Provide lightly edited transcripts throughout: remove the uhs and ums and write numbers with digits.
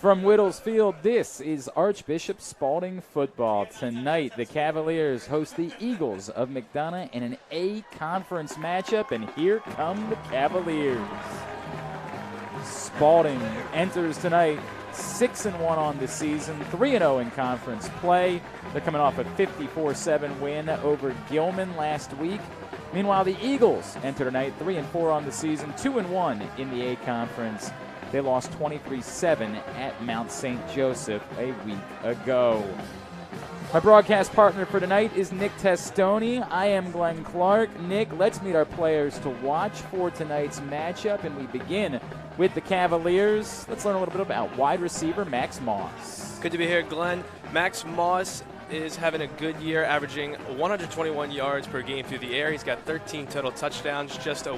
From Whittlesfield, this is Archbishop Spalding football. Tonight, the Cavaliers host the Eagles of McDonough in an A conference matchup, and here come the Cavaliers. Spalding enters tonight 6-1 on the season, 3-0 in conference play. They're coming off a 54-7 win over Gilman last week. Meanwhile, the Eagles enter tonight 3-4 on the season, 2-1 in the A conference. They lost 23-7 at Mount St. Joseph a week ago. My broadcast partner for tonight is Nick Testoni. I am Glenn Clark. Nick, let's meet our players to watch for tonight's matchup, and we begin with the Cavaliers. Let's learn a little bit about wide receiver Max Moss. Good to be here, Glenn. Max Moss is having a good year, averaging 121 yards per game through the air. He's got 13 total touchdowns. Just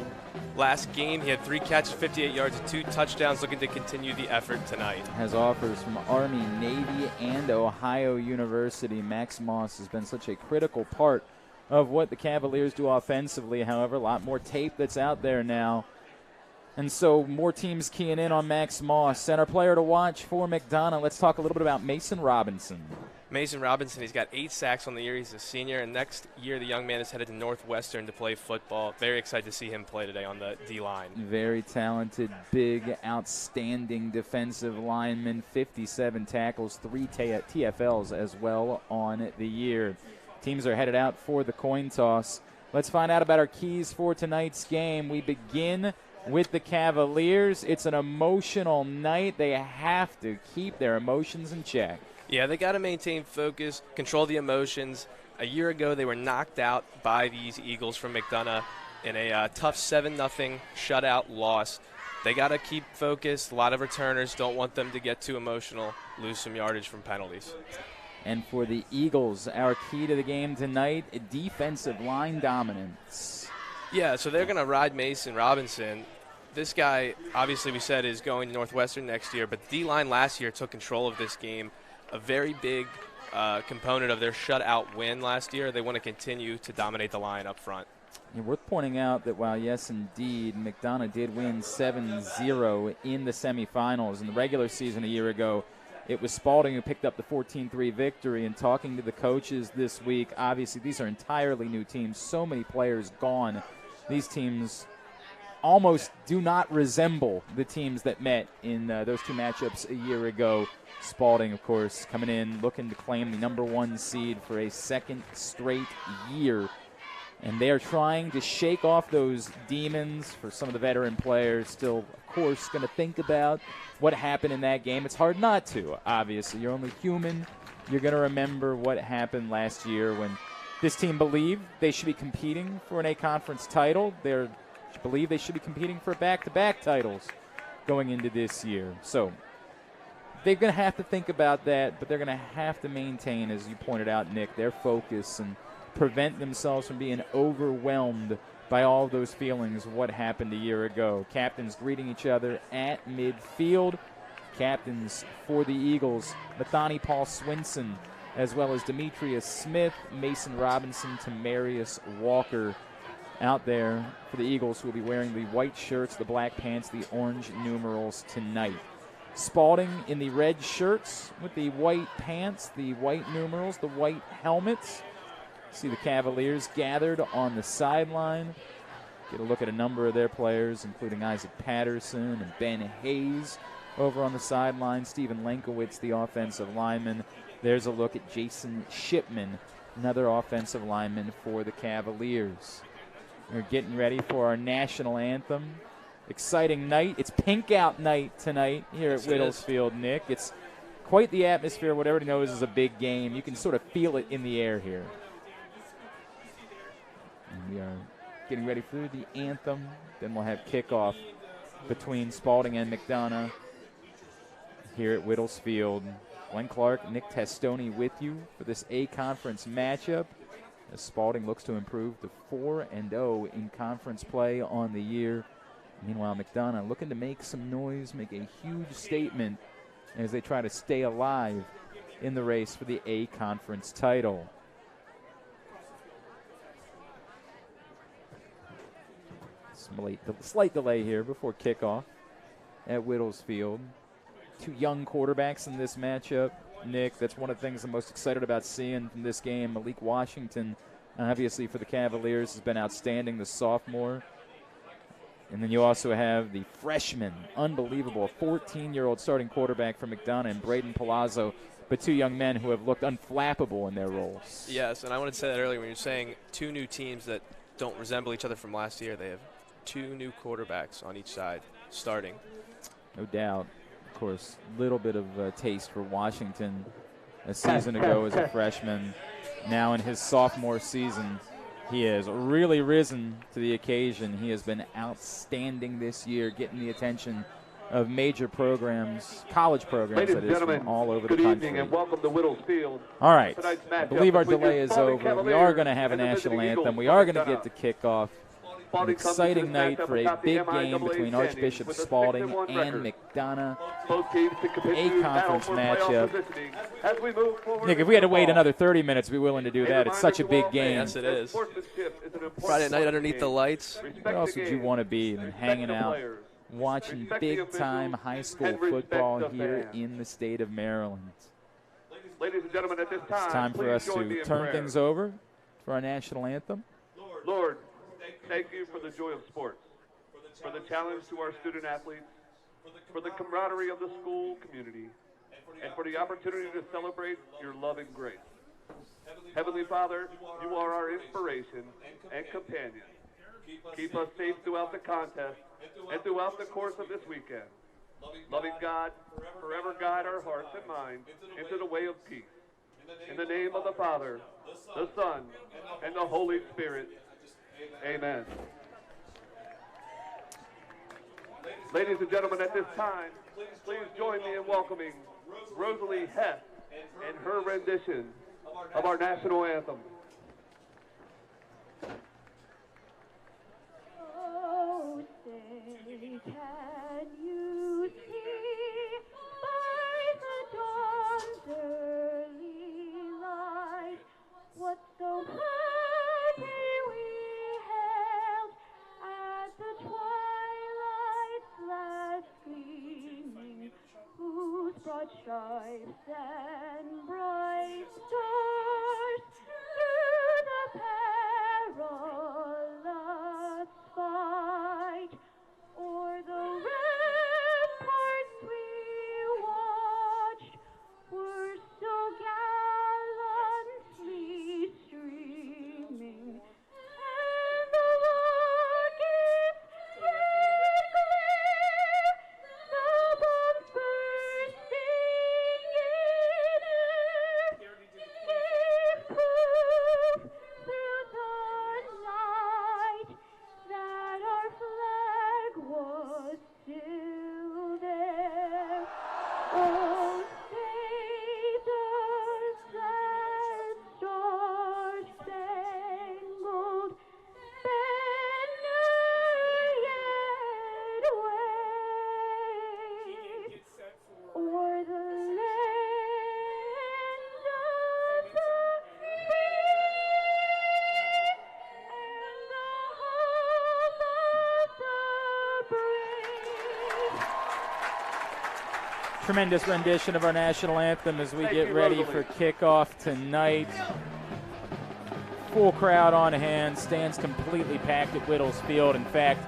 last game, he had 3 catches, 58 yards, and 2 touchdowns, looking to continue the effort tonight. Has offers from Army, Navy, and Ohio University. Max Moss has been such a critical part of what the Cavaliers do offensively. However, a lot more tape that's out there now. And so more teams keying in on Max Moss. Center player to watch for McDonough. Let's talk a little bit about Mason Robinson. Mason Robinson, he's got 8 sacks on the year. He's a senior, and next year the young man is headed to Northwestern to play football. Very excited to see him play today on the D-line. Very talented, big, outstanding defensive lineman, 57 tackles, 3 TFLs as well on the year. Teams are headed out for the coin toss. Let's find out about our keys for tonight's game. We begin with the Cavaliers. It's an emotional night. They have to keep their emotions in check. Yeah, they got to maintain focus, control the emotions. A year ago, they were knocked out by these Eagles from McDonough in a tough 7-0 shutout loss. They got to keep focused. A lot of returners don't want them to get too emotional, lose some yardage from penalties. And for the Eagles, our key to the game tonight, defensive line dominance. Yeah, so they're going to ride Mason Robinson. This guy, obviously we said, is going to Northwestern next year, but the D-line last year took control of this game. A very big component of their shutout win last year. They want to continue to dominate the line up front. And worth pointing out that while, yes, indeed, McDonough did win 7-0 in the semifinals in the regular season a year ago, it was Spalding who picked up the 14-3 victory. And talking to the coaches this week, obviously these are entirely new teams. So many players gone. These teams almost do not resemble the teams that met in those 2 matchups a year ago. Spalding, of course, coming in looking to claim the #1 seed for a 2nd straight year. And they are trying to shake off those demons. For some of the veteran players, still, of course, going to think about what happened in that game. It's hard not to, obviously. You're only human. You're going to remember what happened last year when this team believed they should be competing for an A-conference title. They believe they should be competing for back-to-back titles going into this year. So they're going to have to think about that, but they're going to have to maintain, as you pointed out, Nick, their focus and prevent themselves from being overwhelmed by all of those feelings of what happened a year ago. Captains greeting each other at midfield. Captains for the Eagles, McDonogh Paul Swinson, as well as Demetrius Smith, Mason Robinson, Tamarius Walker out there for the Eagles, who will be wearing the white shirts, the black pants, the orange numerals tonight. Spalding in the red shirts with the white pants, the white numerals, the white helmets. See the Cavaliers gathered on the sideline. Get a look at a number of their players, including Isaac Patterson and Ben Hayes over on the sideline. Stephen Lenkowitz, the offensive lineman. There's a look at Jason Shipman, another offensive lineman for the Cavaliers. We're getting ready for our national anthem. Exciting night. It's pink out night tonight here at Whittlesfield, Nick. It's quite the atmosphere. What everybody knows is a big game. You can sort of feel it in the air here. And we are getting ready for the anthem. Then we'll have kickoff between Spalding and McDonough here at Whittlesfield. Glenn Clark, Nick Testoni with you for this A-conference matchup, as Spalding looks to improve to 4-0 in conference play on the year. Meanwhile, McDonough looking to make some noise, make a huge statement as they try to stay alive in the race for the A-conference title. Slight delay here before kickoff at Whittlesfield. two young quarterbacks in this matchup, Nick. That's one of the things I'm most excited about seeing from this game. Malik Washington, obviously for the Cavaliers, has been outstanding, the sophomore. And then you also have the freshman, unbelievable, 14-year-old starting quarterback for McDonough and Braden Palazzo, but two young men who have looked unflappable in their roles. Yes, and I wanted to say that earlier when you're saying two new teams that don't resemble each other from last year. They have two new quarterbacks on each side starting. No doubt. Of course, a little bit of a taste for Washington a season ago as a freshman. Now in his sophomore season, he has really risen to the occasion. He has been outstanding this year, getting the attention of major programs, college programs, that is, from all over the country. Good evening and welcome to Whittles Field. All right. I believe our delay is over. We are going to have a national anthem. We are going to get the kickoff. An exciting night for a big game between Archbishop Spalding and McDonough. A conference matchup. Nick, if we had to wait another 30 minutes, we'd be willing to do that. It's such a big game. Yes, it is. Friday night underneath the lights. Where else would you want to be than hanging out, watching big-time high school football here in the state of Maryland? Ladies and gentlemen, at this time, it's time for us to turn things over for our national anthem. Lord, thank you for the joy of sports, for the challenge to our student athletes, for the camaraderie of the school community, and for the opportunity to celebrate your loving grace. Heavenly Father, you are our inspiration and companion. Keep us safe throughout the contest and throughout the course of this weekend. Loving God, forever guide our hearts and minds into the way of peace. In the name of the Father, the Son, and the Holy Spirit. Amen. Ladies and gentlemen, at this time, please join me in welcoming Rosalie Hess and her rendition of our national anthem. Oh, say, can you see by the dawn's early light what so happy we hailed at the twilight's last gleaming, whose broad stripes and bright stars through the perilous fight o'er the ramparts we watched were so gallantly streaming, and the rockets red glare, the bombs bursting in air, gave proof through the night that our flag was still there. Oh, say does that star-spangled banner yet wave o'er the land of the free and the home of the brave? Tremendous rendition of our national anthem as we get ready for kickoff tonight. Full crowd on hand, stands completely packed at Whittles Field. In fact,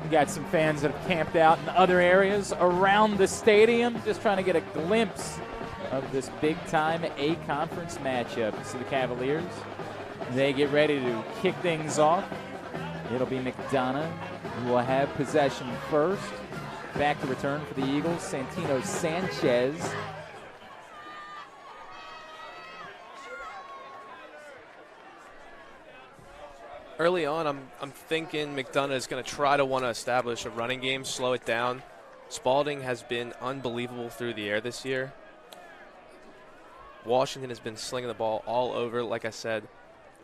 we got some fans that have camped out in other areas around the stadium, just trying to get a glimpse of this big-time A-conference matchup. So the Cavaliers, they get ready to kick things off. It'll be McDonough who will have possession first. Back to return for the Eagles, Santino Sanchez. Early on, I'm thinking McDonough is going to try to want to establish a running game, slow it down. Spalding has been unbelievable through the air this year. Washington has been slinging the ball all over, like I said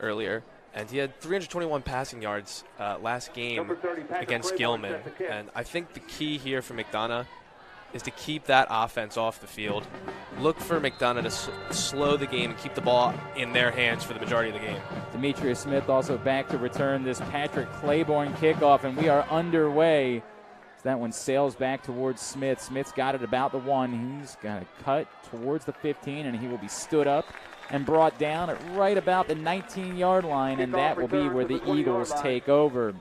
earlier. And he had 321 passing yards last game against Gilman. And I think the key here for McDonough is to keep that offense off the field. Look for McDonough to slow the game and keep the ball in their hands for the majority of the game. Demetrius Smith also back to return this Patrick Claiborne kickoff, and we are underway That one sails back towards Smith. Smith's got it about the 1. He's got to cut towards the 15, and he will be stood up and brought down at right about the 19-yard line, and that will be where the Eagles take over.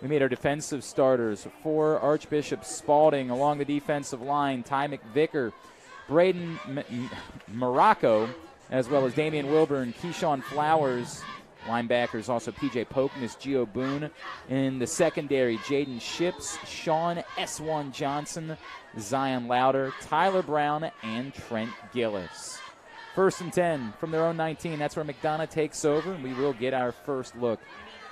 We made our defensive starters for Archbishop: Spalding along the defensive line, Ty McVicker, Braden Morocco, as well as Damian Wilburn, Keyshawn Flowers. Linebackers also P.J. Pokeness, Gio Boone. In the secondary, Jaden Ships, Sean S1 Johnson, Zion Louder, Tyler Brown, and Trent Gillis. 1st and 10 from their own 19. That's where McDonough takes over, and we will get our first look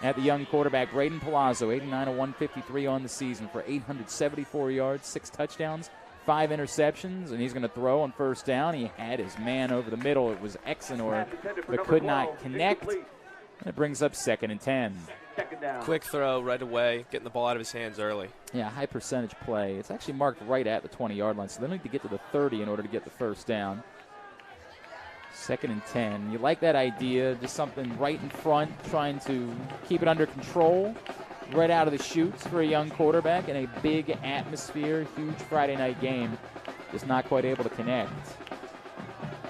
at the young quarterback, Braden Palazzo, 89 of 153 on the season for 874 yards, 6 touchdowns, 5 interceptions, and he's going to throw on 1st down. He had his man over the middle. It was Exenor, but could not connect. And it brings up 2nd and 10. Quick throw right away, getting the ball out of his hands early. Yeah, high percentage play. It's actually marked right at the 20-yard line, so they need to get to the 30 in order to get the 1st down. 2nd and 10. You like that idea, just something right in front, trying to keep it under control, right out of the chutes for a young quarterback in a big atmosphere, huge Friday night game. Just not quite able to connect.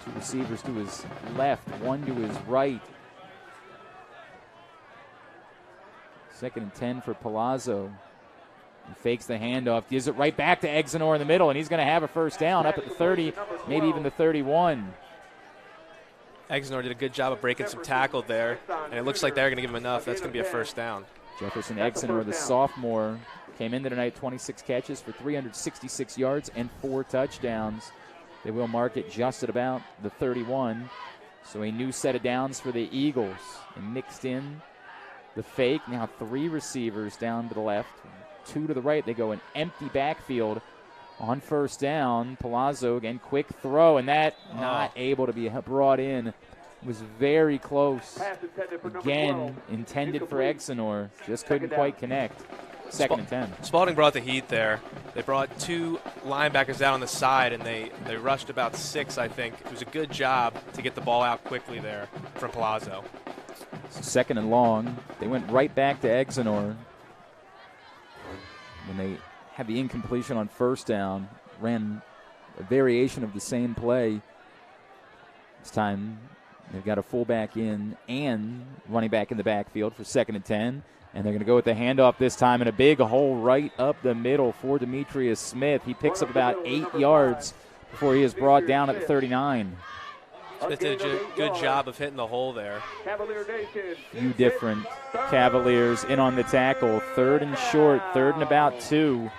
2 receivers to his left, 1 to his right. 2nd and 10 for Palazzo. He fakes the handoff, gives it right back to Exenor in the middle, and he's going to have a 1st down up at the 30, maybe even the 31. Exenor did a good job of breaking some tackle there, and it looks like they're going to give him enough. That's going to be a 1st down. Jefferson Exenor, the sophomore, came into tonight 26 catches for 366 yards and 4 touchdowns. They will mark it just at about the 31. So a new set of downs for the Eagles. And mixed in the fake. Now 3 receivers down to the left, 2 to the right. They go an empty backfield on 1st down. Palazzo again, quick throw, and that not able to be brought in. It was very close. Again, intended for Exenor. Just couldn't quite connect. 2nd and 10. Spalding brought the heat there. They brought 2 linebackers down on the side, and they rushed about 6, I think. It was a good job to get the ball out quickly there from Palazzo. 2nd and long. They went right back to Exenor when they had the incompletion on 1st down. Ran a variation of the same play. This time they've got a fullback in and running back in the backfield for 2nd and 10. And they're going to go with the handoff this time in a big hole right up the middle for Demetrius Smith. He picks up about 8 yards before he is brought down at the 39. Smith did a good job of hitting the hole there. Few different Cavaliers in on the tackle. 3rd and short, 3rd and about 2.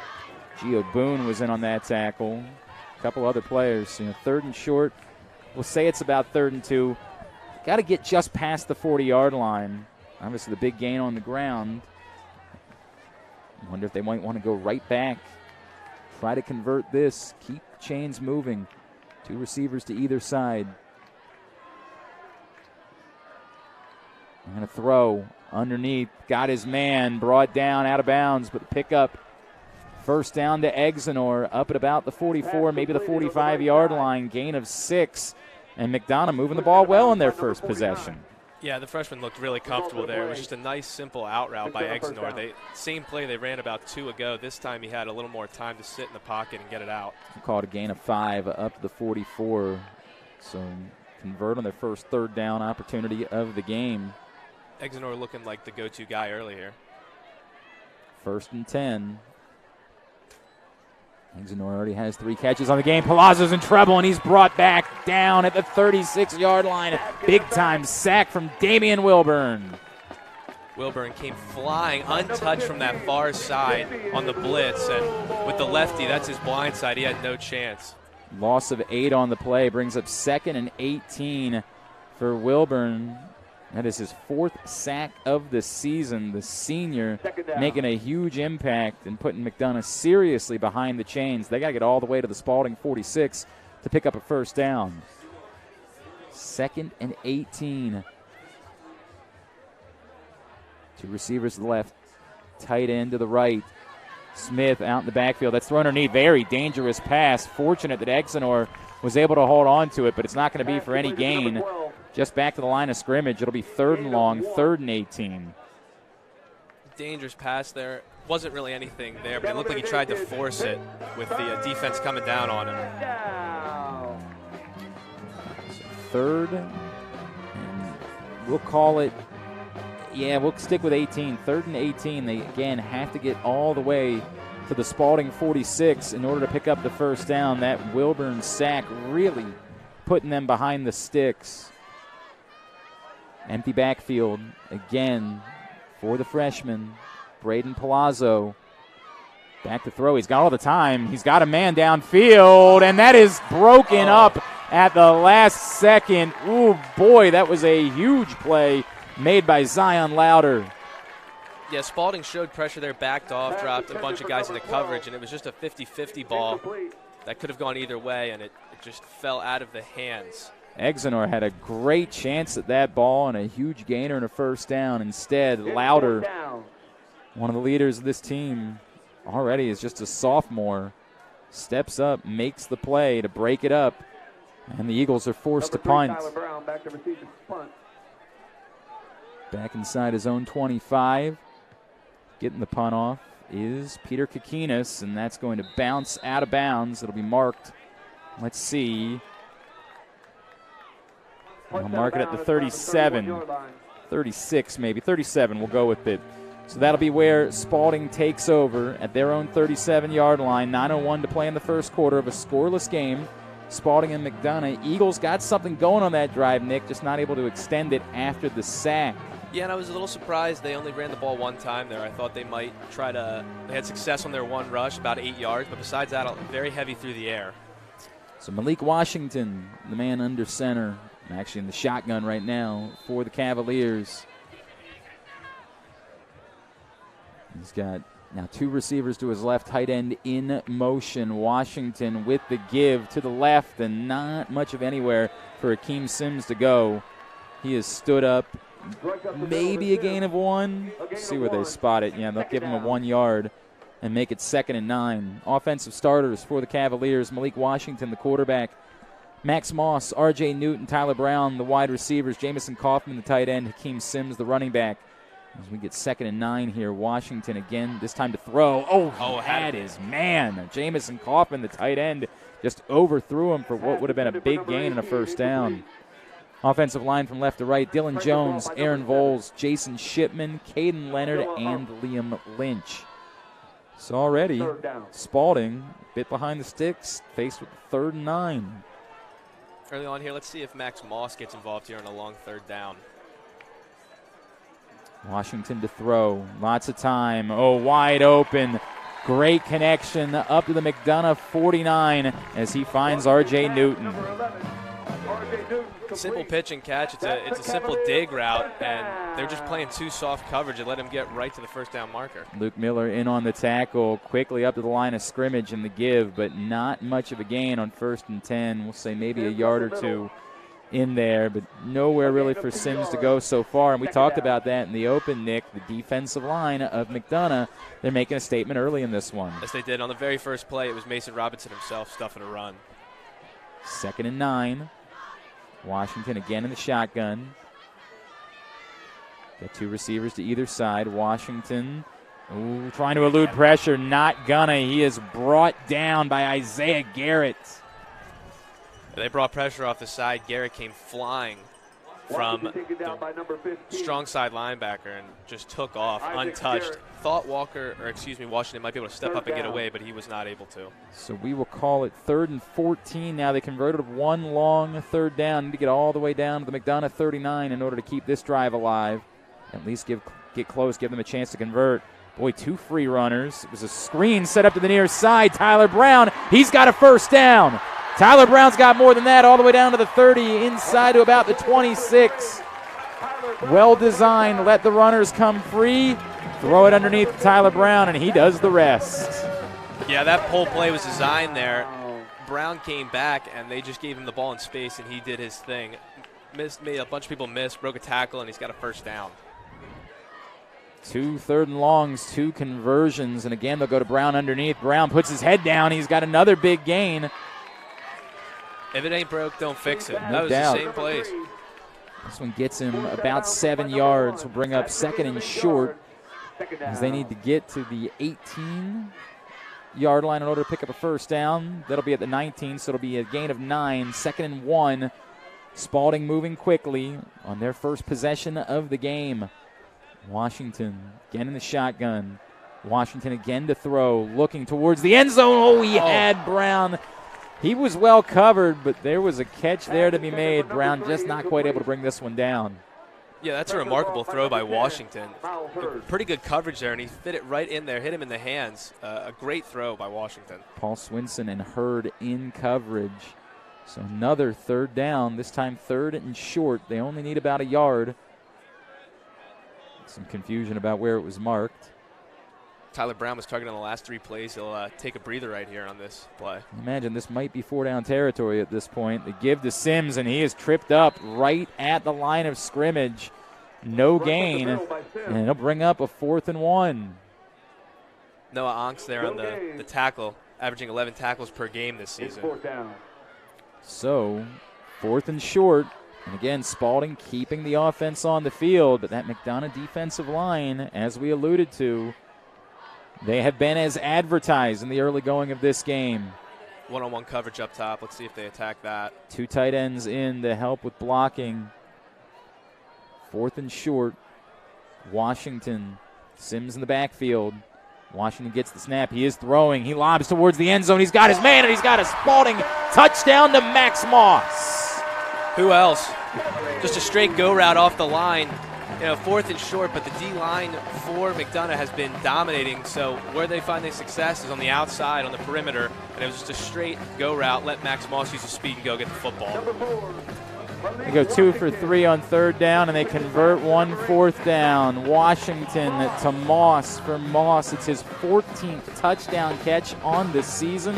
Gio Boone was in on that tackle. A couple other players. 3rd and short. We'll say it's about 3rd and 2. Got to get just past the 40-yard line. Obviously the big gain on the ground. I wonder if they might want to go right back. Try to convert this. Keep chains moving. 2 receivers to either side. I'm going to throw underneath. Got his man. Brought down out of bounds, but the pickup. 1st down to Exenor. Up at about the 44, maybe the 45-yard line. Gain of 6. And McDonough moving the ball well in their first possession. Yeah, the freshman looked really comfortable there. It was just a nice, simple out route by Exenor. Same play they ran about 2 ago. This time he had a little more time to sit in the pocket and get it out. Call it a gain of 5 up to the 44. So convert on their first 3rd down opportunity of the game. Exenor looking like the go-to guy early here. 1st and 10. Exenor already has 3 catches on the game. Palazzo's in trouble, and he's brought back down at the 36-yard line. Big-time sack from Damian Wilburn. Wilburn came flying untouched from that far side on the blitz, and with the lefty, that's his blind side. He had no chance. Loss of 8 on the play brings up 2nd and 18 for Wilburn. That is his 4th sack of the season. The senior making a huge impact and putting McDonough seriously behind the chains. They got to get all the way to the Spalding 46 to pick up a 1st down. 2nd and 18. 2 receivers to the left. Tight end to the right. Smith out in the backfield. That's thrown underneath. Very dangerous pass. Fortunate that Exenor was able to hold on to it, but it's not going to be for any gain. Just back to the line of scrimmage. It'll be 3rd and long, 3rd and 18. dangerous pass there. Wasn't really anything there, but it looked like he tried to force it with the defense coming down on him. So third, and we'll call it, yeah, we'll stick with 18. 3rd and 18. They, again, have to get all the way to the Spalding 46 in order to pick up the first down. That Wilburn sack really putting them behind the sticks. Empty backfield again for the freshman, Braden Palazzo. Back to throw. He's got all the time. He's got a man downfield, and that is broken up at the last second. Ooh, boy, that was a huge play made by Zion Louder. Yeah, Spalding showed pressure there, backed off, dropped a bunch of guys into coverage, and it was just a 50-50 ball that could have gone either way, and it just fell out of the hands. Exenor had a great chance at that ball and a huge gainer and a first down. Instead, Louder, one of the leaders of this team, already is just a sophomore, steps up, makes the play to break it up, and the Eagles are forced to punt. Back inside his own 25. Getting the punt off is Peter Kakinas, and that's going to bounce out of bounds. It'll be marked. Let's see. I'll mark it at the 37, 36 maybe, 37 we'll go with it. So that'll be where Spalding takes over at their own 37-yard line. 9:01 to play in the first quarter of a scoreless game. Spalding and McDonough. Eagles got something going on that drive, Nick, just not able to extend it after the sack. Yeah, and I was a little surprised they only ran the ball one time there. I thought they might try to – they had success on their one rush, about 8 yards, but besides that, very heavy through the air. So Malik Washington, the man under center, actually in the shotgun right now for the Cavaliers. He's got now 2 receivers to his left, tight end in motion. Washington with the give to the left, and not much of anywhere for Akeem Sims to go. He has stood up, maybe a gain of 1. See where they spot it. Yeah, they'll give him a 1 yard and make it 2nd and 9. Offensive starters for the Cavaliers: Malik Washington, the quarterback; Max Moss, R.J. Newton, Tyler Brown, the wide receivers; Jamison Kaufman, the tight end; Hakeem Sims, the running back. As we get 2nd and 9 here, Washington again, this time to throw. Oh, had his man. Jamison Kaufman, the tight end, just overthrew him for what would have been a big gain and a first down. Offensive line from left to right: Dylan Jones, Aaron Voles, Jason Shipman, Caden Leonard, and Liam Lynch. So already, Spalding, bit behind the sticks, faced with 3rd and 9. Early on here, let's see if Max Moss gets involved here on a long 3rd down. Washington to throw. Lots of time. Oh, wide open. Great connection up to the McDonough 49 as he finds R.J. Newton. Simple pitch and catch. It's a simple dig route, and they're just playing too soft coverage and let him get right to the first down marker. Luke Miller in on the tackle, quickly up to the line of scrimmage in the give, but not much of a gain on 1st and 10. We'll say maybe a yard or 2 in there, but nowhere really for Sims to go so far. And we talked about that in the open, Nick. The defensive line of McDonough, they're making a statement early in this one. Yes, they did. On the very first play, it was Mason Robinson himself stuffing a run. 2nd and 9. Washington again in the shotgun. Got 2 receivers to either side. Washington trying to elude pressure, not gonna. He is brought down by Isaiah Garrett. They brought pressure off the side. Garrett came flying from the strong side linebacker and just took off untouched. Thought Washington might be able to step up and get away, but he was not able to. So we will call it 3rd and 14 now. They converted 1 long 3rd down. Need to get all the way down to the McDonough 39 in order to keep this drive alive. At least get close, give them a chance to convert. Boy, 2 free runners. It was a screen set up to the near side. Tyler Brown, he's got a first down. Tyler Brown's got more than that, all the way down to the 30, inside to about the 26. Well designed, let the runners come free. Throw it underneath Tyler Brown, and he does the rest. Yeah, that whole play was designed there. Brown came back, and they just gave him the ball in space, and he did his thing. Made a bunch of people miss, broke a tackle, and he's got a first down. 2 3rd and longs, 2 conversions, and again they'll go to Brown underneath. Brown puts his head down. He's got another big gain. If it ain't broke, don't fix it. No that was doubt. the same place. This one gets him about 7 yards. Will bring up 2nd and short Second down. as they need to get to the 18-yard line in order to pick up a first down. That'll be at the 19, so it'll be a gain of 9. 2nd and 1. Spalding moving quickly on their first possession of the game. Washington again in the shotgun. Washington again to throw, looking towards the end zone. Oh, he had Brown. He was well covered, but there was a catch there to be made. Brown just not quite able to bring this one down. Yeah, that's a remarkable throw by Washington. Pretty good coverage there, and he fit it right in there, hit him in the hands. A great throw by Washington. Paul Swinson and Hurd in coverage. So another 3rd down, this time 3rd and short. They only need about a yard. Some confusion about where it was marked. Tyler Brown was targeted on the last 3 plays. He'll take a breather right here on this play. Imagine this might be 4-down territory at this point. They give to Sims, and he is tripped up right at the line of scrimmage. No gain, and it'll bring up a 4th and 1. Noah Onks there on the tackle, averaging 11 tackles per game this season. So, 4th and short. And again, Spalding keeping the offense on the field, but that McDonough defensive line, as we alluded to, they have been as advertised in the early going of this game. One-on-one coverage up top. Let's see if they attack that. 2 tight ends in to help with blocking. 4th and short. Washington. Sims in the backfield. Washington gets the snap. He is throwing. He lobs towards the end zone. He's got his man, and he's got a Spalding touchdown to Max Moss. Who else? Just a straight go route off the line. 4th and short, but the D-line for McDonough has been dominating. So where they find their success is on the outside, on the perimeter. And it was just a straight go route. Let Max Moss use his speed and go get the football. They go 2 for 3 on 3rd down, and they convert 1 4th down. Washington to Moss. For Moss, it's his 14th touchdown catch on the season.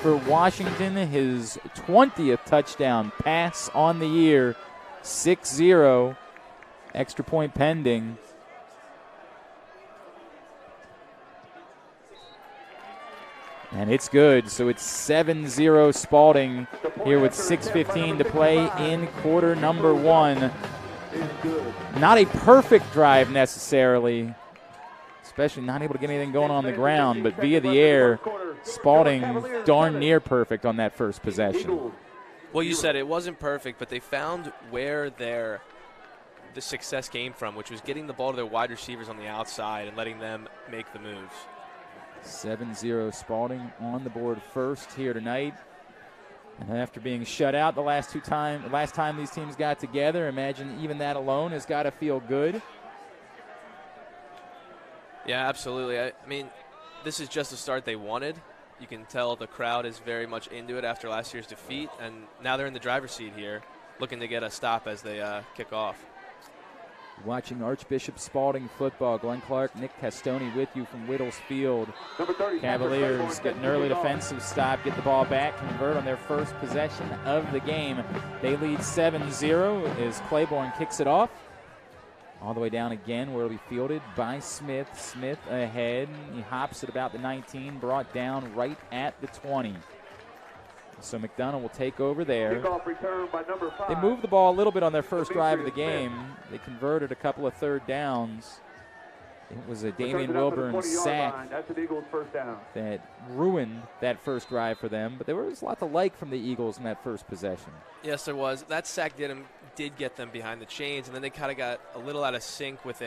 For Washington, his 20th touchdown pass on the year. 6-0. Extra point pending. And it's good. So it's 7-0 Spalding here with 6:15 to play in quarter number 1. Not a perfect drive necessarily, especially not able to get anything going on the ground, but via the air, Spalding darn near perfect on that first possession. Well, you said it wasn't perfect, but they found where the success came from, which was getting the ball to their wide receivers on the outside and letting them make the moves. 7-0 Spalding on the board first here tonight. And after being shut out the last time these teams got together, imagine even that alone has got to feel good. Yeah, absolutely. I mean, this is just the start they wanted. You can tell the crowd is very much into it after last year's defeat, and now they're in the driver's seat here, looking to get a stop as they kick off. Watching Archbishop Spalding football. Glenn Clark, Nick Castoni with you from Whittles Field. Cavaliers get an early defensive stop, get the ball back, convert on their first possession of the game. They lead 7-0 as Claiborne kicks it off. All the way down again where it'll be fielded by Smith. Smith ahead. He hops at about the 19, brought down right at the 20. So McDonough will take over there. They moved the ball a little bit on their first drive of the game. They converted a couple of 3rd downs. It was a Damian Wilburn sack that ruined that first drive for them. But there was a lot to like from the Eagles in that first possession. Yes, there was. That sack did get them behind the chains, and then they kind of got a little out of sync with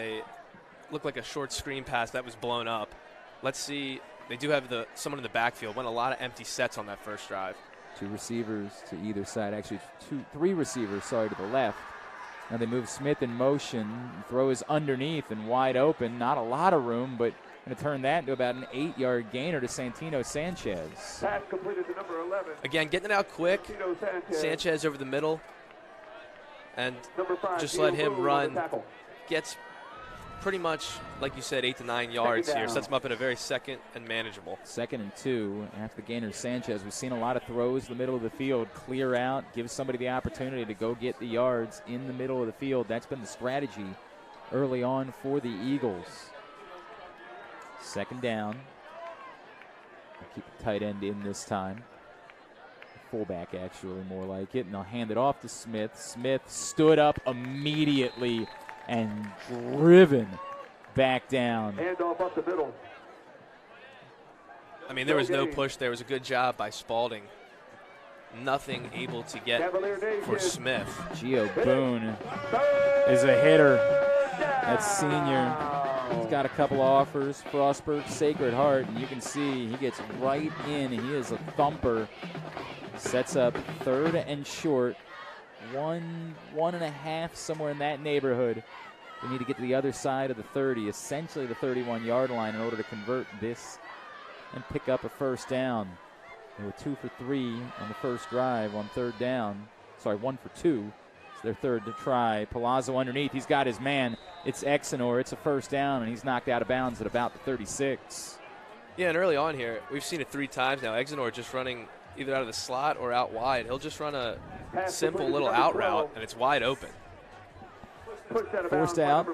looked like a short screen pass that was blown up. Let's see. They do have someone in the backfield. Went a lot of empty sets on that first drive. 2 receivers to either side. Actually, 3 receivers, to the left. Now they move Smith in motion. Throw is underneath and wide open. Not a lot of room, but going to turn that into about an 8-yard gainer to Santino Sanchez. Pass completed to number 11. Again, getting it out quick. Sanchez over the middle. And just let him run. Gets pretty much, like you said, 8 to 9 yards here. Sets him up in a very second and manageable. 2nd and 2 after the gainer Sanchez. We've seen a lot of throws in the middle of the field. Clear out, give somebody the opportunity to go get the yards in the middle of the field. That's been the strategy early on for the Eagles. 2nd down. Keep the tight end in this time. Fullback, actually, more like it. And they'll hand it off to Smith. Smith stood up immediately and driven back down. Hand off up the middle. I mean, there was no push. There was a good job by Spalding. Nothing able to get for Smith. Gio Boone is a hitter. That's senior. He's got a couple offers. Frostburg, Sacred Heart, and you can see he gets right in. He is a thumper. Sets up 3rd and short. One and a half, somewhere in that neighborhood. We need to get to the other side of the 30, essentially the 31-yard line, in order to convert this and pick up a first down. They were 2 for 3 on the first drive on 3rd down. Sorry, 1 for 2. It's their 3rd to try. Palazzo underneath. He's got his man. It's Exenor. It's a first down, and he's knocked out of bounds at about the 36. Yeah, and early on here, we've seen it 3 times now. Exenor just running either out of the slot or out wide. He'll just run a simple little out route, and it's wide open. Forced out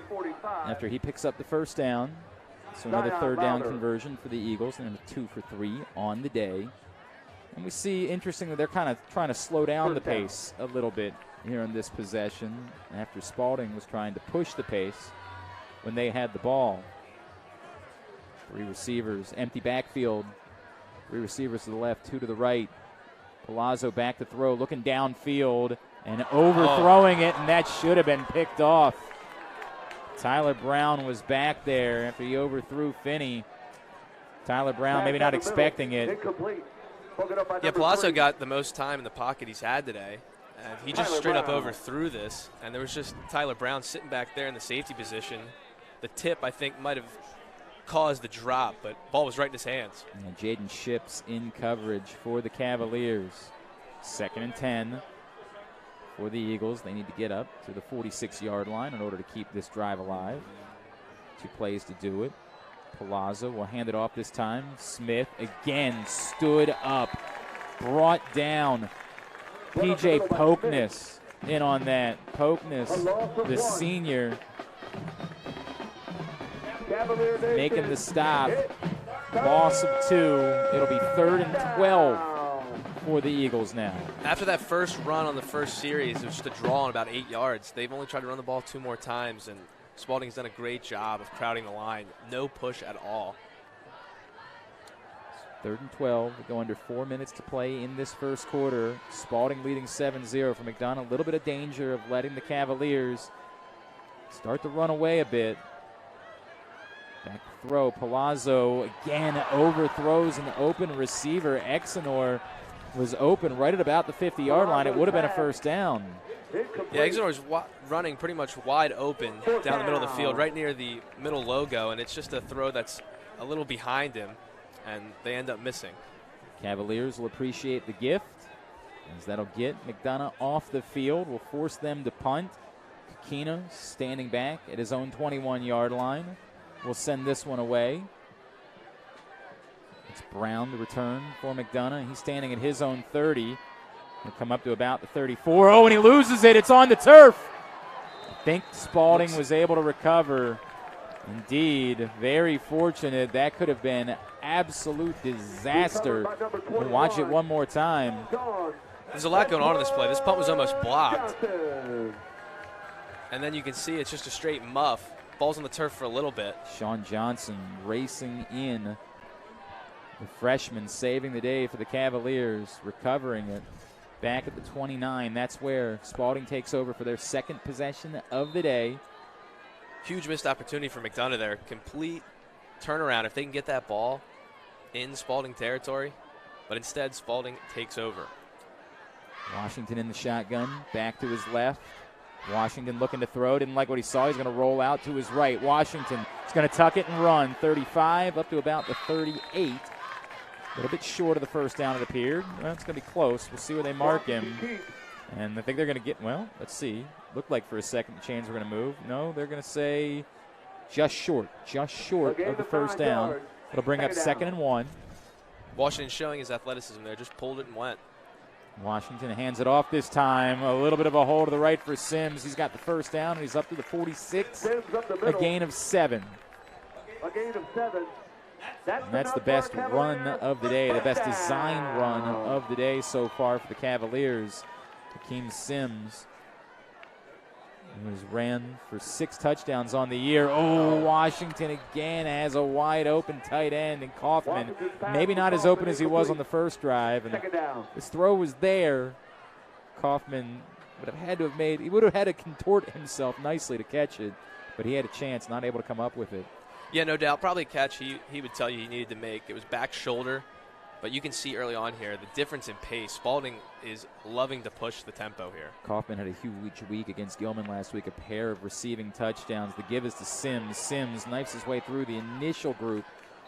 after he picks up the first down. So another 3rd down conversion for the Eagles, and a 2 for 3 on the day. And we see, interestingly, they're kind of trying to slow down the pace a little bit here in this possession after Spalding was trying to push the pace when they had the ball. 3 receivers, empty backfield. 3 receivers to the left, 2 to the right. Palazzo back to throw, looking downfield and overthrowing it, and that should have been picked off. Tyler Brown was back there after he overthrew Finney. Tyler Brown maybe not expecting it. Yeah, Palazzo got the most time in the pocket he's had today. And he just straight up overthrew this. And there was just Tyler Brown sitting back there in the safety position. The tip, I think, might have caused the drop, but ball was right in his hands. And Jaden Ships in coverage for the Cavaliers. 2nd and 10 for the Eagles. They need to get up to the 46-yard line in order to keep this drive alive. 2 plays to do it. Palazzo will hand it off this time. Smith again stood up, brought down. P.J. Pokness in on that. Pokness, the senior, making the stop. Loss of 2. It'll be 3rd and 12 for the Eagles now. After that first run on the first series, it was just a draw on about 8 yards. They've only tried to run the ball 2 more times, and Spalding's done a great job of crowding the line. No push at all. 3rd and 12. We go under 4 minutes to play in this first quarter. Spalding leading 7-0 for McDonough. A little bit of danger of letting the Cavaliers start to run away a bit. Back throw. Palazzo again overthrows an open receiver. Exenor was open right at about the 50-yard line. It would have been a first down. Yeah, Exenor's running pretty much wide open down the middle of the field, right near the middle logo, and it's just a throw that's a little behind him, and they end up missing. Cavaliers will appreciate the gift, as that'll get McDonough off the field. Will force them to punt. Kikina standing back at his own 21-yard line. Will send this one away. It's Brown, the return for McDonough. He's standing at his own 30. He'll come up to about the 34. Oh, and he loses it. It's on the turf. I think Spalding was able to recover. Indeed, very fortunate. That could have been absolute disaster. We'll watch it one more time. There's a lot going on in this play. This punt was almost blocked. And then you can see it's just a straight muff. Ball's on the turf for a little bit. Sean Johnson racing in. The freshman saving the day for the Cavaliers, recovering it. Back at the 29, that's where Spalding takes over for their 2nd possession of the day. Huge missed opportunity for McDonough there. Complete turnaround if they can get that ball in Spalding territory. But instead, Spalding takes over. Washington in the shotgun, back to his left. Washington looking to throw, didn't like what he saw. He's going to roll out to his right. Washington is going to tuck it and run. 35 up to about the 38. A little bit short of the first down, it appeared. Well, it's going to be close. We'll see where they mark him. And I think they're going to get, well, let's see. Looked like for a second the chains were going to move. No, they're going to say just short of the first down. It'll bring up 2nd and 1. Washington showing his athleticism there, just pulled it and went. Washington hands it off this time. A little bit of a hole to the right for Sims. He's got the first down, and he's up to the 46. A gain of 7. A gain of 7. And that's the best run of the day, the best design run of the day so far for the Cavaliers. Hakeem Sims He was ran for 6 touchdowns on the year. Oh, Washington again has a wide open tight end, and Kaufman maybe not as open as he was on the first drive. And his throw was there. Kaufman would have had to contort himself nicely to catch it, but he had a chance, not able to come up with it. Yeah, no doubt. Probably a catch he would tell you he needed to make. It was back shoulder, but you can see early on here the difference in pace. Spalding is loving to push the tempo here. Kaufman had a huge week against Gilman last week, a pair of receiving touchdowns. The give is to Sims. Sims knifes his way through the initial group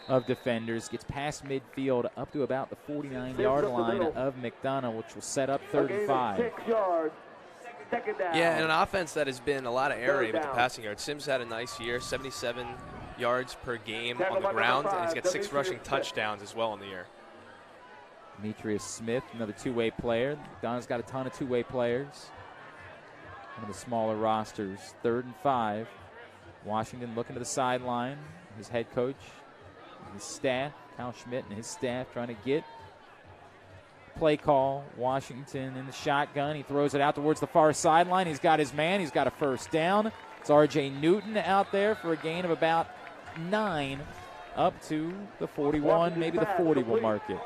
of defenders, gets past midfield up to about the 49-yard line of McDonough, which will set up 35. 6 yards. Second down. Yeah, and an offense that has been a lot of air raid with the passing yards. Sims had a nice year, 77 yards per game on the ground, and he's got 6 rushing touchdowns as well in the year. Demetrius Smith, another two-way player. McDonough's got a ton of two-way players. One of the smaller rosters. 3rd and 5. Washington looking to the sideline. His head coach, his staff, Kyle Schmidt and his staff trying to get play call. Washington in the shotgun. He throws it out towards the far sideline. He's got his man. He's got a first down. It's R.J. Newton out there for a gain of about 9 up to the 41, maybe the 40 will mark it.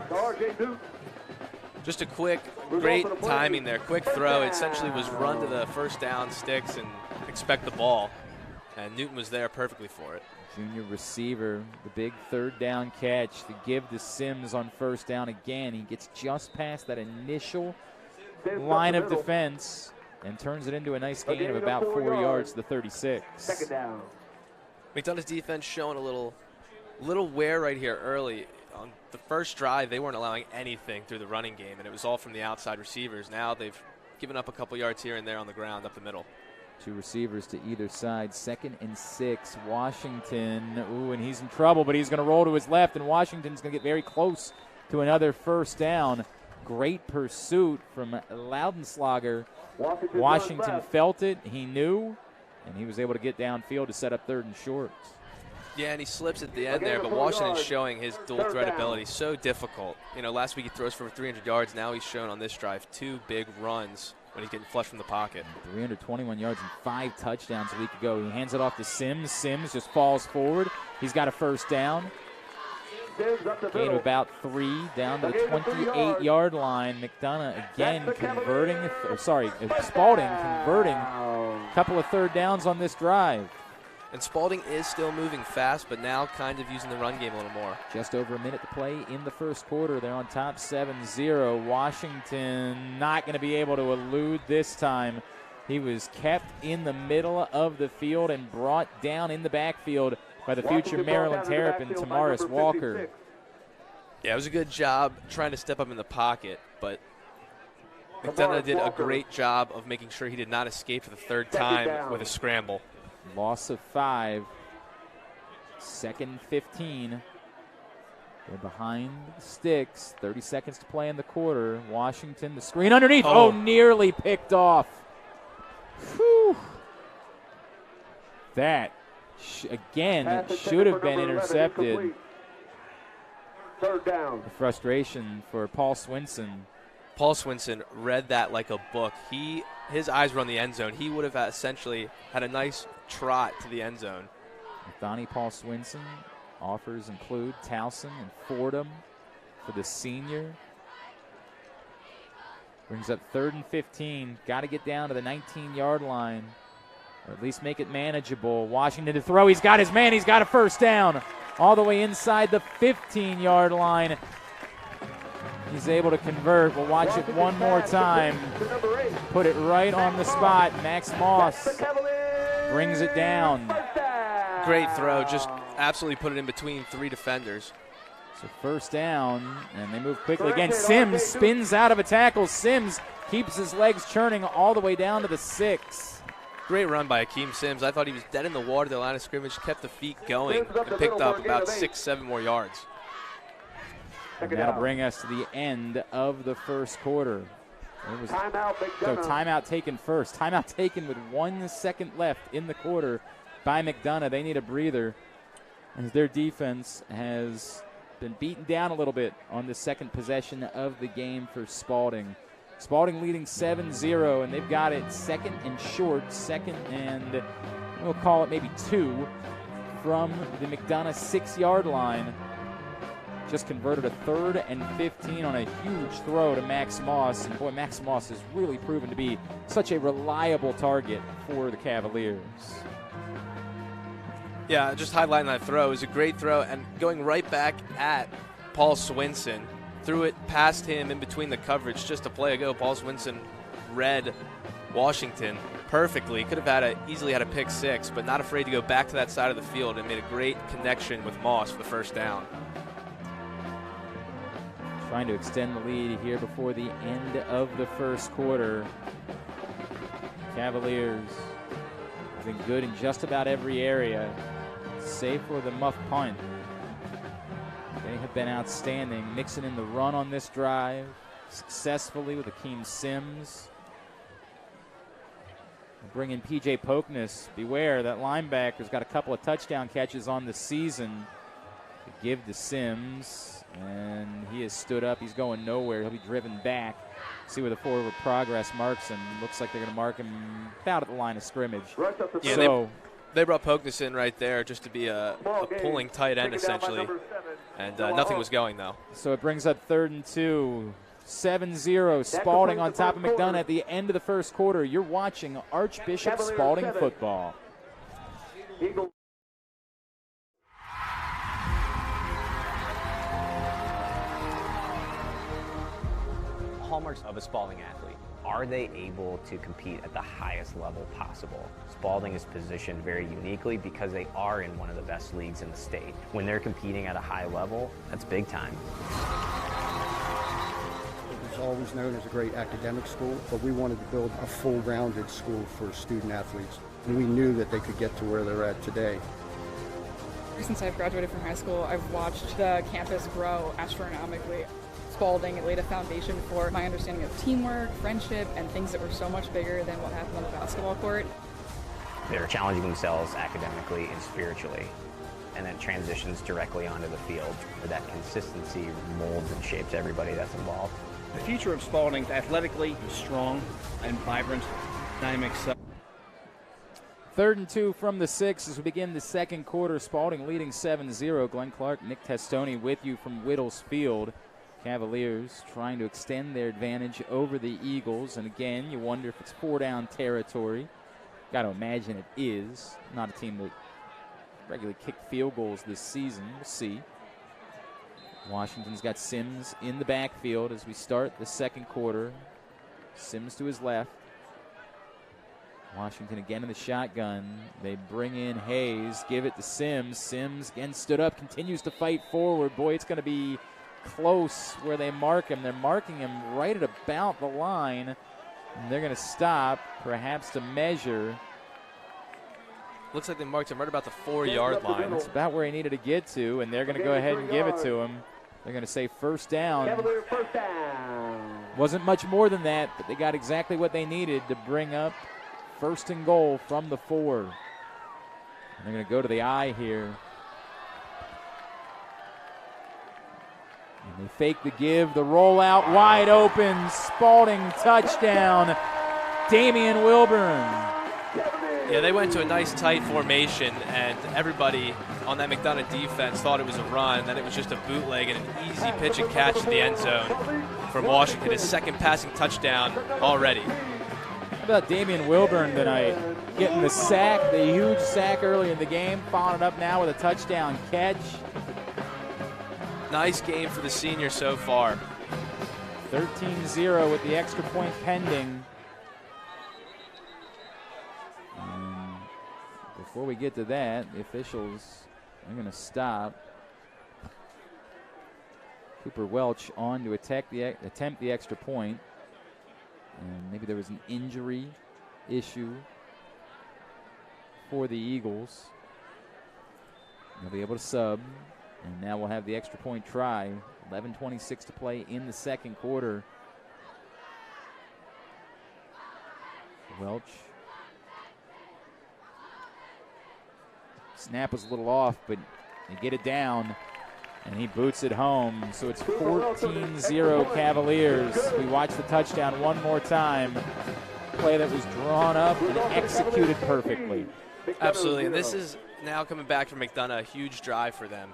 Just a quick, great timing there. Quick throw. It essentially was run to the first down sticks and expect the ball. And Newton was there perfectly for it. Junior receiver, the big 3rd down catch, the give to Sims on first down again. He gets just past that initial line of defense and turns it into a nice gain of about 4 yards to the 36. Second down. McDonough's defense showing a little wear right here early. On the first drive, they weren't allowing anything through the running game, and it was all from the outside receivers. Now they've given up a couple yards here and there on the ground up the middle. 2 receivers to either side. 2nd and 6. Washington. Ooh, and he's in trouble, but he's going to roll to his left, and Washington's going to get very close to another first down. Great pursuit from Loudenslager. Washington felt it. He knew, and he was able to get downfield to set up 3rd and short. Yeah, and he slips at the end there, but Washington's showing his dual threat ability. So difficult. You know, last week he throws for 300 yards. Now he's shown on this drive 2 big runs when he's getting flushed from the pocket. 321 yards and 5 touchdowns a week ago. He hands it off to Sims. Sims just falls forward. He's got a first down. Gain of about 3 down to the 28-yard line. McDonough again converting, Spalding converting a couple of 3rd downs on this drive. And Spalding is still moving fast, but now kind of using the run game a little more. Just over a minute to play in the first quarter. They're on top 7-0. Washington not going to be able to elude this time. He was kept in the middle of the field and brought down in the backfield by the future Maryland Terrapin, Tamaris Walker. Yeah, it was a good job trying to step up in the pocket, but McDonough did a great job of making sure he did not escape for the 3rd time with a scramble. Loss of 5. 2nd and 15. They're behind the sticks. 30 seconds to play in the quarter. Washington, the screen underneath. Oh, nearly picked off. Whew. That, again, should have been intercepted. 3rd down. The frustration for Paul Swinson. Paul Swinson read that like a book. His eyes were on the end zone. He would have essentially had a nice trot to the end zone. Donnie Paul Swinson. Offers include Towson and Fordham for the senior. Brings up 3rd and 15. Got to get down to the 19-yard line, or at least make it manageable. Washington to throw. He's got his man. He's got a first down all the way inside the 15-yard line. He's able to convert. We'll watch it one more time. Put it right on the spot. Max Moss brings it down. Great throw. Just absolutely put it in between 3 defenders. So first down, and they move quickly again. Sims spins out of a tackle. Sims keeps his legs churning all the way down to the 6. Great run by Akeem Sims. I thought he was dead in the water, the line of scrimmage, kept the feet going, and picked up about 6-7 more yards. And that'll bring us to the end of the first quarter. Timeout taken first. Timeout taken with 1 second left in the quarter by McDonough. They need a breather as their defense has been beaten down a little bit on the second possession of the game for Spalding. Spalding leading 7-0, and they've got it second and short, second and we'll call it maybe 2 from the McDonough 6-yard line. Just converted a 3rd and 15 on a huge throw to Max Moss. And boy, Max Moss has really proven to be such a reliable target for the Cavaliers. Yeah, just highlighting that throw. It was a great throw, and going right back at Paul Swinson. Threw it past him in between the coverage just a play ago. Paul Swinson read Washington perfectly. Could have easily had a pick 6, but not afraid to go back to that side of the field and made a great connection with Moss for the first down. Trying to extend the lead here before the end of the first quarter. Cavaliers have been good in just about every area, save for the muff punt. They have been outstanding, mixing in the run on this drive successfully with Akeem Sims. Bring in P.J. Pokness. Beware, that linebacker's got a couple of touchdown catches on the season to give to Sims. And he has stood up. He's going nowhere. He'll be driven back. See where the forward progress marks him. Looks like they're going to mark him about at the line of scrimmage. Yeah, so they brought Pokness in right there just to be a pulling tight end, essentially. And nothing was going, though. So it brings up 3rd and 2. 7-0, Spalding on top of McDonough at the end of the first quarter. You're watching Archbishop Spalding football. Hallmarks of a Spalding athlete. Are they able to compete at the highest level possible? Spalding is positioned very uniquely because they are in one of the best leagues in the state. When they're competing at a high level, that's big time. It was always known as a great academic school, but we wanted to build a full-rounded school for student athletes. And we knew that they could get to where they're at today. Since I've graduated from high school, I've watched the campus grow astronomically. Spalding, it laid a foundation for my understanding of teamwork, friendship, and things that were so much bigger than what happened on the basketball court. They're challenging themselves academically and spiritually, and then transitions directly onto the field where that consistency molds and shapes everybody that's involved. The future of Spalding athletically is strong and vibrant, dynamic. 3rd and 2 from the 6 as we begin the second quarter. Spalding leading 7-0. Glenn Clark, Nick Testoni with you from Whittles Field. Cavaliers trying to extend their advantage over the Eagles. And again, you wonder if it's 4-down territory. Got to imagine it is. Not a team that regularly kicked field goals this season. We'll see. Washington's got Sims in the backfield as we start the second quarter. Sims to his left. Washington again in the shotgun. They bring in Hayes, give it to Sims. Sims again stood up, continues to fight forward. Boy, it's going to be close where they mark him. They're marking him right at about the line. And they're going to stop, perhaps to measure. Looks like they marked him right about the 4-yard line. That's about where he needed to get to, and they're going to go ahead and give it to him. They're going to say first down. Wasn't much more than that, but they got exactly what they needed to bring up 1st and goal from the 4. And they're going to go to the eye here. And they fake the give, the rollout, wide open, Spalding touchdown, Damian Wilburn. Yeah, they went to a nice tight formation, and everybody on that McDonough defense thought it was a run. Then it was just a bootleg and an easy pitch and catch to the end zone from Washington. His second passing touchdown already. How about Damian Wilburn tonight? Getting the sack, the huge sack early in the game, following it up now with a touchdown catch. Nice game for the senior so far. 13-0 with the extra point pending. Before we get to that, the officials are going to stop. Cooper Welch on to attempt the extra point. And maybe there was an injury issue for the Eagles. They'll be able to sub. And now we'll have the extra point try. 11:26 to play in the second quarter. Welch. Snap was a little off, but they get it down. And he boots it home. So it's 14-0 Cavaliers. We watch the touchdown one more time. Play that was drawn up and executed perfectly. Absolutely, and this is now coming back from McDonough, a huge drive for them.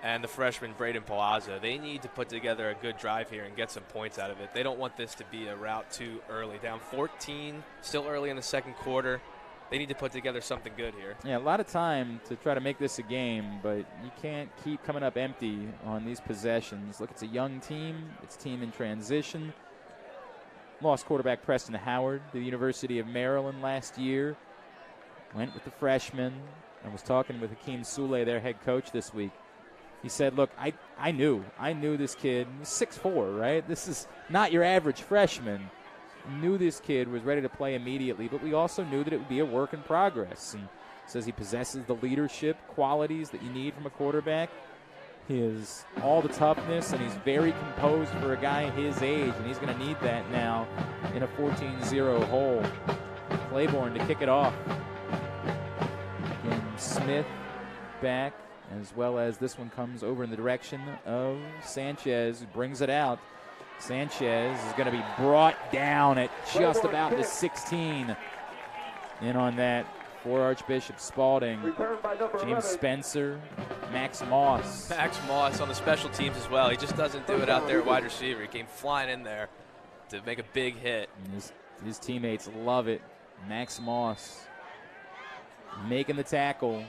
And the freshman, Braden Palazzo, they need to put together a good drive here and get some points out of it. They don't want this to be a rout too early. Down 14, still early in the second quarter. They need to put together something good here. Yeah, a lot of time to try to make this a game, but you can't keep coming up empty on these possessions. Look, it's a young team. It's a team in transition. Lost quarterback Preston Howard to the University of Maryland last year. Went with the freshman. I was talking with Hakeem Sule, their head coach, this week. He said, look, I knew this kid. He's 6'4", right? This is not your average freshman. Knew this kid was ready to play immediately, but we also knew that it would be a work in progress. And says he possesses the leadership qualities that you need from a quarterback. He has all the toughness, and he's very composed for a guy his age, and he's going to need that now in a 14-0 hole. Claiborne to kick it off. Again, Smith back, as well as this one comes over in the direction of Sanchez, who brings it out. Sanchez is going to be brought down at just about the 16. In on that for Archbishop Spalding. James Spencer, Max Moss. Max Moss on the special teams as well. He just doesn't do it out there at wide receiver. He came flying in there to make a big hit. And his teammates love it. Max Moss making the tackle.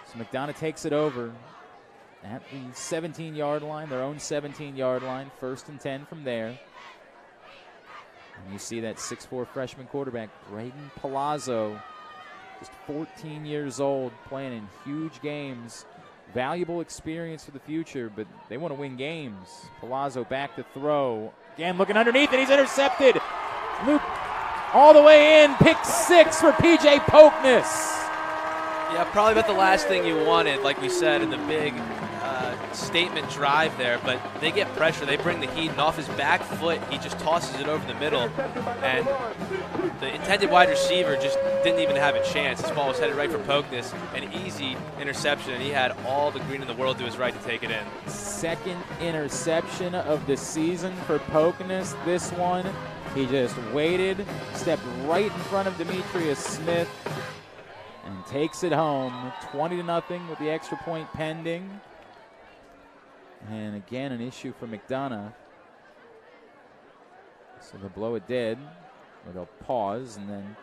So McDonough takes it over at the 17-yard line, their own 17-yard line, 1st and 10 from there. And you see that 6'4" freshman quarterback, Braden Palazzo, just 14 years old, playing in huge games. Valuable experience for the future, but they want to win games. Palazzo back to throw. Again, looking underneath, and he's intercepted. Luke all the way in, pick 6 for P.J. Pokeness. Yeah, probably about the last thing you wanted, like we said, in the big statement drive there, but they get pressure. They bring the heat, and off his back foot, he just tosses it over the middle, and the intended wide receiver just didn't even have a chance. This ball was headed right for Pokeness, an easy interception, and he had all the green in the world to his right to take it in. Second interception of the season for Pokeness. This one, he just waited, stepped right in front of Demetrius Smith, and takes it home, 20-0 with the extra point pending. And again, an issue for McDonough. So they'll blow it dead, or they'll pause, and then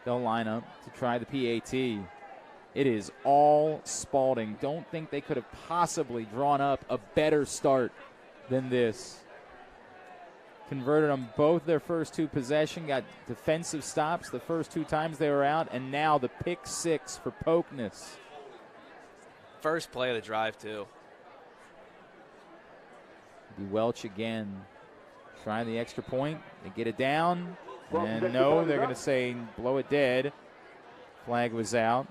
they'll line up to try the PAT. It is all Spalding. Don't think they could have possibly drawn up a better start than this. Converted on both their first 2 possessions, got defensive stops the first 2 times they were out, and now the pick 6 for Pokeness. First play of the drive, too. Welch again, trying the extra point. They get it down, and no, they're going to say blow it dead. Flag was out.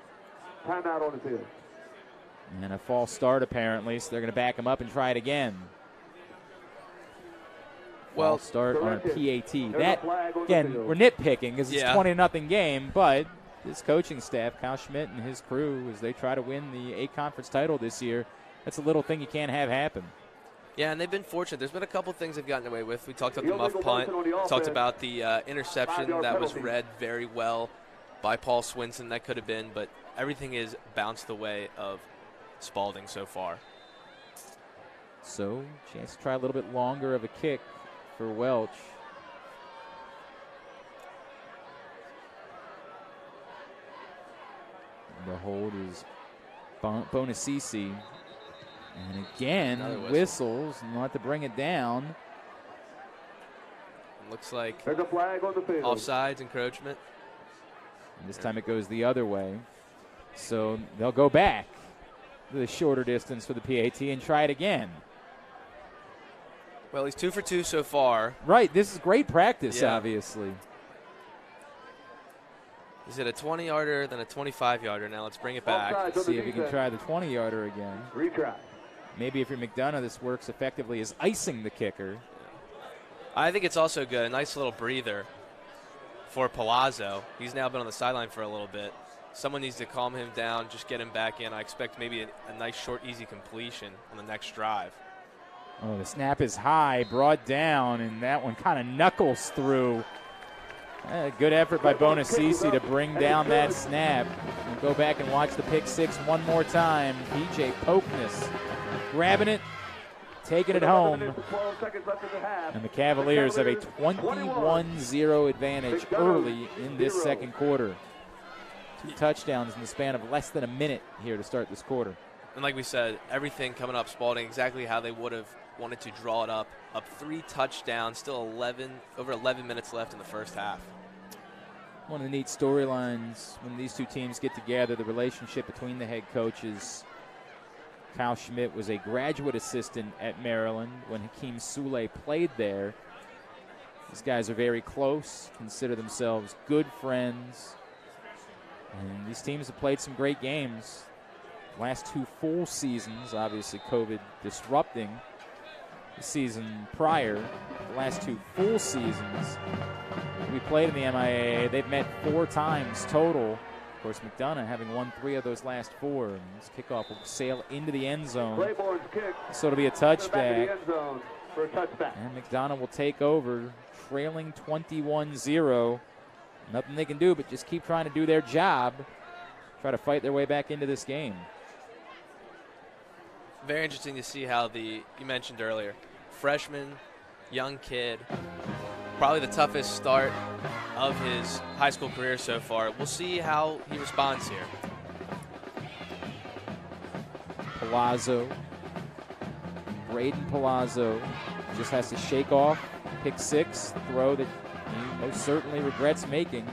Timeout on the field. And a false start apparently, so they're going to back him up and try it again. False start on a PAT. That, again, we're nitpicking because it's 20-0 game, but this coaching staff, Kyle Schmidt and his crew, as they try to win the A-Conference title this year, that's a little thing you can't have happen. Yeah, and they've been fortunate. There's been a couple things they've gotten away with. We talked about the muff punt, talked about the interception that was read very well by Paul Swinson. That could have been, but everything is bounced the way of Spalding so far. So, chance to try a little bit longer of a kick for Welch. And the hold is Bonacisi. And again, whistles, and we'll have to bring it down. Looks like there's a flag on the field. Offsides, encroachment. And this time it goes the other way. So they'll go back to the shorter distance for the PAT and try it again. Well, he's 2 for 2 so far. Right, this is great practice, obviously. He's at a 20-yarder, then a 25-yarder. Now let's bring it back. See if he can try the 20-yarder again. Retry. Maybe if you're McDonough, this works effectively as icing the kicker. I think it's also good. A nice little breather for Palazzo. He's now been on the sideline for a little bit. Someone needs to calm him down, just get him back in. I expect maybe a nice, short, easy completion on the next drive. Oh, the snap is high, brought down, and that one kind of knuckles through. Good effort by Bonacisi to bring down that snap. We'll go back and watch the pick six one more time. PJ Pokness grabbing it, taking it home. And the Cavaliers have a 21-0 advantage early in this second quarter. 2 touchdowns in the span of less than a minute here to start this quarter. And like we said, everything coming up Spalding exactly how they would have wanted to draw it up. Up 3 touchdowns, still over 11 minutes left in the first half. One of the neat storylines when these two teams get together, the relationship between the head coaches. Kyle Schmidt was a graduate assistant at Maryland when Hakeem Sule played there. These guys are very close, consider themselves good friends. And these teams have played some great games. Last 2 full seasons, obviously COVID disrupting the season prior. The last 2 full seasons we played in the MIAA, they've met 4 times total. Of course, McDonough having won 3 of those last 4. And this kickoff will sail into the end zone. So it'll be a touchback. And McDonough will take over, trailing 21-0. Nothing they can do but just keep trying to do their job, try to fight their way back into this game. Very interesting to see how you mentioned earlier, freshman, young kid, probably the toughest start of his high school career so far. We'll see how he responds here. Palazzo, Braden Palazzo, just has to shake off, pick 6, throw that he most certainly regrets making.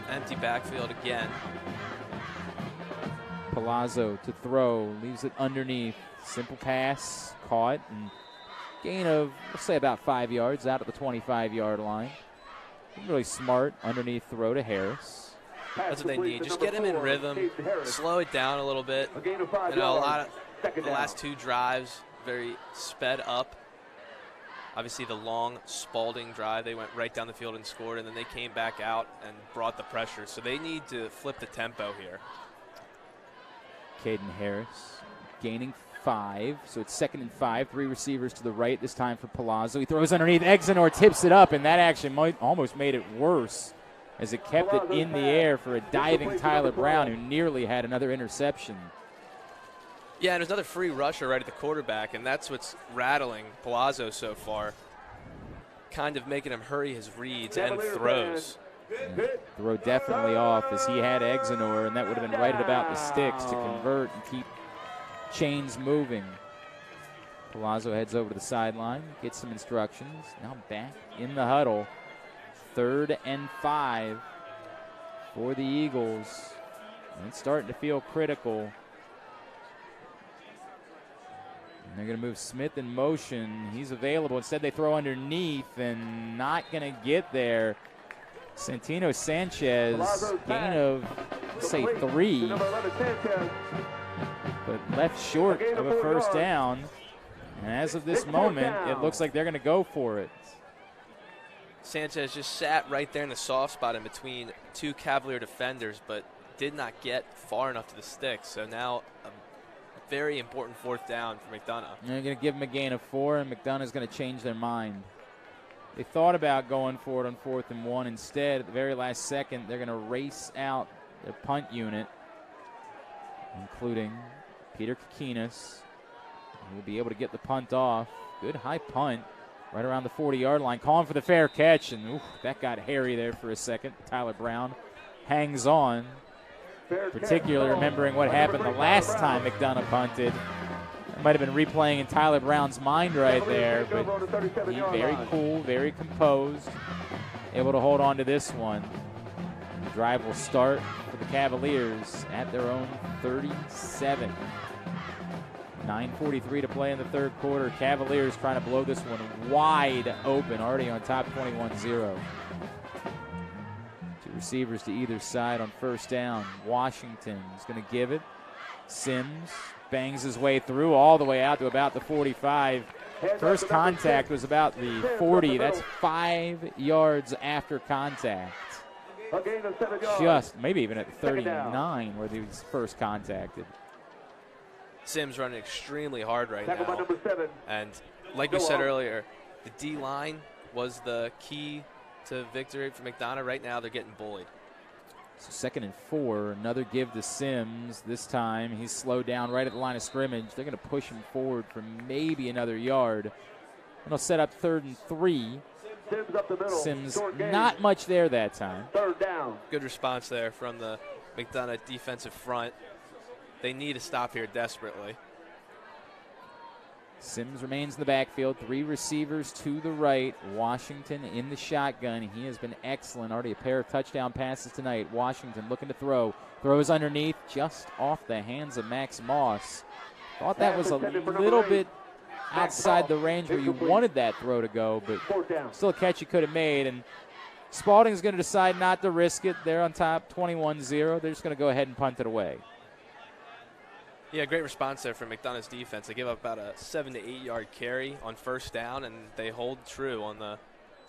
Empty backfield again. Palazzo to throw, leaves it underneath. Simple pass, caught, and gain of, we'll say, about 5 yards out at the 25-yard line. Really smart underneath throw to Harris. That's what they need. Just get him in rhythm, slow it down a little bit. You know, a lot of the last 2 drives very sped up. Obviously, the long Spalding drive, they went right down the field and scored, and then they came back out and brought the pressure. So they need to flip the tempo here. Caden Harris gaining 5, so it's 2nd and 5. 3 receivers to the right this time for Palazzo. He throws underneath. Exenor tips it up, and that actually almost made it worse as it kept it in the air for a diving Tyler Brown, who nearly had another interception. Yeah, and there's another free rusher right at the quarterback, and that's what's rattling Palazzo so far, kind of making him hurry his reads and throws. Yeah, throw definitely off as he had Exenor, and that would have been right at about the sticks to convert and keep chains moving. Palazzo heads over to the sideline, gets some instructions. Now back in the huddle. 3rd and 5 for the Eagles. And it's starting to feel critical. And they're going to move Smith in motion. He's available. Instead, they throw underneath and not going to get there. Santino Sanchez, gain of, say, 3, but left short of a first down. And as of this moment, it looks like they're going to go for it. Sanchez just sat right there in the soft spot in between 2 Cavalier defenders, but did not get far enough to the sticks. So now a very important 4th down for McDonough. They're going to give him a gain of 4, and McDonough's going to change their mind. They thought about going for it on 4th and 1. Instead, at the very last second, they're going to race out their punt unit, including Peter Kakinas. We'll be able to get the punt off. Good high punt right around the 40-yard line. Calling for the fair catch, and oof, that got hairy there for a second. Tyler Brown hangs on, particularly remembering what happened the last time McDonough punted. It might have been replaying in Tyler Brown's mind right there, but he very cool, very composed, able to hold on to this one. The drive will start for the Cavaliers at their own 37. 9:43 to play in the 3rd quarter. Cavaliers trying to blow this one wide open, already on top 21-0. 2 receivers to either side on 1st down. Washington is going to give it. Sims bangs his way through all the way out to about the 45. First contact was about the 40. That's 5 yards after contact. A gain of 7 yards. Just maybe even at 39 where he was first contacted. Sims running extremely hard right Tackle by now. number 7. And like we said earlier, the D-line was the key to victory for McDonough. Right now they're getting bullied. So 2nd and 4, another give to Sims. This time he's slowed down right at the line of scrimmage. They're going to push him forward for maybe another yard. And they'll set up 3rd and 3. Sims up the middle. Sims Short gain. not much there that time. 3rd down. Good response there from the McDonough defensive front. They need a stop here desperately. Sims remains in the backfield. 3 receivers to the right. Washington in the shotgun. He has been excellent. Already a pair of touchdown passes tonight. Washington looking to throw. Throws underneath, just off the hands of Max Moss. Thought that was a little bit outside the range where you wanted that throw to go, but still a catch you could have made. And Spalding's going to decide not to risk it. They're on top 21-0. They're just going to go ahead and punt it away. Yeah, great response there from McDonough's defense. They give up about a 7 to 8 yard carry on 1st down, and they hold true on the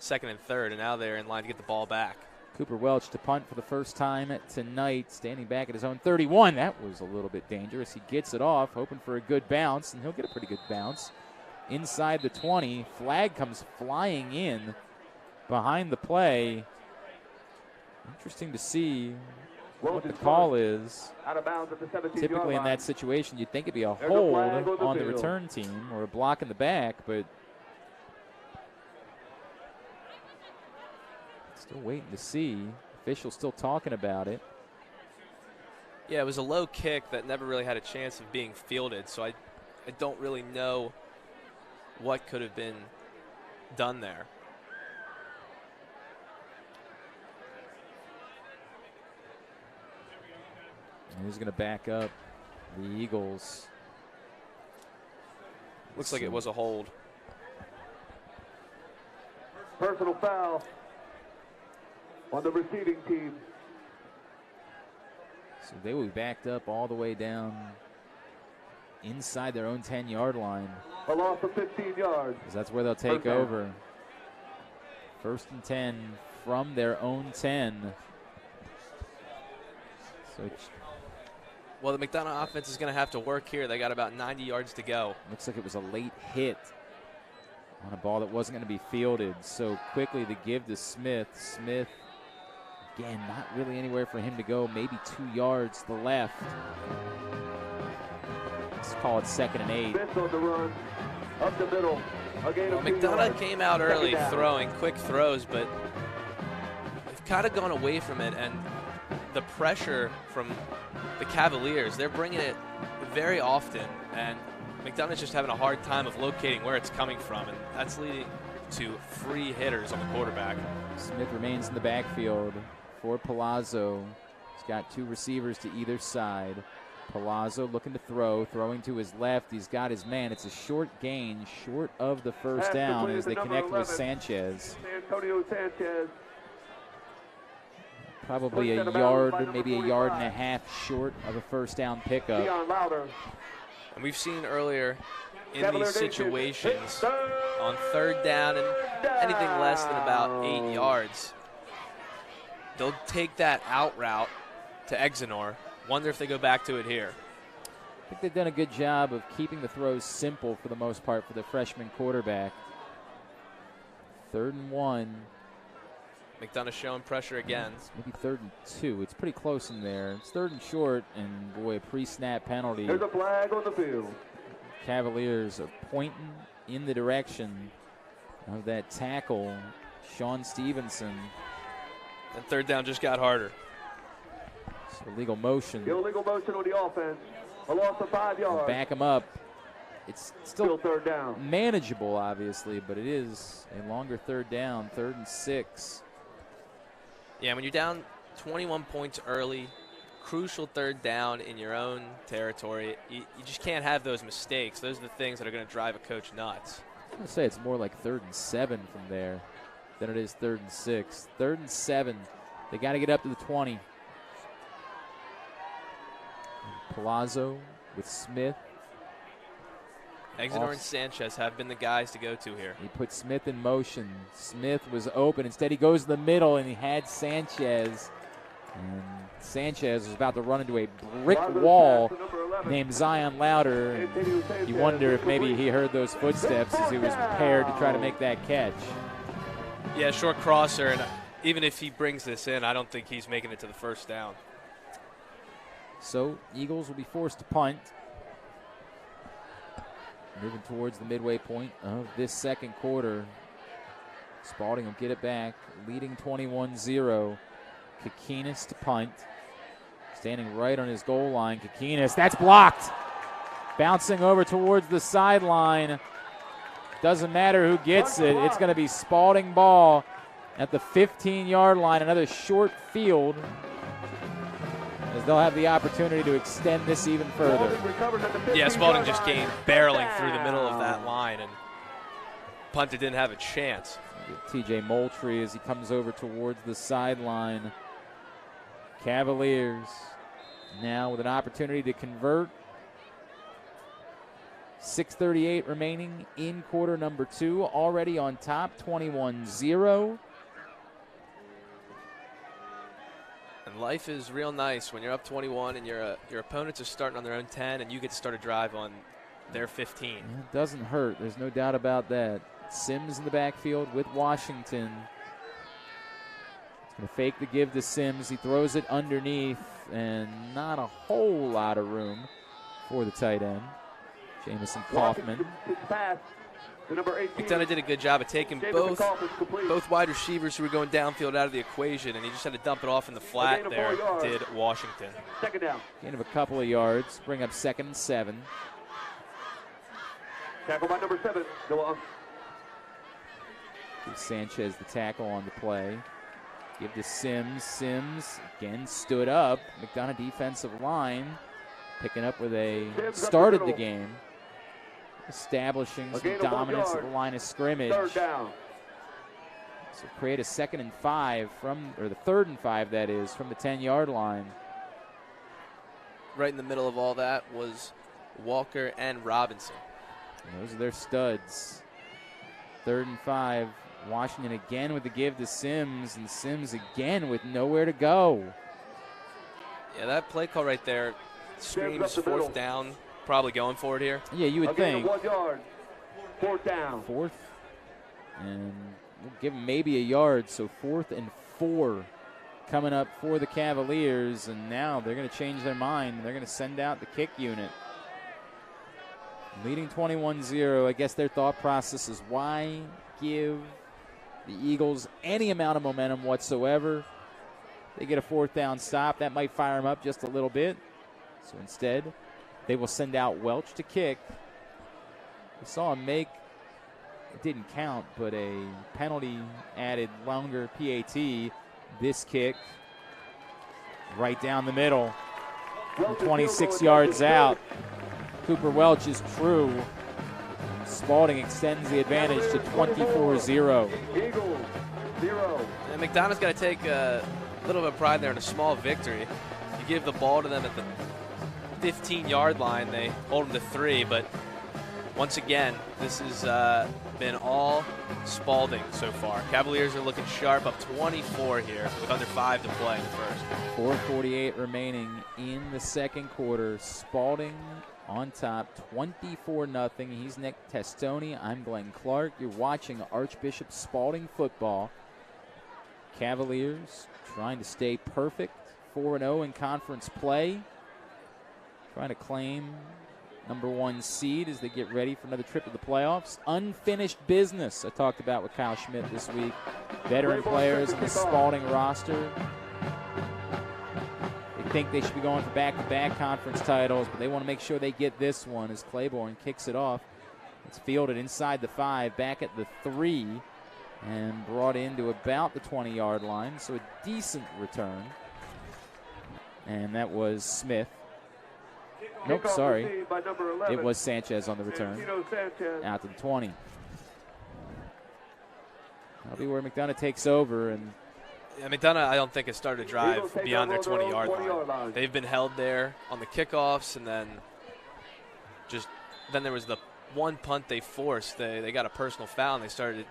2nd and 3rd, and now they're in line to get the ball back. Cooper Welch to punt for the first time tonight, standing back at his own 31. That was a little bit dangerous. He gets it off, hoping for a good bounce, and he'll get a pretty good bounce. Inside the 20, flag comes flying in behind the play. Interesting to see what the call is. Out of bounds at the 17-yard Typically in line. that situation, you'd think it'd be a There's a hold flag on the on the field. return team or a block in the back, but still waiting to see. Officials still talking about it. Yeah, it was a low kick that never really had a chance of being fielded, so I don't really know what could have been done there. And he's going to back up the Eagles. Looks like it was a hold. Personal foul on the receiving team. So they will be backed up all the way down inside their own 10-yard line. A loss of 15 yards. 'Cause that's where they'll take First down. over. 1st and 10 from their own 10. So Well, the McDonough offense is going to have to work here. They got about 90 yards to go. looks like it was a late hit on a ball that wasn't going to be fielded. So quickly the give to Smith. Smith, again, not really anywhere for him to go. Maybe 2 yards to the left. Let's call it 2nd and 8. Smith on the run. Up the middle. A gain Well, of 2 McDonough yards. came out early Second down. throwing quick throws, but they've kind of gone away from it. And the pressure from the Cavaliers, they're bringing it very often. And McDonough's just having a hard time of locating where it's coming from. And that's leading to free hitters on the quarterback. Smith remains in the backfield for Palazzo. He's got 2 receivers to either side. Palazzo looking to throw, throwing to his left. He's got his man. It's a short gain, short of the first Pass down completed as they to number connect with 11. Sanchez. Antonio Sanchez. Probably a Pushed out of bounds by yard, number maybe a yard and a 45. half short of a first down pickup. Deion Louder. And we've seen earlier in Cavalier these Nation. situations on 3rd down and anything less than about 8 yards, they'll take that out route to Exenor. Wonder if they go back to it here. I think they've done a good job of keeping the throws simple for the most part for the freshman quarterback. 3rd and 1. McDonough showing pressure again. Maybe 3rd and 2. It's pretty close in there. It's 3rd and short, and boy, a pre-snap penalty. There's a flag on the field. Cavaliers are pointing in the direction of that tackle, Sean Stevenson. And 3rd down just got harder. It's illegal motion. Illegal motion on the offense. A loss of 5 yards. Back him up. It's Still still 3rd down. manageable, obviously, but it is a longer 3rd down, 3rd and 6. Yeah, when you're down 21 points early, crucial 3rd down in your own territory, you just can't have those mistakes. Those are the things that are going to drive a coach nuts. I'm going to say it's more like 3rd and 7 from there than it is 3rd and 6. 3rd and 7. They got to get up to the 20. Palazzo with Smith. Exeter and Sanchez have been the guys to go to here. He put Smith in motion. Smith was open. Instead, he goes to the middle, and he had Sanchez. And Sanchez was about to run into a brick wall named Zion Louder. And you wonder if maybe he heard those footsteps as he was prepared to try to make that catch. Yeah, short crosser, and even if he brings this in, I don't think he's making it to the first down. So Eagles will be forced to punt. Moving towards the midway point of this second quarter. Spalding will get it back, leading 21-0. Kikinis to punt. Standing right on his goal line. Kikinis, that's blocked. Bouncing over towards the sideline. Doesn't matter who gets it. It's going to be Spalding ball at the 15-yard line. Another short field, as they'll have the opportunity to extend this even further. Yeah, Spalding just came barreling through the middle of that line, and punter didn't have a chance. T.J. Moultrie as he comes over towards the sideline. Cavaliers now with an opportunity to convert. 6:38 remaining in quarter number 2. Already on top, 21-0. And life is real nice when you're up 21 and your opponents are starting on their own 10 and you get to start a drive on their 15. Yeah, it doesn't hurt. There's no doubt about that. Sims in the backfield with Washington. He's going to fake the give to Sims. He throws it underneath, and not a whole lot of room for the tight end, Jamison Kaufman. McDonough did a good job of taking both wide receivers who were going downfield out of the equation, and he just had to dump it off in the flat there, did Washington. Second down. Gain of a couple of yards, bring up 2nd and 7. Tackle by number 7. Go on. Give Sanchez the tackle on the play. Give to Sims. Sims again stood up. McDonough defensive line picking up with a started the game, establishing some dominance at the line of scrimmage. Third down. So create a 2nd and 5 from, or the 3rd and 5 that is, from the 10-yard line. Right in the middle of all that was Walker and Robinson. And those are their studs. 3rd and 5. Washington again with the give to Sims, and Sims again with nowhere to go. Yeah, that play call right there screams 4th down. Probably going for it here. Yeah, you would think. 1 yard. 4th down. 4th, and we'll give them maybe a yard, so 4th and 4 coming up for the Cavaliers, and now they're going to change their mind. They're going to send out the kick unit. Leading 21-0, I guess their thought process is why give the Eagles any amount of momentum whatsoever. They get a 4th down stop. That might fire them up just a little bit. So instead, they will send out Welch to kick. We saw him make, it didn't count, but a penalty added longer PAT. This kick right down the middle, 26 yards out. Cooper Welch is true. Spalding extends the advantage to 24-0. Eagles, 0. And McDonough's got to take a little bit of pride there in a small victory. You give the ball to them at the 15-yard line, they hold them to 3, but once again, this has been all Spalding so far. Cavaliers are looking sharp, up 24 here with under 5 to play in the first. 4:48 remaining in the second quarter. Spalding on top, 24-0. He's Nick Testoni. I'm Glenn Clark. You're watching Archbishop Spalding football. Cavaliers trying to stay perfect, 4-0 in conference play. Trying to claim number 1 seed as they get ready for another trip to the playoffs. Unfinished business I talked about with Kyle Schmidt this week. Veteran players in the Spalding roster. They think they should be going for back-to-back conference titles, but they want to make sure they get this one as Claiborne kicks it off. It's fielded inside the 5, back at the 3, and brought into about the 20-yard line, so a decent return. And that was Smith. Nope, sorry. It was Sanchez on the return. Out to the 20. That'll be where McDonough takes over. And yeah, McDonough, I don't think, has started a drive beyond their 20-yard line. They've been held there on the kickoffs, and then there was the one punt they forced, they got a personal foul, and they started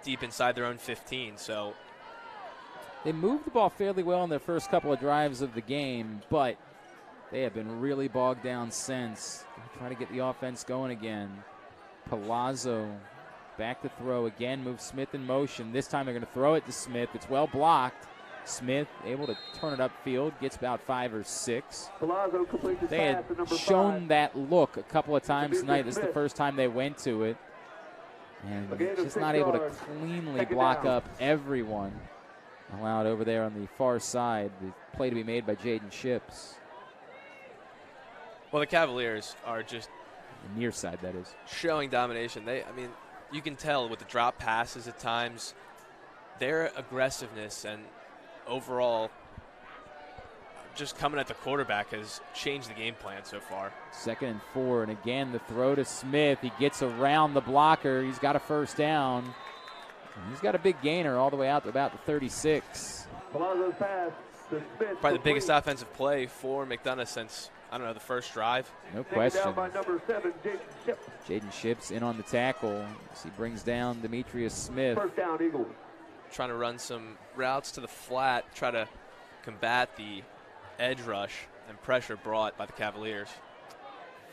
deep inside their own 15. So they moved the ball fairly well in their first couple of drives of the game, but they have been really bogged down since. Try to get the offense going again. Palazzo back to throw again, moves Smith in motion. This time they're going to throw it to Smith. It's well blocked. Smith able to turn it upfield, gets about 5 or 6. Palazzo completes his They pass had to number shown 5. that look a couple of times tonight. This is the first time they went to it. And Again, just 6 not able to yards. cleanly Second block down. up everyone. Allowed over there on the far side. The play to be made by Jaden Ships. well, the Cavaliers are just The near side, that is. showing domination. I mean, you can tell with the drop passes at times, their aggressiveness and overall just coming at the quarterback has changed the game plan so far. 2nd and 4, and again the throw to Smith. He gets around the blocker. He's got a first down. And he's got a big gainer all the way out to about the 36. Palazzo's pass to Smith. Probably the biggest offensive play for McDonough since, I don't know, the first drive. No Taken question. down by number 7, Jaden Ship. Jaden Ships in on the tackle as he brings down Demetrius Smith. First down, Eagles. Trying to run some routes to the flat, try to combat the edge rush and pressure brought by the Cavaliers.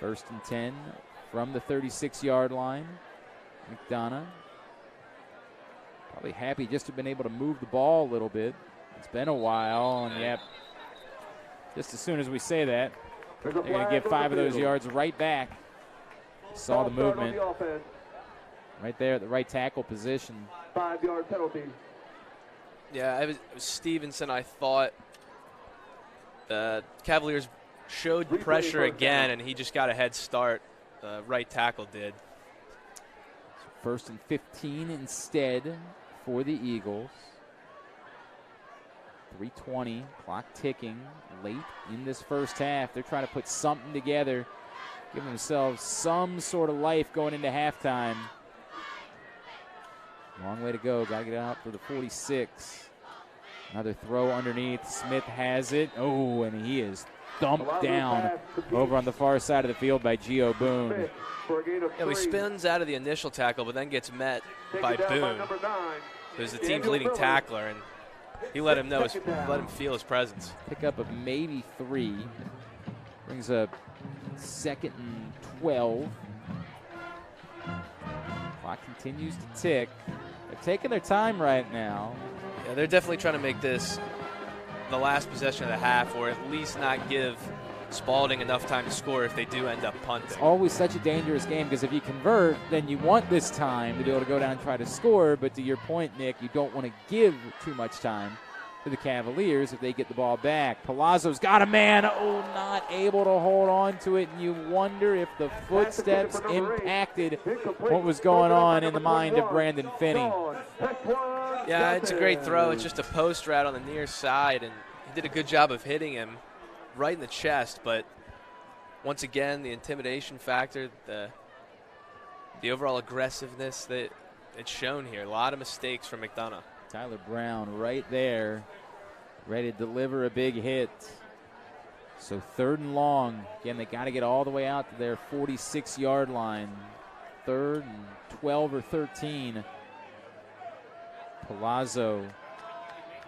1st and 10 from the 36-yard line. McDonough probably happy just to have been able to move the ball a little bit. It's been a while, and yep, just as soon as we say that, There's they're a going to flag give on 5 of those field. yards right back. Saw the False start on movement the offense. right there at the right tackle position. 5-yard penalty. Yeah, it was Stevenson, I thought. The Cavaliers showed Replay pressure first again, down. and he just got a head start. Right tackle did. 1st and 15 instead for the Eagles. 3:20, clock ticking late in this first half. They're trying to put something together, give themselves some sort of life going into halftime. Long way to go. Got to get out for the 46. Another throw underneath. Smith has it. Oh, and he is dumped down over on the far side of the field by Gio Boone. Smith for a gain of Yeah, he 3. spins out of the initial tackle, but then gets met Taken by down by Boone, number 9. who's the team's Daniel leading Miller. tackler, and he let him know, Second down. let him feel his presence. Pickup of maybe 3. Brings up 2nd and 12. Clock continues to tick. They're taking their time right now. Yeah, they're definitely trying to make this the last possession of the half, or at least not give Spalding enough time to score if they do end up punting. Always such a dangerous game because if you convert, then you want this time to be able to go down and try to score. But to your point, Nick, you don't want to give too much time to the Cavaliers if they get the ball back. Palazzo's got a man. Oh, not able to hold on to it. And you wonder if the footsteps impacted what was going on in the mind of Brandon Finney. Yeah, it's a great throw. It's just a post route on the near side, and he did a good job of hitting him right in the chest. But once again, the intimidation factor, the overall aggressiveness that it's shown here. A lot of mistakes from McDonough. Tyler Brown right there, ready to deliver a big hit. So 3rd and long. Again, they got to get all the way out to their 46-yard line. 3rd and 12 or 13. Palazzo,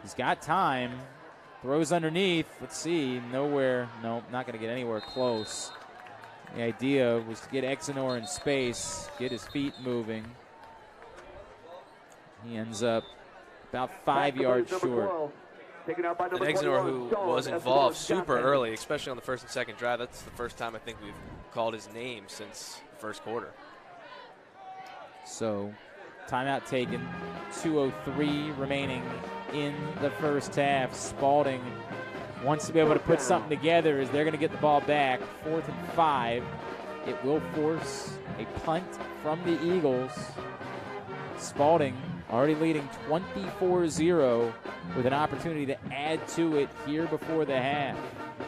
he's got time. Throws underneath. Let's see. Nowhere. Nope, not going to get anywhere close. The idea was to get Exenor in space, get his feet moving. He ends up about 5 yards short. Taken out by And number Exenor, 21, who Sean was Escobar involved super Johnson. early, especially on the 1st and 2nd drive. That's the first time I think we've called his name since the first quarter. So, timeout taken. 2:03 remaining in the first half. Spalding wants to be able to put something together as they're going to get the ball back. 4th and 5. It will force a punt from the Eagles. Spalding already leading 24-0 with an opportunity to add to it here before the half.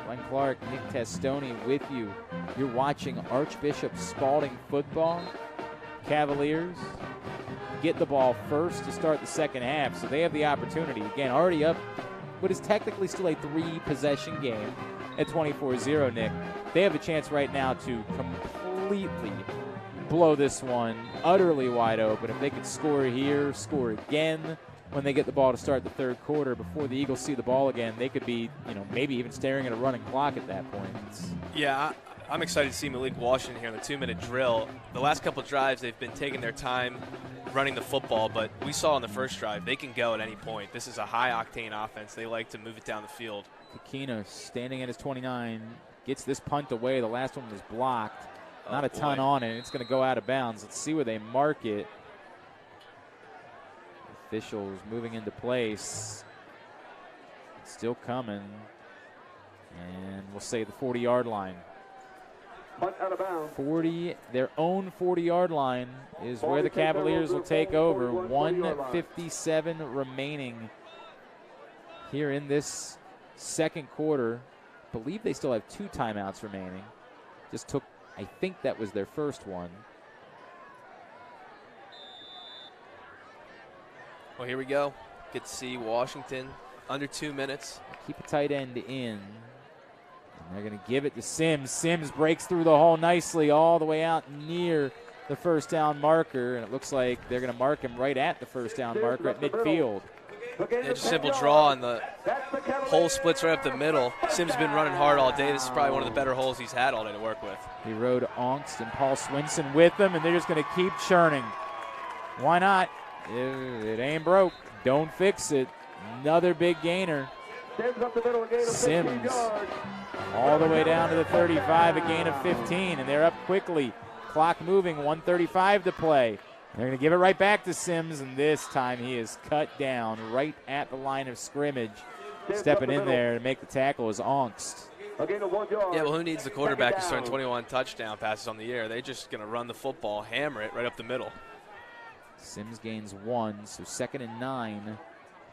Glenn Clark, Nick Testoni with you. You're watching Archbishop Spalding football. Cavaliers get the ball first to start the second half, so they have the opportunity. Again, already up what is technically still a 3-possession game at 24-0, Nick. They have a chance right now to completely blow this one utterly wide open. If they could score here, score again when they get the ball to start the third quarter before the Eagles see the ball again, they could be, maybe even staring at a running clock at that point. Yeah, I'm excited to see Malik Washington here in the 2-minute drill. The last couple drives, they've been taking their time running the football, but we saw on the first drive, they can go at any point. This is a high-octane offense. They like to move it down the field. Kikina standing at his 29, gets this punt away. The last one was blocked. Not a ton on it. It's going to go out of bounds. Let's see where they mark it. Officials moving into place. It's still coming. And we'll say the 40-yard line. Punt out of bounds. Their own 40-yard line is where the Cavaliers will take over. 1:57 remaining here in this second quarter. I believe they still have 2 timeouts remaining. Just took, I think that was their first one. Well, here we go. Get to see Washington under 2 minutes. Keep a tight end in. And they're going to give it to Sims. Sims breaks through the hole nicely all the way out near the first down marker. And it looks like they're going to mark him right at the first down marker at midfield. It's a simple draw, and the hole splits right up the middle. Sims has been running hard all day. This is probably one of the better holes he's had all day to work with. He rode Ongst and Paul Swinson with them, and they're just going to keep churning. Why not? It ain't broke. Don't fix it. Another big gainer. Sims all the way down to the 35, a gain of 15, and they're up quickly. Clock moving, 1:35 to play. They're going to give it right back to Sims, and this time he is cut down right at the line of scrimmage. Stepping in there to make the tackle is Ongst. Yeah, well, who needs the quarterback to start 21 touchdown passes on the year? They're just going to run the football, hammer it right up the middle. Sims gains 1, so 2nd and 9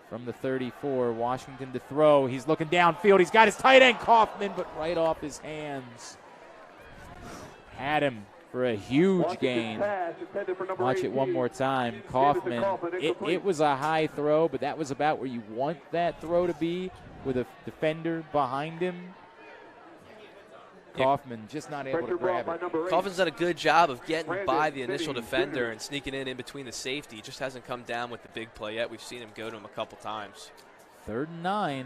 from the 34. Washington to throw. He's looking downfield. He's got his tight end, Kaufman, but right off his hands. Had him for a huge gain. Watch it one more time. Kaufman, it was a high throw, but that was about where you want that throw to be with a defender behind him. Kaufman just not able to grab it. Kaufman's done a good job of getting by the initial defender and sneaking in between the safety. He just hasn't come down with the big play yet. We've seen him go to him a couple times. 3rd and 9.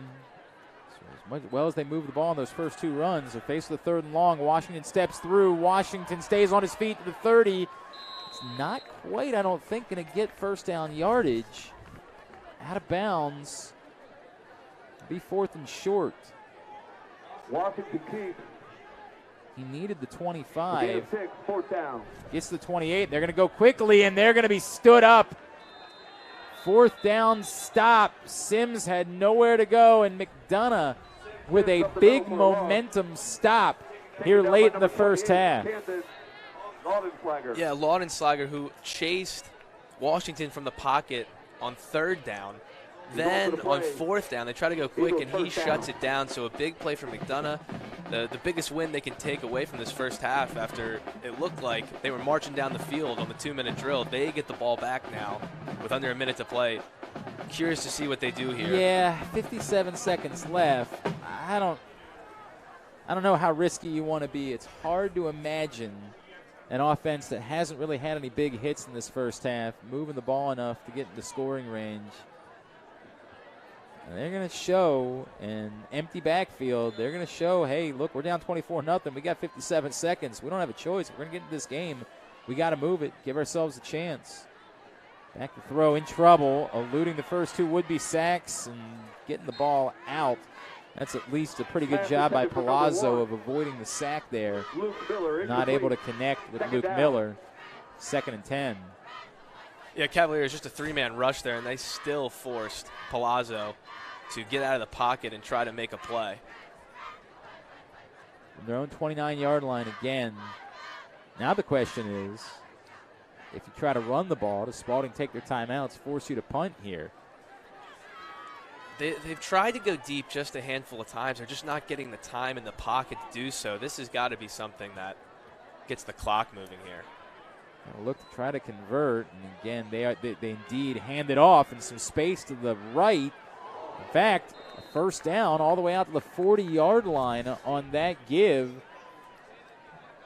So as well as they move the ball in those first 2 runs, they're faced with a 3rd and long. Washington steps through. Washington stays on his feet to the 30. It's not quite, I don't think, going to get first down yardage. Out of bounds. Be 4th and short. Washington keeps. He needed the 25. 4th down. Gets the 28. They're going to go quickly, and they're going to be stood up. 4th down stop. Sims had nowhere to go, and McDonough with a big momentum stop here late in the first half. Yeah, Laudenslager, who chased Washington from the pocket on 3rd down. Then on 4th down, they try to go quick, and he shuts it down. So a big play from McDonough. The biggest win they can take away from this first half after it looked like they were marching down the field on the 2-minute drill. They get the ball back now with under a minute to play. Curious to see what they do here. Yeah, 57 seconds left. I don't know how risky you want to be. It's hard to imagine an offense that hasn't really had any big hits in this first half, moving the ball enough to get into scoring range. And they're going to show an empty backfield. They're going to show, hey, look, we're down 24-0. We got 57 seconds. We don't have a choice. If we're going to get into this game, we got to move it, give ourselves a chance. Back to throw, in trouble, eluding the first 2 would-be sacks and getting the ball out. That's at least a pretty good job by Palazzo of avoiding the sack there. Not able to connect with Luke Miller. 2nd and 10. Yeah, Cavaliers just a 3-man rush there, and they still forced Palazzo to get out of the pocket and try to make a play. From their own 29-yard line again. Now the question is, if you try to run the ball, does Spalding take their timeouts, force you to punt here? They've tried to go deep just a handful of times. They're just not getting the time in the pocket to do so. This has got to be something that gets the clock moving here. They'll look to try to convert, and again, they indeed hand it off in some space to the right. In fact, a first down all the way out to the 40-yard line on that give.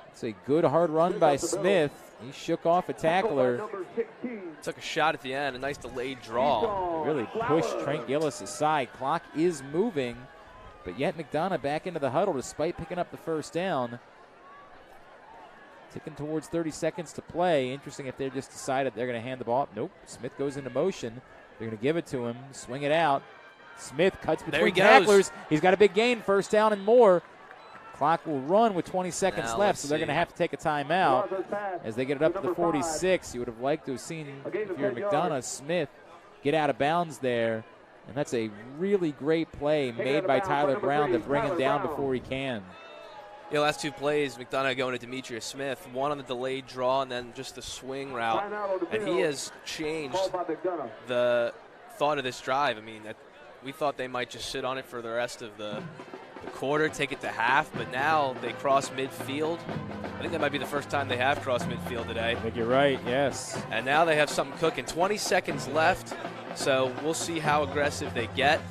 It's a good hard run by Smith. He shook off a tackler. Took a shot at the end, a nice delayed draw. Really pushed Trent Gillis aside. Clock is moving, but yet McDonough back into the huddle despite picking up the first down. Ticking towards 30 seconds to play. Interesting if they just decided they're going to hand the ball up. Nope. Smith goes into motion. They're going to give it to him. Swing it out. Smith cuts between tacklers. He's got a big gain. First down and more. Clock will run with 20 seconds left, so they're going to have to take a timeout as they get it up to the 46. You would have liked to have seen, if you're McDonough, Smith get out of bounds there. And that's a really great play made by Tyler Brown to bring him down before he can. The last two plays, McDonough going to Demetrius Smith, one on the delayed draw and then just the swing route. And he has changed the thought of this drive. I mean, we thought they might just sit on it for the rest of the quarter, take it to half, but now they cross midfield. I think that might be the first time they have crossed midfield today. I think you're right, yes. And now they have something cooking. 20 seconds left, so we'll see how aggressive they get.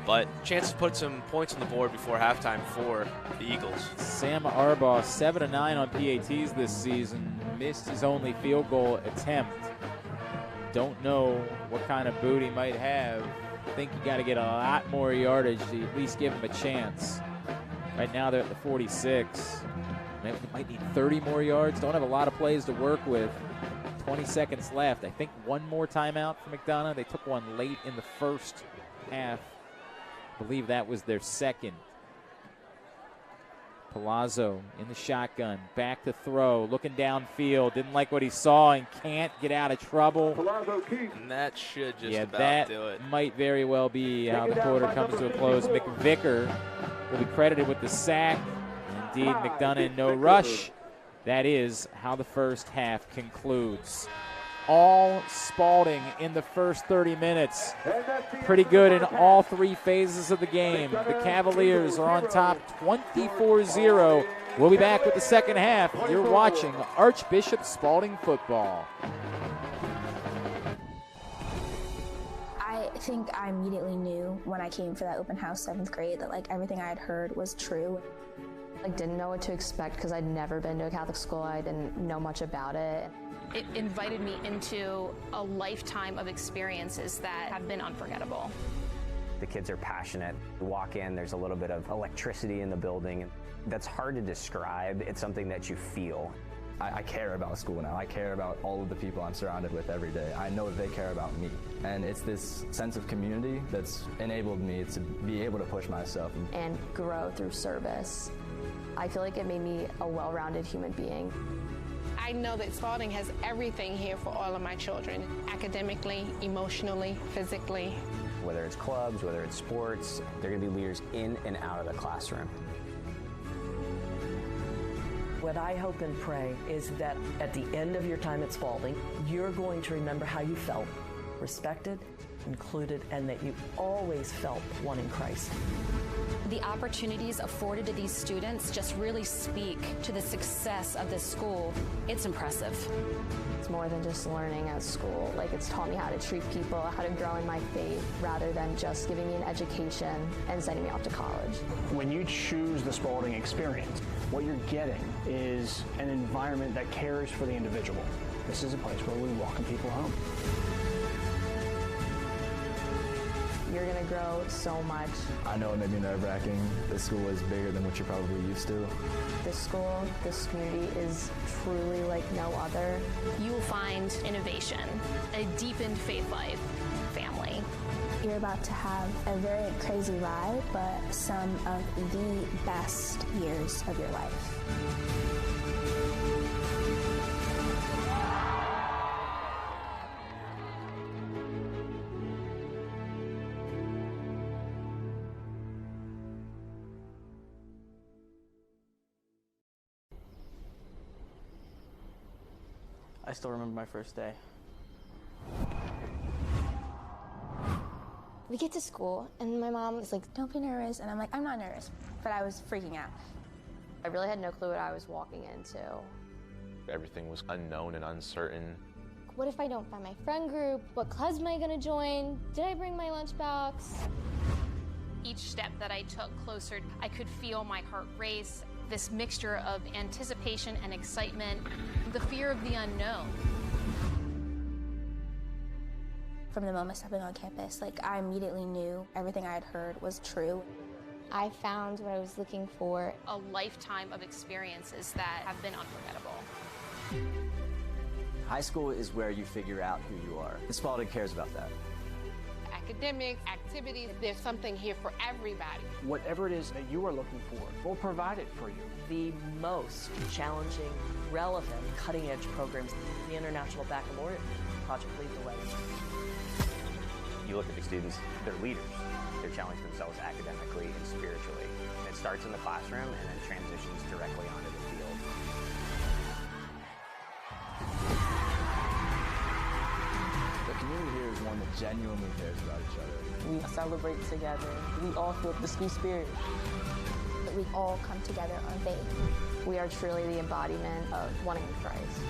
But chance to put some points on the board before halftime for the Eagles. Sam Arbaugh, 7-9 on PATs this season. Missed his only field goal attempt. Don't know what kind of boot he might have. I think you got to get a lot more yardage to at least give him a chance. Right now they're at the 46. They might need 30 more yards. Don't have a lot of plays to work with. 20 seconds left. I think one more timeout for McDonough. They took one late in the first half. I believe that was their second. Palazzo in the shotgun, back to throw, looking downfield, didn't like what he saw and can't get out of trouble. And that should just about that do it. Might very well be how the quarter comes to a close. McVicker will be credited with the sack. Indeed, McDonough in no rush. That is how the first half concludes. All Spalding in the first 30 minutes. Pretty good in all three phases of the game. The Cavaliers are on top 24-0. We'll be back with the second half. You're watching Archbishop Spalding football. I think I immediately knew when I came for that open house 7th grade that like everything I had heard was true. I didn't know what to expect because I'd never been to a Catholic school. I didn't know much about it. It invited me into a lifetime of experiences that have been unforgettable. The kids are passionate. You walk in, there's a little bit of electricity in the building. That's hard to describe. It's something that you feel. I care about school now. I care about all of the people I'm surrounded with every day. I know that they care about me. And it's this sense of community that's enabled me to be able to push myself. And grow through service. I feel like it made me a well-rounded human being. I know that Spalding has everything here for all of my children, academically, emotionally, physically. Whether it's clubs, whether it's sports, they're going to be leaders in and out of the classroom. What I hope and pray is that at the end of your time at Spalding, you're going to remember how you felt respected, included, and that you always felt one in Christ. The opportunities afforded to these students just really speak to the success of this school. It's impressive. It's more than just learning at school. Like, it's taught me how to treat people, how to grow in my faith, rather than just giving me an education and sending me off to college. When you choose the Spalding experience, what you're getting is an environment that cares for the individual. This is a place where we welcome people home. You're going to grow so much. I know it may be nerve-wracking. This school is bigger than what you're probably used to. This school, this community is truly like no other. You will find innovation, a deepened faith life, family. You're about to have a very crazy ride, but some of the best years of your life. I still remember my first day. We get to school, and my mom is like, don't be nervous. And I'm like, I'm not nervous. But I was freaking out. I really had no clue what I was walking into. Everything was unknown and uncertain. What if I don't find my friend group? What clubs am I going to join? Did I bring my lunchbox? Each step that I took closer, I could feel my heart race. this mixture of anticipation and excitement, the fear of the unknown. From the moment stepping on campus, I immediately knew everything I had heard was true. I found what I was looking for. A lifetime of experiences that have been unforgettable. High school is where you figure out who you are. Spalding cares about that. Academics, activities, there's something here for everybody. Whatever it is that you are looking for, we'll provide it for you. The most challenging, relevant, cutting-edge programs. The International Baccalaureate Project leads the way. You look at the students, they're leaders. They're challenging themselves academically and spiritually. And it starts in the classroom and then transitions directly onto the field. The community here is one that genuinely cares about each other. We celebrate together. We all feel the school spirit. We all come together on faith. We are truly the embodiment of one in Christ.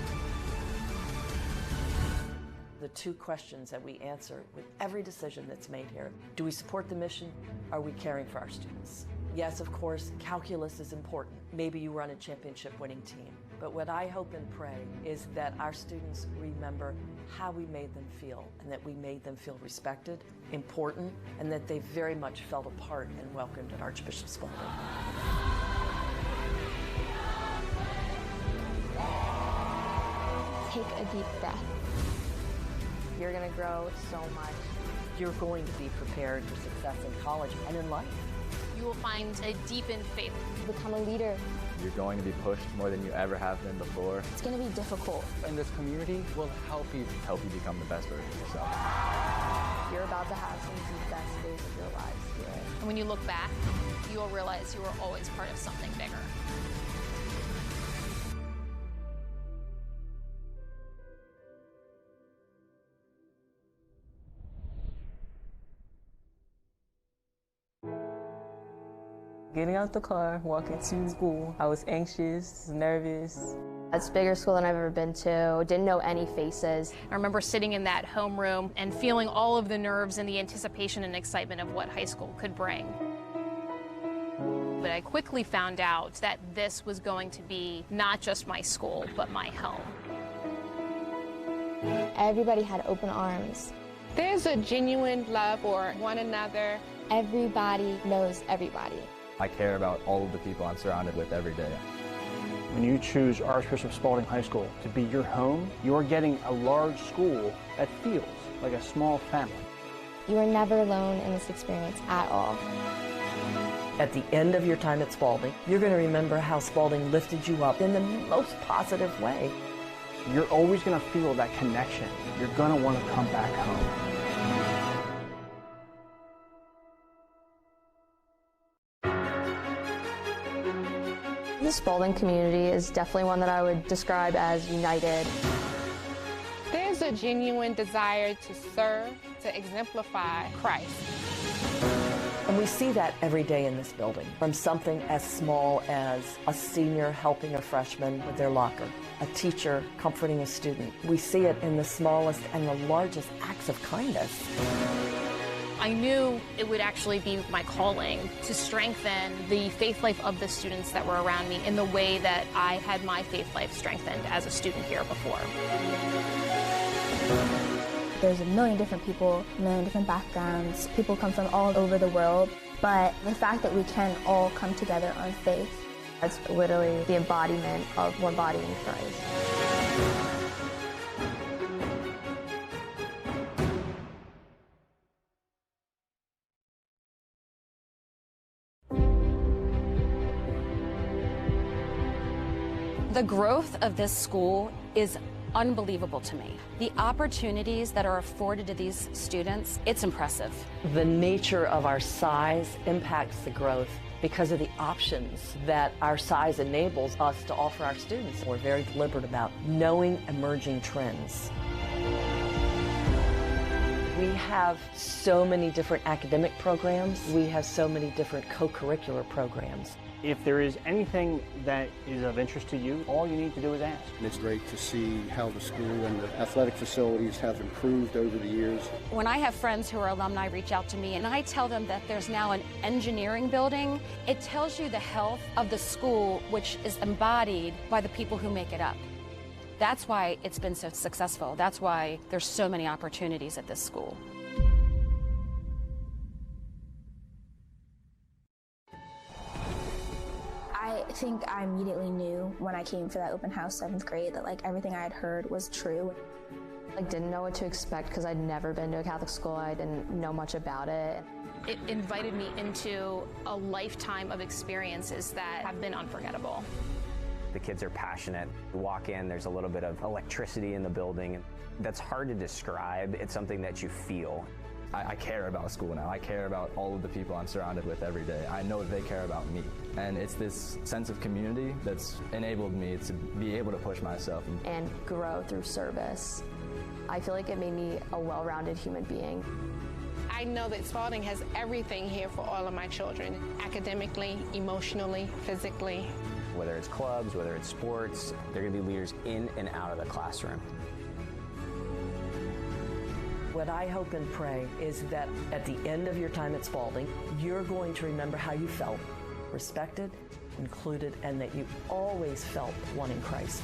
The two questions that we answer with every decision that's made here. Do we support the mission? Are we caring for our students? Yes, of course, calculus is important. Maybe you run a championship-winning team. But what I hope and pray is that our students remember how we made them feel, and that we made them feel respected, important, and that they very much felt a part and welcomed at Archbishop Spalding. Take a deep breath. You're going to grow so much. You're going to be prepared for success in college and in life. You will find a deepened faith. Become a leader. You're going to be pushed more than you ever have been before. It's going to be difficult. And this community will help you become the best version of yourself. You're about to have some of the best days of your lives here. And when you look back, you will realize you were always part of something bigger. Getting out the car, walking to school, I was anxious, nervous. It's a bigger school than I've ever been to. Didn't know any faces. I remember sitting in that homeroom and feeling all of the nerves and the anticipation and excitement of what high school could bring. But I quickly found out that this was going to be not just my school, but my home. Everybody had open arms. There's a genuine love for one another. Everybody knows everybody. I care about all of the people I'm surrounded with every day. When you choose Archbishop Spalding High School to be your home, you're getting a large school that feels like a small family. You are never alone in this experience at all. At the end of your time at Spalding, you're going to remember how Spalding lifted you up in the most positive way. You're always going to feel that connection. You're going to want to come back home. The Spalding community is definitely one that I would describe as united. There's a genuine desire to serve, to exemplify Christ. And we see that every day in this building, from something as small as a senior helping a freshman with their locker, a teacher comforting a student. We see it in the smallest and the largest acts of kindness. I knew it would actually be my calling to strengthen the faith life of the students that were around me in the way that I had my faith life strengthened as a student here before. There's a million different people, a million different backgrounds. People come from all over the world. But the fact that we can all come together on faith. It's literally the embodiment of one body in Christ. The growth of this school is unbelievable to me. The opportunities that are afforded to these students, it's impressive. The nature of our size impacts the growth because of the options that our size enables us to offer our students. We're very deliberate about knowing emerging trends. We have so many different academic programs. We have so many different co-curricular programs. If there is anything that is of interest to you, all you need to do is ask. And it's great to see how the school and the athletic facilities have improved over the years. When I have friends who are alumni reach out to me and I tell them that there's now an engineering building, it tells you the health of the school, which is embodied by the people who make it up. That's why it's been so successful. That's why there's so many opportunities at this school. I think I immediately knew when I came for that open house 7th grade that everything I had heard was true. I didn't know what to expect because I'd never been to a Catholic school. I didn't know much about it. It invited me into a lifetime of experiences that have been unforgettable. The kids are passionate. You walk in, there's a little bit of electricity in the building. That's hard to describe. It's something that you feel. I care about school now. I care about all of the people I'm surrounded with every day. I know they care about me. And it's this sense of community that's enabled me to be able to push myself. And grow through service. I feel like it made me a well-rounded human being. I know that Spalding has everything here for all of my children, academically, emotionally, physically. Whether it's clubs, whether it's sports, they're going to be leaders in and out of the classroom. What I hope and pray is that at the end of your time at Spalding, you're going to remember how you felt, respected, included, and that you always felt one in Christ.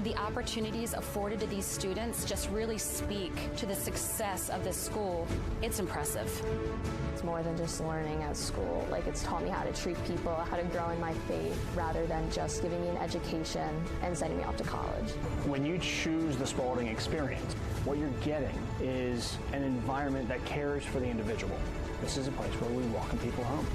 The opportunities afforded to these students just really speak to the success of this school. It's impressive. It's more than just learning at school. It's taught me how to treat people, how to grow in my faith, rather than just giving me an education and sending me off to college. When you choose the Spalding experience, what you're getting is an environment that cares for the individual. This is a place where we welcome people home.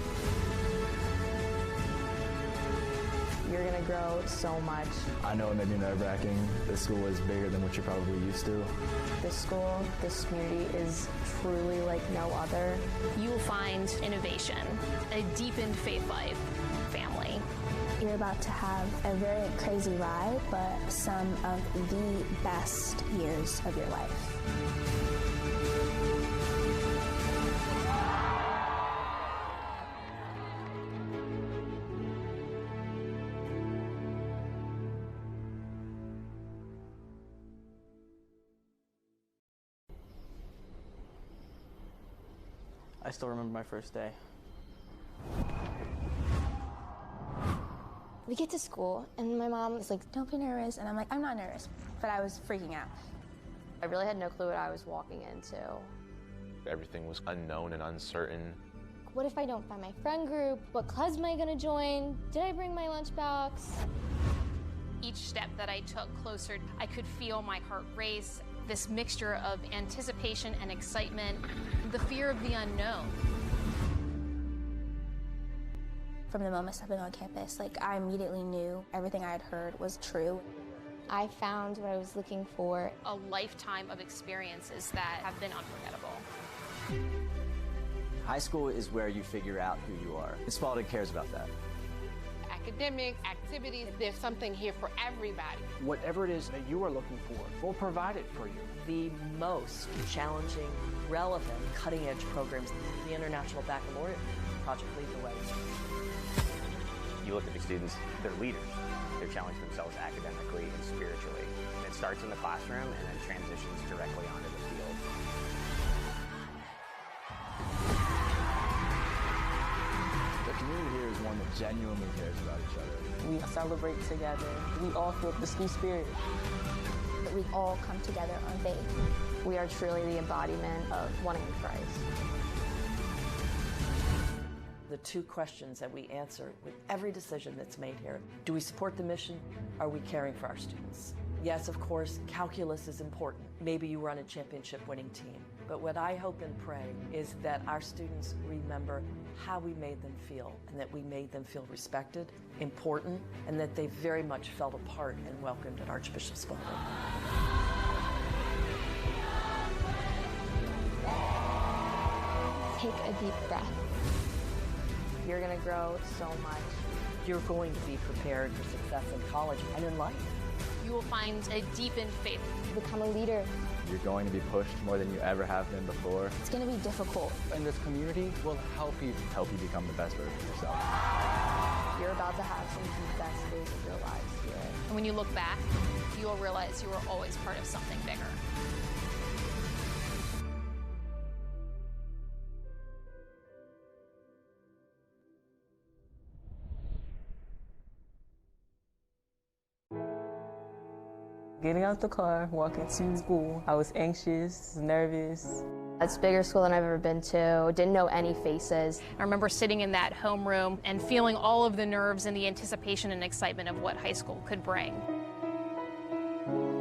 You're going to grow so much. I know it may be nerve-wracking. This school is bigger than what you're probably used to. This school, this community is truly like no other. You will find innovation, a deepened faith life, family. You're about to have a very crazy ride, but some of the best years of your life. I still remember my first day. We get to school, and my mom is like, "Don't be nervous," and I'm like, "I'm not nervous," but I was freaking out. I really had no clue what I was walking into. Everything was unknown and uncertain. what if I don't find my friend group? What clubs am I gonna join? Did I bring my lunchbox? Each step that I took closer, I could feel my heart race, this mixture of anticipation and excitement, the fear of the unknown. From the moment stepping on campus, I immediately knew everything I had heard was true. I found what I was looking for. A lifetime of experiences that have been unforgettable. High school is where you figure out who you are. Spalding cares about that. Academics, activities, there's something here for everybody. Whatever it is that you are looking for, we'll provide it for you. The most challenging, relevant, cutting-edge programs, the International Baccalaureate Project lead the way. You look at the students, they're leaders. They're challenging themselves academically and spiritually. And it starts in the classroom and then transitions directly onto the field. The community here is one that genuinely cares about each other. We celebrate together. We all feel the school spirit. That we all come together on faith. We are truly the embodiment of one in Christ. The two questions that we answer with every decision that's made here. Do we support the mission? Are we caring for our students? Yes, of course, calculus is important. Maybe you run a championship-winning team. But what I hope and pray is that our students remember how we made them feel, and that we made them feel respected, important, and that they very much felt a part and welcomed at Archbishop Spalding. Take a deep breath. You're going to grow so much. You're going to be prepared for success in college and in life. You will find a deepened faith. Become a leader. You're going to be pushed more than you ever have been before. It's going to be difficult. And this community will help you become the best version of yourself. You're about to have some of the best days of your lives here. And when you look back, you will realize you were always part of something bigger. Getting out the car, walking to school, I was anxious, nervous. It's a bigger school than I've ever been to. Didn't know any faces. I remember sitting in that homeroom and feeling all of the nerves and the anticipation and excitement of what high school could bring.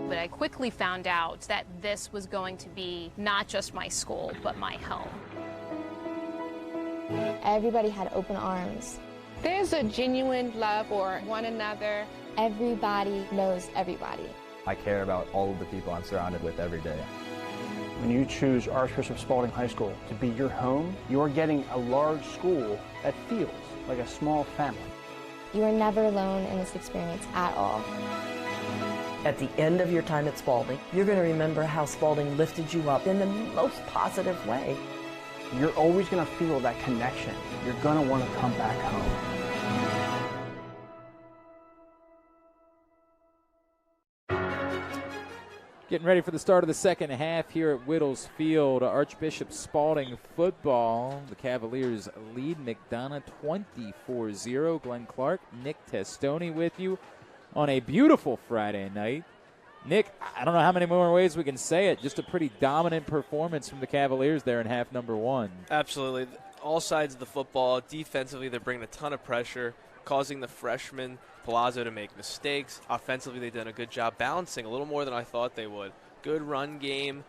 But I quickly found out that this was going to be not just my school, but my home. Everybody had open arms. There's a genuine love for one another. Everybody knows everybody. I care about all of the people I'm surrounded with every day. When you choose Archbishop Spalding High School to be your home, you are getting a large school that feels like a small family. You are never alone in this experience at all. At the end of your time at Spalding, you're going to remember how Spalding lifted you up in the most positive way. You're always going to feel that connection. You're going to want to come back home. Getting ready for the start of the second half here at Whittles Field. Archbishop Spalding football. The Cavaliers lead McDonough 24-0. Glenn Clark, Nick Testoni with you on a beautiful Friday night. Nick, I don't know how many more ways we can say it. Just a pretty dominant performance from the Cavaliers there in half number one. Absolutely. All sides of the football. Defensively, they're bringing a ton of pressure, causing the freshman Palazzo to make mistakes. Offensively, they've done a good job balancing a little more than I thought they would. Good run game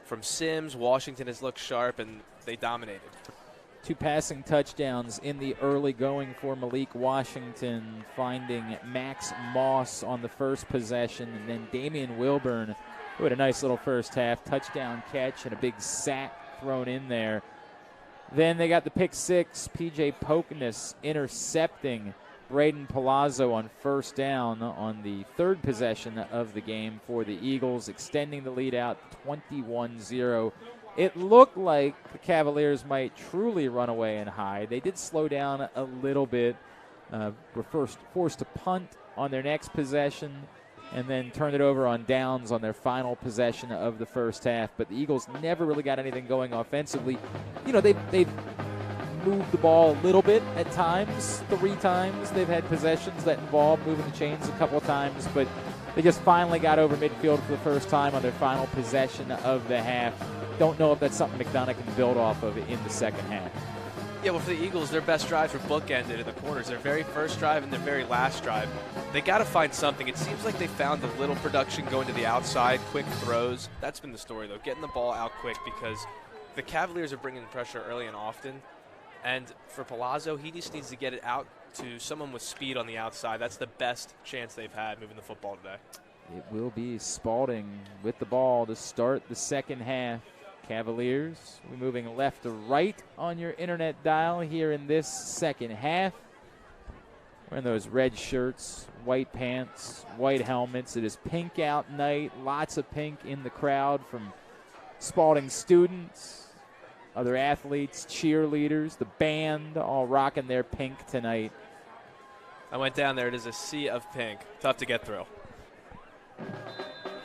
from Sims. Washington has looked sharp, and they dominated. 2 passing touchdowns in the early going for Malik Washington, finding Max Moss on the first possession, and then Damian Wilburn, who had a nice little first half touchdown catch and a big sack thrown in there. Then they got the pick six, P.J. Pokeness intercepting Braden Palazzo on first down on the third possession of the game for the Eagles, extending the lead out 21-0. It looked like the Cavaliers might truly run away and hide. They did slow down a little bit, were first forced to punt on their next possession, and then turned it over on downs on their final possession of the first half. But the Eagles never really got anything going offensively. You know, they've moved the ball a little bit at times. 3 times they've had possessions that involve moving the chains a couple of times, but they just finally got over midfield for the first time on their final possession of the half. Don't know if that's something McDonough can build off of in the second half. Yeah, well, for the Eagles, their best drives were bookended in the corners. Their very first drive and their very last drive. They got to find something. It seems like they found a little production going to the outside, quick throws. That's been the story, though, getting the ball out quick, because the Cavaliers are bringing pressure early and often. And for Palazzo, he just needs to get it out to someone with speed on the outside. That's the best chance they've had moving the football today. It will be Spalding with the ball to start the second half. Cavaliers, we're moving left to right on your internet dial here in this second half. Wearing those red shirts, white pants, white helmets. It is pink out night. Lots of pink in the crowd from Spalding students, other athletes, cheerleaders, the band, all rocking their pink tonight. I went down there. It is a sea of pink. Tough to get through.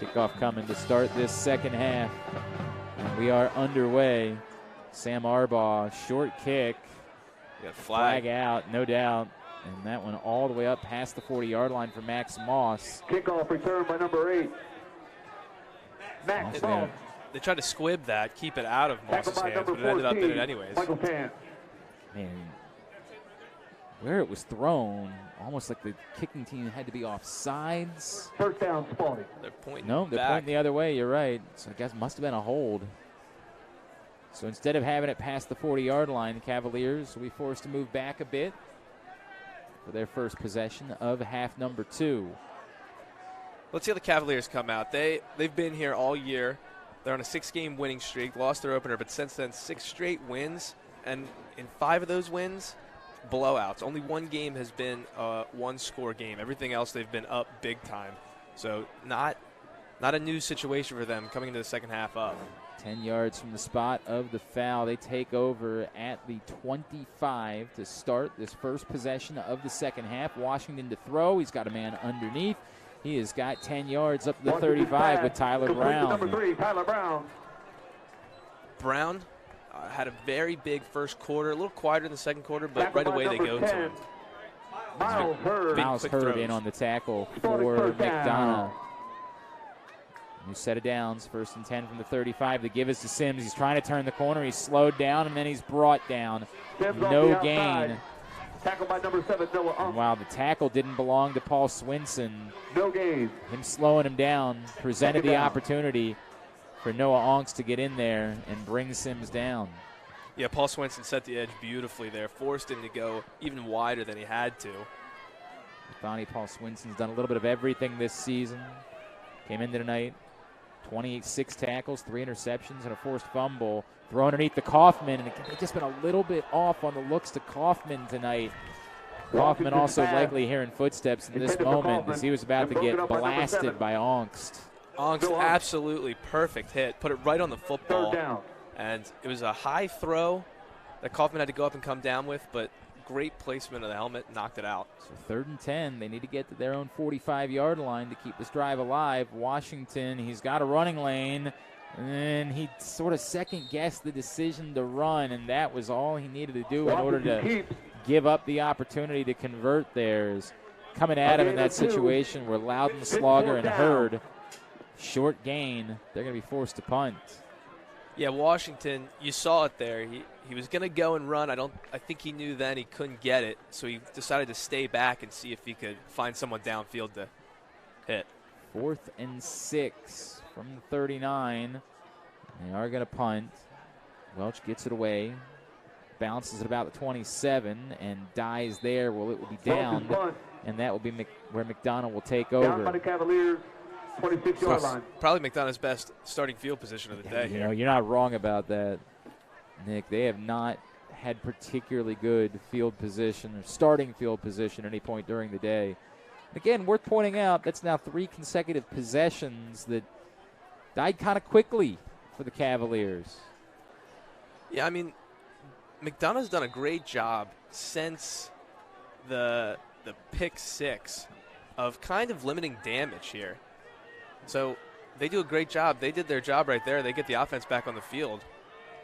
Kickoff coming to start this second half. And we are underway. Sam Arbaugh, short kick. Flag out, no doubt. And that one all the way up past the 40-yard line for Max Moss. Kickoff return by number 8. Max Moss. They tried to squib that, keep it out of Moss's hands, but it ended up in it anyways. Man, where it was thrown, almost like the kicking team had to be off sides. First down, Spalding. They're pointing No, they're back. pointing the other way. You're right. So I guess must have been a hold. So instead of having it past the 40-yard line, the Cavaliers will be forced to move back a bit for their first possession of half number 2. Let's see how the Cavaliers come out. They've been here all year. They're on a 6-game winning streak, lost their opener, but since then 6 straight wins, and in 5 of those wins, blowouts. Only 1 game has been a 1-score game. Everything else they've been up big time. So not not a new situation for them coming into the second half up. 10 yards from the spot of the foul. They take over at the 25 to start this first possession of the second half. Washington to throw. He's got a man underneath. He has got 10 yards up to the 35 with Tyler Brown. Number 3, Tyler Brown. Brown had a very big first quarter, a little quieter in the second quarter, but right away they go to him. Miles Hurd. Miles Hurd in on the tackle for McDonogh. New set of downs, 1st and 10 from the 35. The give is to Sims. He's trying to turn the corner. He's slowed down, and then he's brought down. No gain. Tackled by number 7, Noah. And while the tackle didn't belong to Paul Swinson, no gain. Him slowing him down presented the opportunity for Noah Onks to get in there and bring Sims down. Yeah, Paul Swinson set the edge beautifully there, forced him to go even wider than he had to. Paul Swinson's done a little bit of everything this season. Came into tonight, 26 tackles, 3 interceptions, and a forced fumble. Throw underneath the Kaufman, and they've just been a little bit off on the looks to Kaufman tonight. Kaufman also likely hearing footsteps in this moment as he was about to get blasted by Onks. Onks, absolutely perfect hit. Put it right on the football. And it was a high throw that Kaufman had to go up and come down with, but great placement of the helmet, knocked it out. So 3rd and 10. They need to get to their own 45-yard line to keep this drive alive. Washington, he's got a running lane, and he sort of second-guessed the decision to run, and that was all he needed to do in order to give up the opportunity to convert theirs. Coming at him in that situation were Loudon, Slaughter, and Hurd. Short gain. They're going to be forced to punt. Yeah, Washington, you saw it there. He was going to go and run. I think he knew then he couldn't get it, so he decided to stay back and see if he could find someone downfield to hit. 4th and 6 from the 39. They are going to punt. Welch gets it away. Bounces at about the 27 and dies there. Well, it will be downed, and that will be where McDonogh will take over. Down by the Cavaliers. 26-yard line. Probably McDonough's best starting field position of the day. You know, you're not wrong about that, Nick. They have not had particularly good field position or starting field position at any point during the day. Again, worth pointing out, that's now 3 consecutive possessions that died kind of quickly for the Cavaliers. Yeah, I mean, McDonough's done a great job since the pick 6 of kind of limiting damage here. So they do a great job. They did their job right there. They get the offense back on the field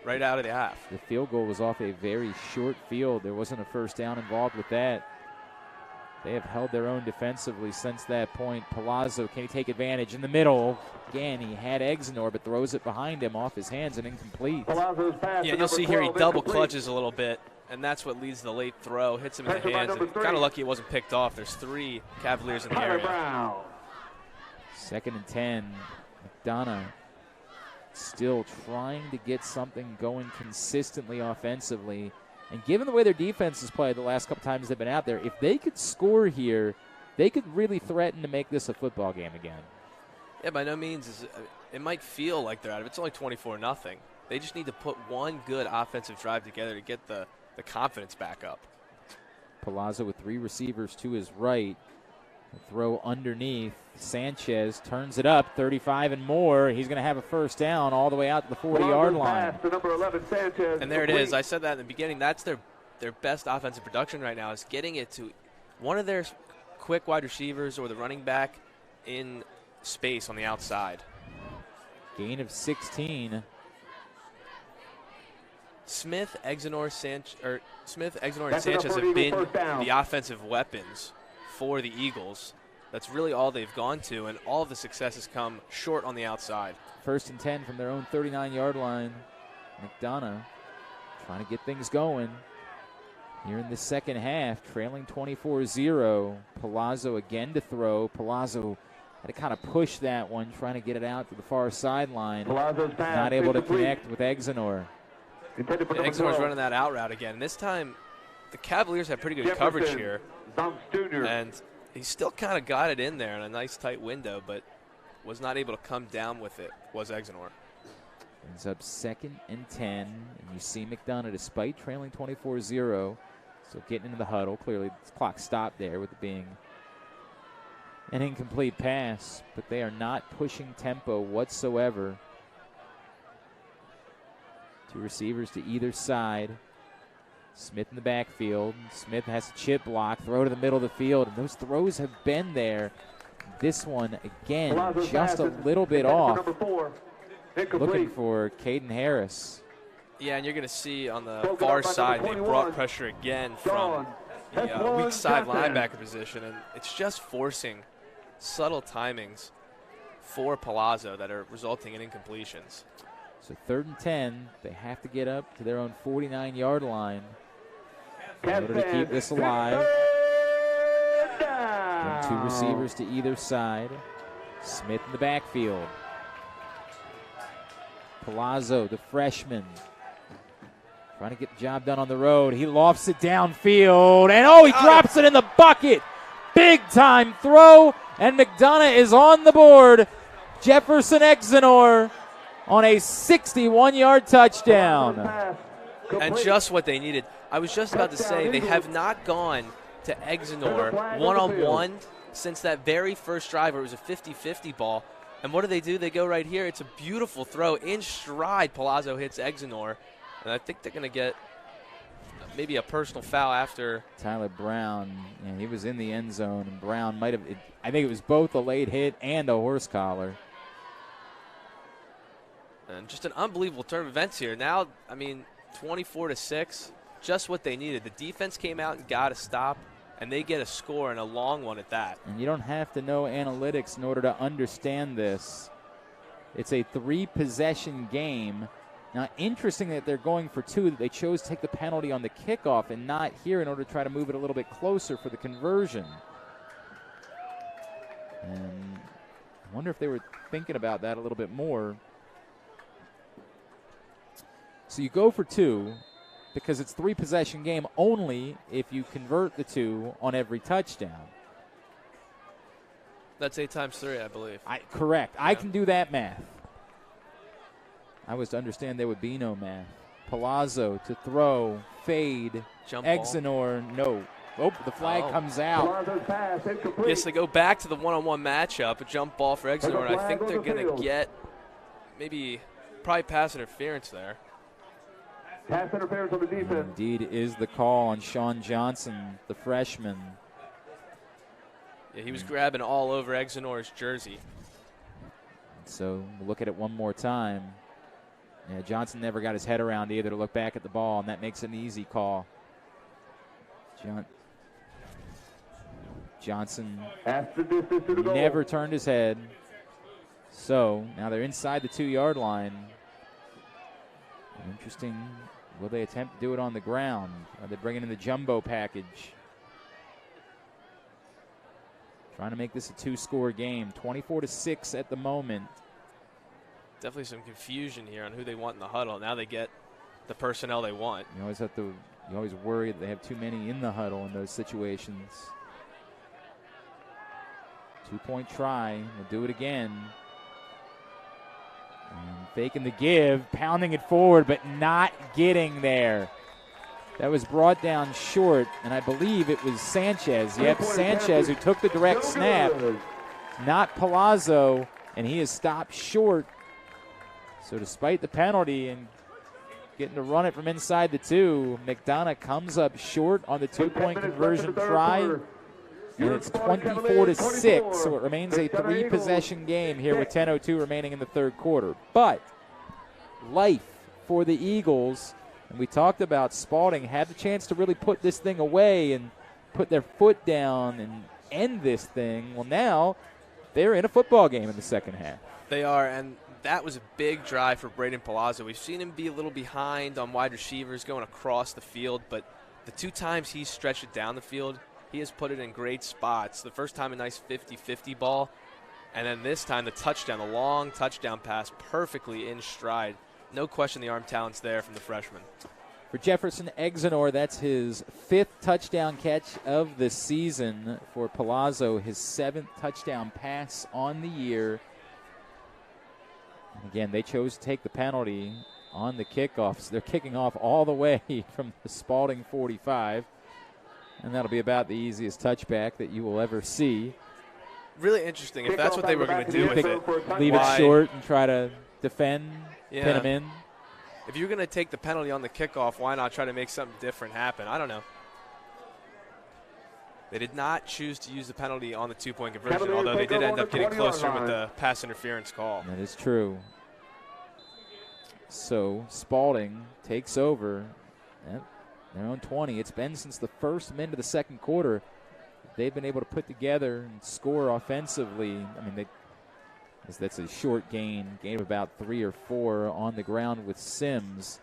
right out of the half. The field goal was off a very short field. There wasn't a first down involved with that. They have held their own defensively since that point. Palazzo, can he take advantage in the middle? Again, he had Exenor, but throws it behind him off his hands and incomplete. Palazzo's pass. Yeah, you'll see here he double clutches a little bit, and that's what leads to the late throw. Hits him in the hands, and kind of lucky it wasn't picked off. There's 3 Cavaliers in the area. Brown. 2nd and 10. McDonough still trying to get something going consistently offensively. And given the way their defense has played the last couple times they've been out there, if they could score here, they could really threaten to make this a football game again. Yeah, by no means. It might feel like they're out of it. It's only 24-0. They just need to put one good offensive drive together to get the confidence back up. Palazzo with 3 receivers to his right. Throw underneath. Sanchez turns it up, 35 and more. He's going to have a first down all the way out to the 40-yard line. Number 11, Sanchez. And there it is. I said that in the beginning. That's their best offensive production right now, is getting it to one of their quick wide receivers or the running back in space on the outside. Gain of 16. Smith, Exenor, and Sanchez have been the offensive weapons for the Eagles. That's really all they've gone to, and all of the success has come short on the outside. 1st and 10 from their own 39-yard line. McDonough trying to get things going here in the second half, trailing 24-0. Palazzo again to throw. Palazzo had to kind of push that one, trying to get it out to the far sideline. Not able to connect with Exenor. Exenor's running that out route again. And this time, the Cavaliers have pretty good coverage here. And he still kind of got it in there in a nice tight window, but was not able to come down with it, was Exenor. Ends up 2nd and 10. And you see McDonough, despite trailing 24-0, still getting into the huddle. Clearly, the clock stopped there with it being An incomplete pass, but they are not pushing tempo whatsoever. Two receivers to either side. Smith in the backfield. Smith has a chip block, throw to the middle of the field, and those throws have been there. This one, again, just a little bit off. Looking for Caden Harris. Yeah, and you're going to see on the far side, they brought pressure again from the weak side linebacker position, and it's just forcing subtle timings for Palazzo that are resulting in incompletions. So 3rd and 10, they have to get up to their own 49-yard line in order to keep this alive. Again, 2 receivers to either side. Smith in the backfield. Palazzo, the freshman, trying to get the job done on the road. He lofts it downfield, and he drops it in the bucket. Big time throw, and McDonough is on the board. Jefferson Exenor on a 61-yard touchdown. And just what they needed. I was just about to say, they have not gone to Exenor one-on-one since that very first drive where it was a 50-50 ball. And what do? They go right here. It's a beautiful throw. In stride, Palazzo hits Exenor. And I think they're going to get maybe a personal foul after. Tyler Brown, he was in the end zone, and Brown might have, I think it was both a late hit and a horse collar. And just an unbelievable turn of events here. Now, 24-6, just what they needed. The defense came out and got a stop, and they get a score, and a long one at that. And you don't have to know analytics in order to understand this. It's a 3-possession game. Now, interesting that they're going for 2, that they chose to take the penalty on the kickoff and not here in order to try to move it a little bit closer for the conversion. And I wonder if they were thinking about that a little bit more. So you go for 2 because it's 3-possession game only if you convert the 2 on every touchdown. That's 8 times 3, I believe. Correct. Yeah. I can do that math. I was to understand there would be no math. Palazzo to throw, fade, jump Exenor, no. Oh, the flag comes out. Yes, they go back to the one-on-one matchup, a jump ball for Exenor, and I think they're going to get probably pass interference there. Pass interference on the defense. Indeed is the call on Sean Johnson, the freshman. Yeah, he was grabbing all over Exenor's jersey. So we'll look at it one more time. Yeah, Johnson never got his head around either to look back at the ball, and that makes it an easy call. Johnson never turned his head. So now they're inside the 2-yard line. Interesting. Will they attempt to do it on the ground? Are they bringing in the jumbo package? Trying to make this a 2-score game. 24-6 at the moment. Definitely some confusion here on who they want in the huddle. Now they get the personnel they want. You always worry that they have too many in the huddle in those situations. 2-point try. We'll do it again. And faking the give, pounding it forward, but not getting there. That was brought down short, and I believe it was Sanchez. Yep, Sanchez who took the direct snap, not Palazzo, and he is stopped short. So despite the penalty and getting to run it from inside the 2, McDonough comes up short on the 2-point conversion try. And it's 24-6, so it remains a 3-possession game here with 10:02 remaining in the 3rd quarter. But life for the Eagles, and we talked about Spalding had the chance to really put this thing away and put their foot down and end this thing. Well, now they're in a football game in the second half. They are, and that was a big drive for Braden Palazzo. We've seen him be a little behind on wide receivers going across the field, but the 2 times he stretched it down the field, he has put it in great spots. The first time a nice 50-50 ball, and then this time the touchdown, the long touchdown pass, perfectly in stride. No question the arm talent's there from the freshman. For Jefferson Exenor, that's his 5th touchdown catch of the season. For Palazzo, his 7th touchdown pass on the year. And again, they chose to take the penalty on the kickoffs. They're kicking off all the way from the Spalding 45. And that'll be about the easiest touchback that you will ever see. Really interesting if that's what they were going to do with it. Leave it short and try to defend, Yeah. pin them in. If you're going to take the penalty on the kickoff, why not try to make something different happen? I don't know. They did not choose to use the penalty on the two-point conversion, although they did end up getting closer with the pass interference call. That is true. So Spalding takes over at their own 20. It's been since the first minute of the second quarter they've been able to put together and score offensively. I mean, that's a short gain of about 3 or 4 on the ground with Sims.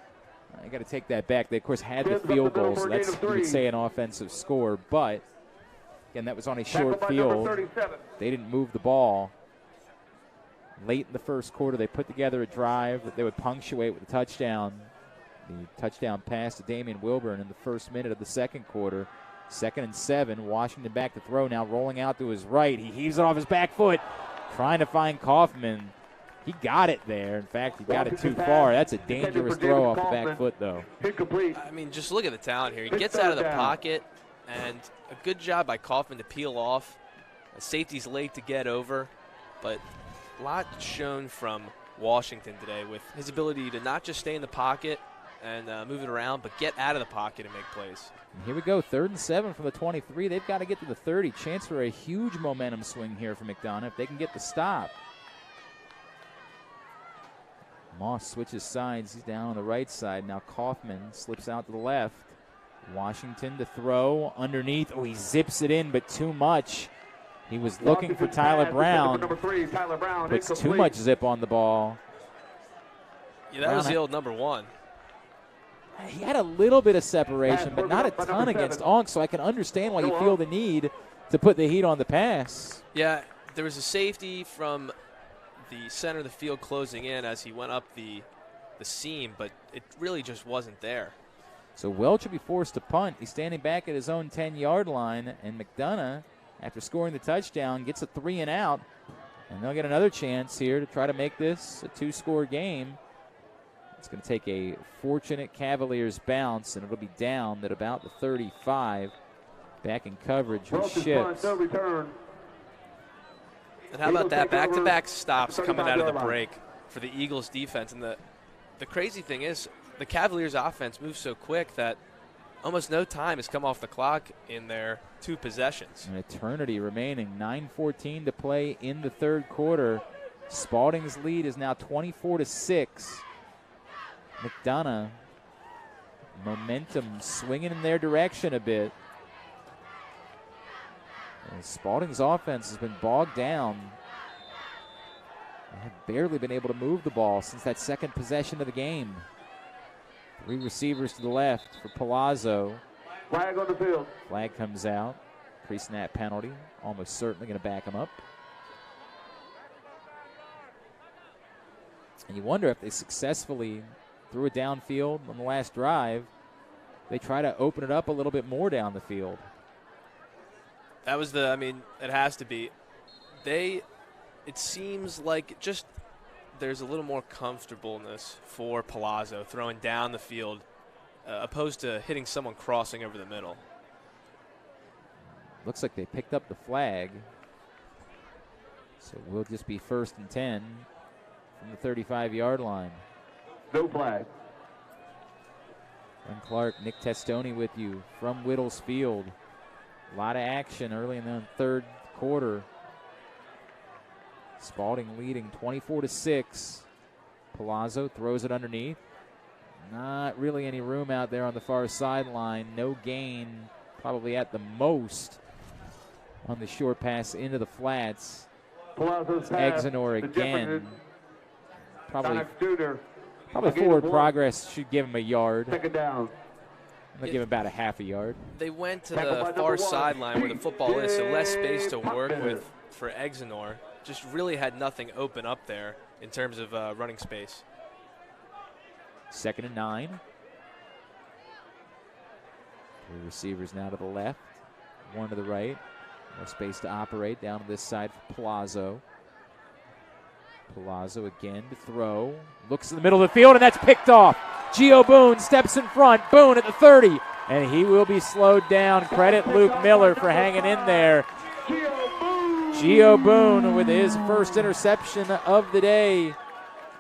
I got to take that back. They, of course, had the field goal, so that's, you would say, an offensive score. But, again, that was on a short field. They didn't move the ball. Late in the first quarter, they put together a drive that they would punctuate with a touchdown. The touchdown pass to Damian Wilburn in the first minute of the second quarter. 2nd and 7, Washington back to throw, now rolling out to his right. He heaves it off his back foot, trying to find Kaufman. He got it there. In fact, he got it too far. That's a dangerous throw off the back foot, though. I mean, just look at the talent here. He gets out of the pocket, and a good job by Kaufman to peel off. The safety's late to get over, but a lot shown from Washington today with his ability to not just stay in the pocket and move it around, but get out of the pocket and make plays. And here we go, 3rd and 7 from the 23. They've got to get to the 30. Chance for a huge momentum swing here for McDonough if they can get the stop. Moss switches sides. He's down on the right side. Now Kaufman slips out to the left. Washington to throw underneath. Oh, he zips it in, but too much. He was looking for Tyler Brown. Puts too much zip on the ball. Yeah, that was the old number 1. He had a little bit of separation, but not a ton against Onk, so I can understand why you feel the need to put the heat on the pass. Yeah, there was a safety from the center of the field closing in as he went up the seam, but it really just wasn't there. So Welch will be forced to punt. He's standing back at his own 10-yard line, and McDonough, after scoring the touchdown, gets a 3 and out, and they'll get another chance here to try to make this a 2-score game. It's going to take a fortunate Cavaliers bounce, and it'll be down at about the 35. Back in coverage with Ships. And how about that? Back-to-back stops coming out of the break for the Eagles defense. And the crazy thing is the Cavaliers offense moves so quick that almost no time has come off the clock in their 2 possessions. An eternity remaining. 9:14 to play in the third quarter. Spalding's lead is now 24-6. McDonough, momentum swinging in their direction a bit. And Spalding's offense has been bogged down. They have barely been able to move the ball since that second possession of the game. 3 receivers to the left for Palazzo. Flag on the field. Flag comes out. Pre-snap penalty. Almost certainly going to back him up. And you wonder if they successfully threw it downfield on the last drive. They try to open it up a little bit more down the field. That was it has to be. It seems like just there's a little more comfortableness for Palazzo throwing down the field opposed to hitting someone crossing over the middle. Looks like they picked up the flag. So we'll just be 1st and 10 from the 35-yard line. No flag. And Clark, Nick Testoni with you from Whittles Field. A lot of action early in the third quarter. Spalding leading 24-6. Palazzo throws it underneath. Not really any room out there on the far sideline. No gain, probably at the most, on the short pass into the flats. Exenor again. Probably forward progress should give him a yard. Second down. They'll give him about a half a yard. They went to the far sideline where the football is, so less space to work with for Exenor. Just really had nothing open up there in terms of running space. 2nd and 9. 3 receivers now to the left, 1 to the right. More space to operate down to this side for Palazzo. Palazzo again to throw. Looks in the middle of the field, and that's picked off. Gio Boone steps in front. Boone at the 30, and he will be slowed down. Credit Luke Miller for hanging in there. Gio Boone with his first interception of the day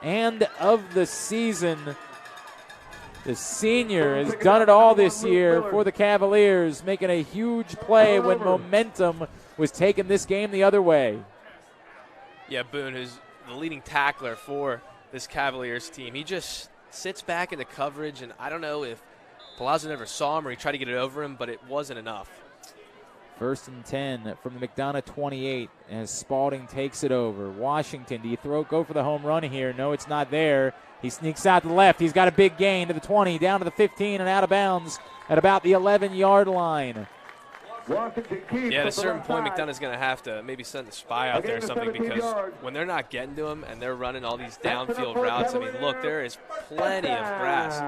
and of the season. The senior has done it all this year for the Cavaliers, making a huge play when momentum was taking this game the other way. Yeah, Boone is the leading tackler for this Cavaliers team. He just sits back in the coverage, and I don't know if Palazzo never saw him or he tried to get it over him, but it wasn't enough. 1st and 10 from the McDonough 28 as Spalding takes it over. Washington, do you go for the home run here? No, it's not there. He sneaks out to the left. He's got a big gain to the 20, down to the 15, and out of bounds at about the 11-yard line. Yeah, at a certain point, McDonough's going to have to maybe send a spy out there or something, because when they're not getting to him and they're running all these downfield routes, I mean, look, there is plenty of grass.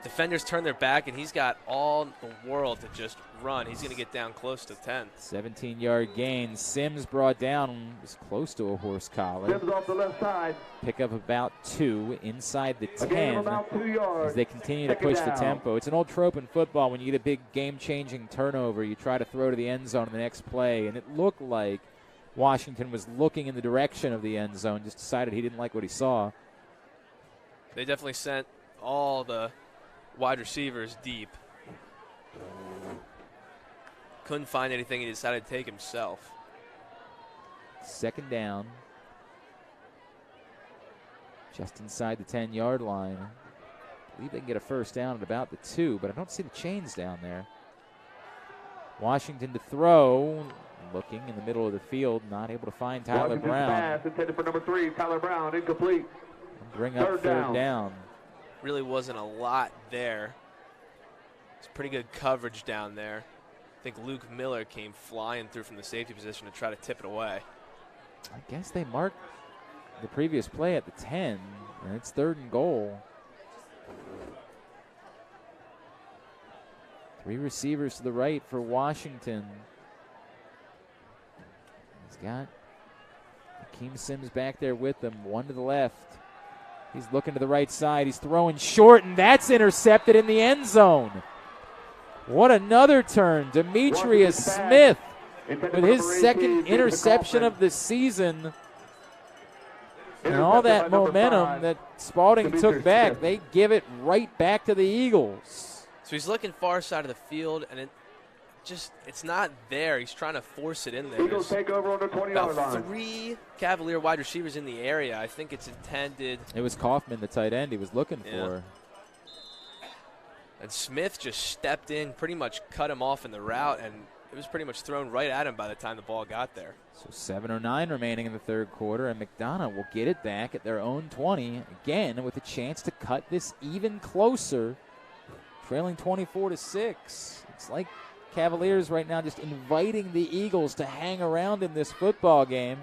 Defenders turn their back, and he's got all the world to just run. He's going to get down close to 10. 17-yard gain. Sims brought down, was close to a horse collar. Sims off the left side. Pick up about 2 inside the 10 as they continue to push the tempo. It's an old trope in football. When you get a big game-changing turnover, you try to throw to the end zone in the next play, and it looked like Washington was looking in the direction of the end zone, just decided he didn't like what he saw. They definitely sent all the wide receivers deep. Couldn't find anything. He decided to take himself. 2nd down. Just inside the 10-yard line. I believe they can get a first down at about the 2, but I don't see the chains down there. Washington to throw. Looking in the middle of the field, not able to find Tyler Brown. Pass intended for number 3, Tyler Brown, incomplete. Bring up third down. Really wasn't a lot there. It's pretty good coverage down there. I think Luke Miller came flying through from the safety position to try to tip it away. I guess they marked the previous play at the 10, and it's 3rd and goal. 3 receivers to the right for Washington. He's got Akeem Sims back there with them, 1 to the left. He's looking to the right side. He's throwing short, and that's intercepted in the end zone. What another turn. Demetrius Smith with his 2nd interception of the season. And all that momentum that Spalding took back, they give it right back to the Eagles. So he's looking far side of the field, and it's not there. He's trying to force it in there. Eagles take over on the 20-yard line. About 3 Cavalier wide receivers in the area. I think it's intended. It was Kaufman, the tight end, he was looking for. And Smith just stepped in, pretty much cut him off in the route, and it was pretty much thrown right at him by the time the ball got there. So 7:09 remaining in the 3rd quarter, and McDonough will get it back at their own 20, again with a chance to cut this even closer, trailing 24-6. It's like Cavaliers right now just inviting the Eagles to hang around in this football game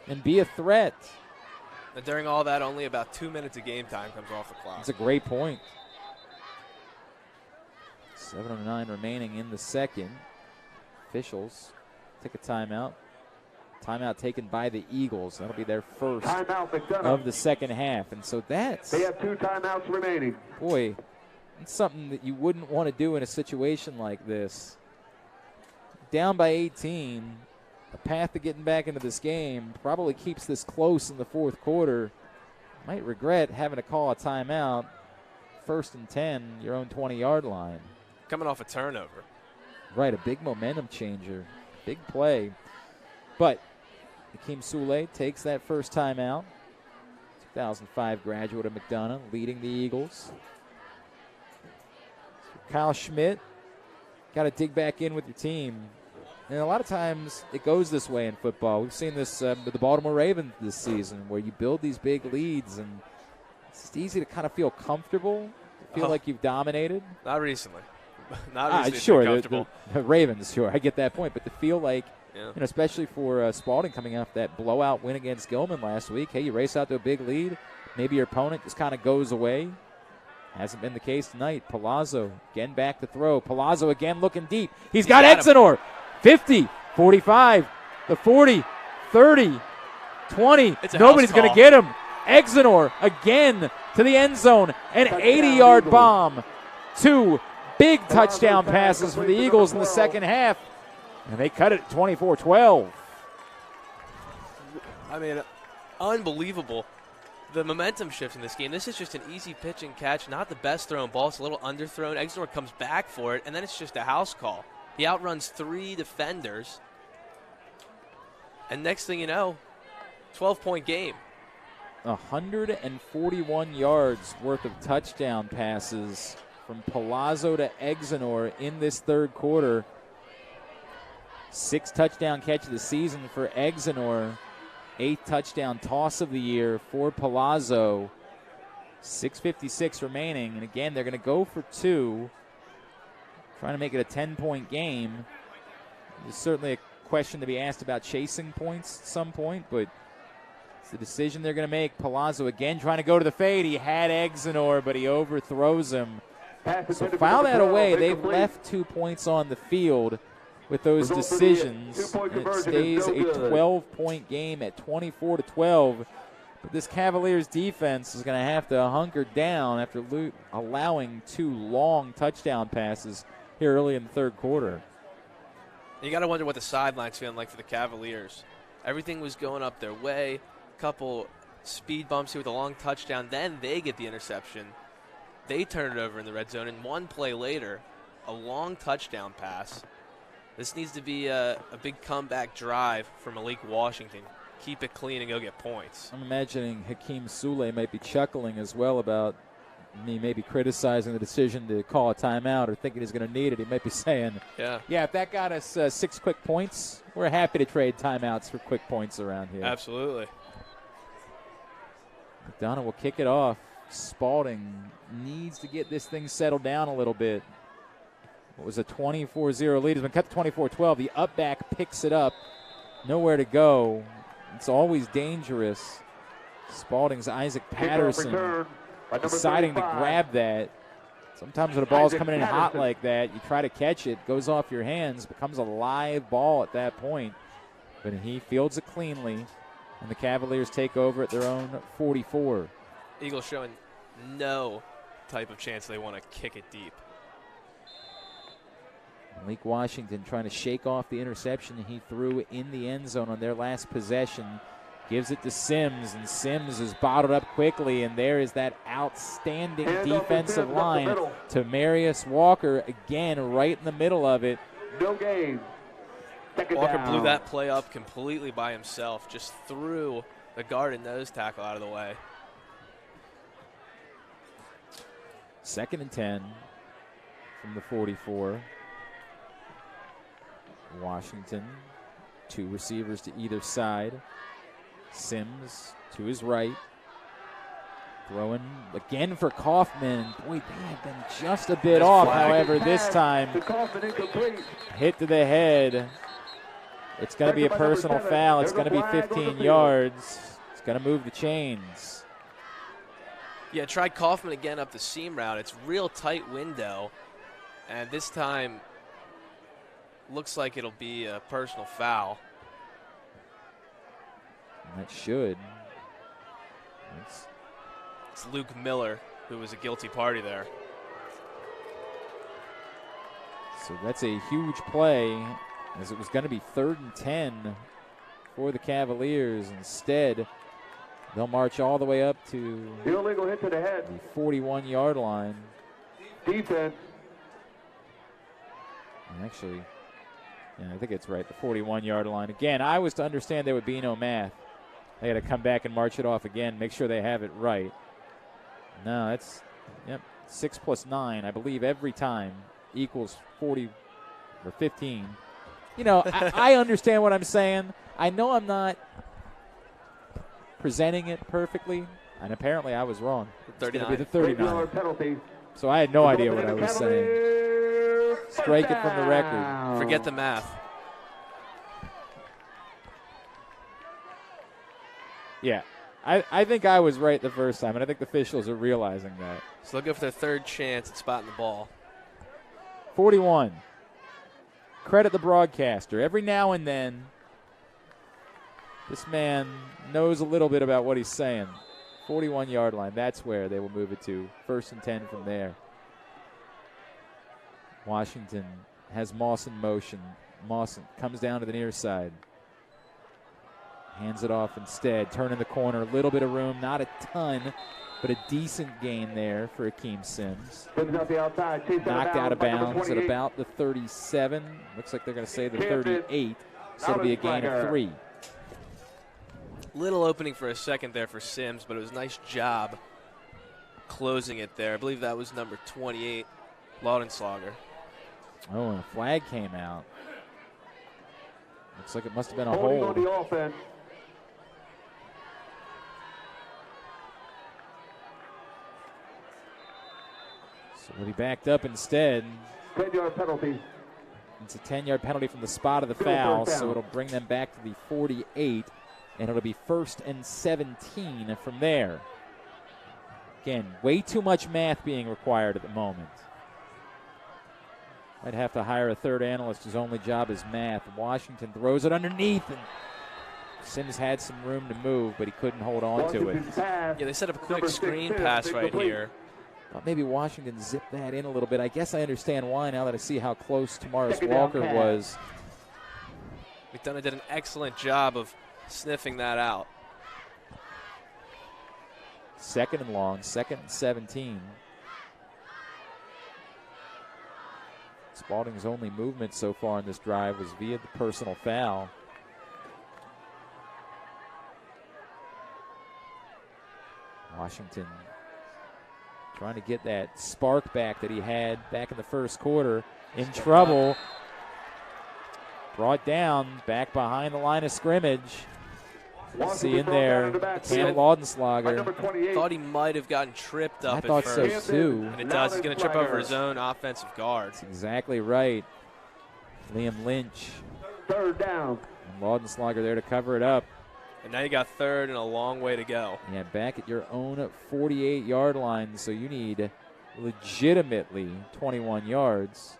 and be a threat. And during all that, only about 2 minutes of game time comes off the clock. That's a great point. 7:09 remaining in the 2nd. Officials take a timeout. Timeout taken by the Eagles. That'll be their first of the 2nd half. And so that's... They have 2 timeouts remaining. Boy, it's something that you wouldn't want to do in a situation like this. Down by 18, a path to getting back into this game probably keeps this close in the 4th quarter. Might regret having to call a timeout. 1st and 10, your own 20-yard line. Coming off a turnover. Right, a big momentum changer. Big play. But Akeem Soule takes that first timeout. 2005 graduate of McDonough, leading the Eagles. Kyle Schmidt, got to dig back in with your team. And a lot of times it goes this way in football. We've seen this with the Baltimore Ravens this season, where you build these big leads, and it's just easy to kind of feel comfortable, feel like you've dominated. Not recently. Not recently. Sure, comfortable. the Ravens, sure, I get that point. But to feel like, especially for Spalding coming off that blowout win against Gilman last week, hey, you race out to a big lead, maybe your opponent just kind of goes away. Hasn't been the case tonight. Palazzo again back to throw. Palazzo again looking deep. He's got Exenor. 50, 45, the 40, 30, 20. Nobody's going to get him. Exenor again to the end zone. An 80-yard bomb. 2 big touchdown passes for the Eagles in the 2nd half. And they cut it 24-12. I mean, unbelievable. The momentum shift in this game. This is just an easy pitch and catch, not the best thrown ball. It's a little underthrown. Exeter comes back for it, and then it's just a house call. He outruns 3 defenders. And next thing you know, 12-point game. 141 yards worth of touchdown passes from Palazzo to Exeter in this third quarter. 6th touchdown catch of the season for Exeter. 8th touchdown toss of the year for Palazzo. 6:56 remaining. And again, they're going to go for 2. Trying to make it a 10-point game. There's certainly a question to be asked about chasing points at some point, but it's the decision they're going to make. Palazzo again trying to go to the fade. He had Exeter, but he overthrows him. So file that away. They've left 2 points on the field with those decisions. And it stays a 12-point game at 24-12. But this Cavaliers defense is going to have to hunker down after allowing 2 long touchdown passes here early in the third quarter. You got to wonder what the sideline's feeling like for the Cavaliers. Everything was going up their way. Couple speed bumps here with a long touchdown. Then they get the interception. They turn it over in the red zone. And one play later, a long touchdown pass. This needs to be a big comeback drive for Malik Washington. Keep it clean and go get points. I'm imagining Hakeem Sule might be chuckling as well about me maybe criticizing the decision to call a timeout or thinking he's going to need it. He might be saying, yeah, if that got us 6 quick points, we're happy to trade timeouts for quick points around here. Absolutely. Eagles showing no type of chance they want to kick it deep. Malik Washington trying to shake off the interception he threw in the end zone on their last possession. Gives it to Sims, and Sims is bottled up quickly, and there is that outstanding defensive line to Marius Walker, again right in the middle of it. No game. Walker blew that play up completely by himself, just threw the guard and nose tackle out of the way. 2nd and 10 from the 44. Washington, 2 receivers to either side. Sims to his right. Throwing again for Kaufman. Boy, they have been just a bit off. However, this time, hit to the head. It's going to be a personal foul. It's going to be 15 yards. It's going to move the chains. Yeah, try Kaufman again up the seam route. It's real tight window. And this time, looks like it'll be a personal foul. And that should. It's Luke Miller, who was a guilty party there. So that's a huge play, as it was going to be 3rd and 10 for the Cavaliers. Instead, they'll march all the way up to illegal hit to the head. The 41-yard line. Defense. And actually, yeah, I think it's right, the 41-yard line. Again, I was to understand there would be no math. They got to come back and march it off again, make sure they have it right. No, that's 6 plus 9, I believe, every time equals 40 or 15. You know, I understand what I'm saying. I know I'm not presenting it perfectly, and apparently I was wrong. It's going to be the 39. So I had no idea what I was saying. Strike it from the record. Forget the math. Yeah, I think I was right the first time, and I think the officials are realizing that. So they'll go for their 3rd chance at spotting the ball. 41. Credit the broadcaster. Every now and then, this man knows a little bit about what he's saying. 41-yard line, that's where they will move it to. 1st and 10 from there. Washington has Moss in motion. Moss comes down to the near side. Hands it off instead. Turning the corner. A little bit of room. Not a ton, but a decent gain there for Akeem Sims. Knocked out of bounds at about the 37. Looks like they're going to say the 38. So it'll be a gain of 3. Little opening for a second there for Sims, but it was a nice job closing it there. I believe that was number 28, Laudenslager. Oh, and a flag came out. Looks like it must have been a Holding hold. on the offense. So he backed up instead. 10-yard penalty. It's a 10-yard penalty from the spot of the foul, so it'll bring them back to the 48, and it'll be 1st and 17 from there. Again, way too much math being required at the moment. Might have to hire a third analyst whose only job is math. Washington throws it underneath, and Sims had some room to move, but he couldn't hold on to it. Yeah, they set up a quick screen pass right here. Thought maybe Washington zipped that in a little bit. I guess I understand why now that I see how close Tamaris Walker was. McDonough did an excellent job of sniffing that out. 2nd and long, 2nd and 17. Spalding's only movement so far in this drive was via the personal foul. Washington trying to get that spark back that he had back in the first quarter. In trouble. Brought down back behind the line of scrimmage. See in there, Cam Laudenslager. Thought he might have gotten tripped up I thought at first. so too. And it does. He's going to trip over his own offensive guard. That's exactly right. Liam Lynch. 3rd down. And Laudenslager there to cover it up. And now you got 3rd and a long way to go. Yeah, back at your own 48-yard line, so you need legitimately 21 yards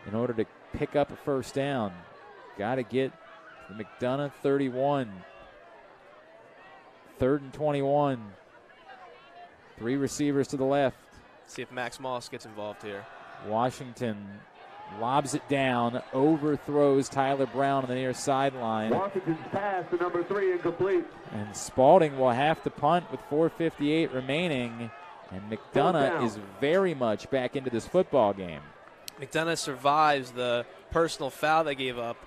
in order to pick up a 1st down. Got to get the McDonough 31. 3rd and 21. 3 receivers to the left. See if Max Moss gets involved here. Washington lobs it down, overthrows Tyler Brown on the near sideline. Washington's pass to number 3 incomplete. And Spalding will have to punt with 4:58 remaining. And McDonough is very much back into this football game. McDonough survives the personal foul they gave up.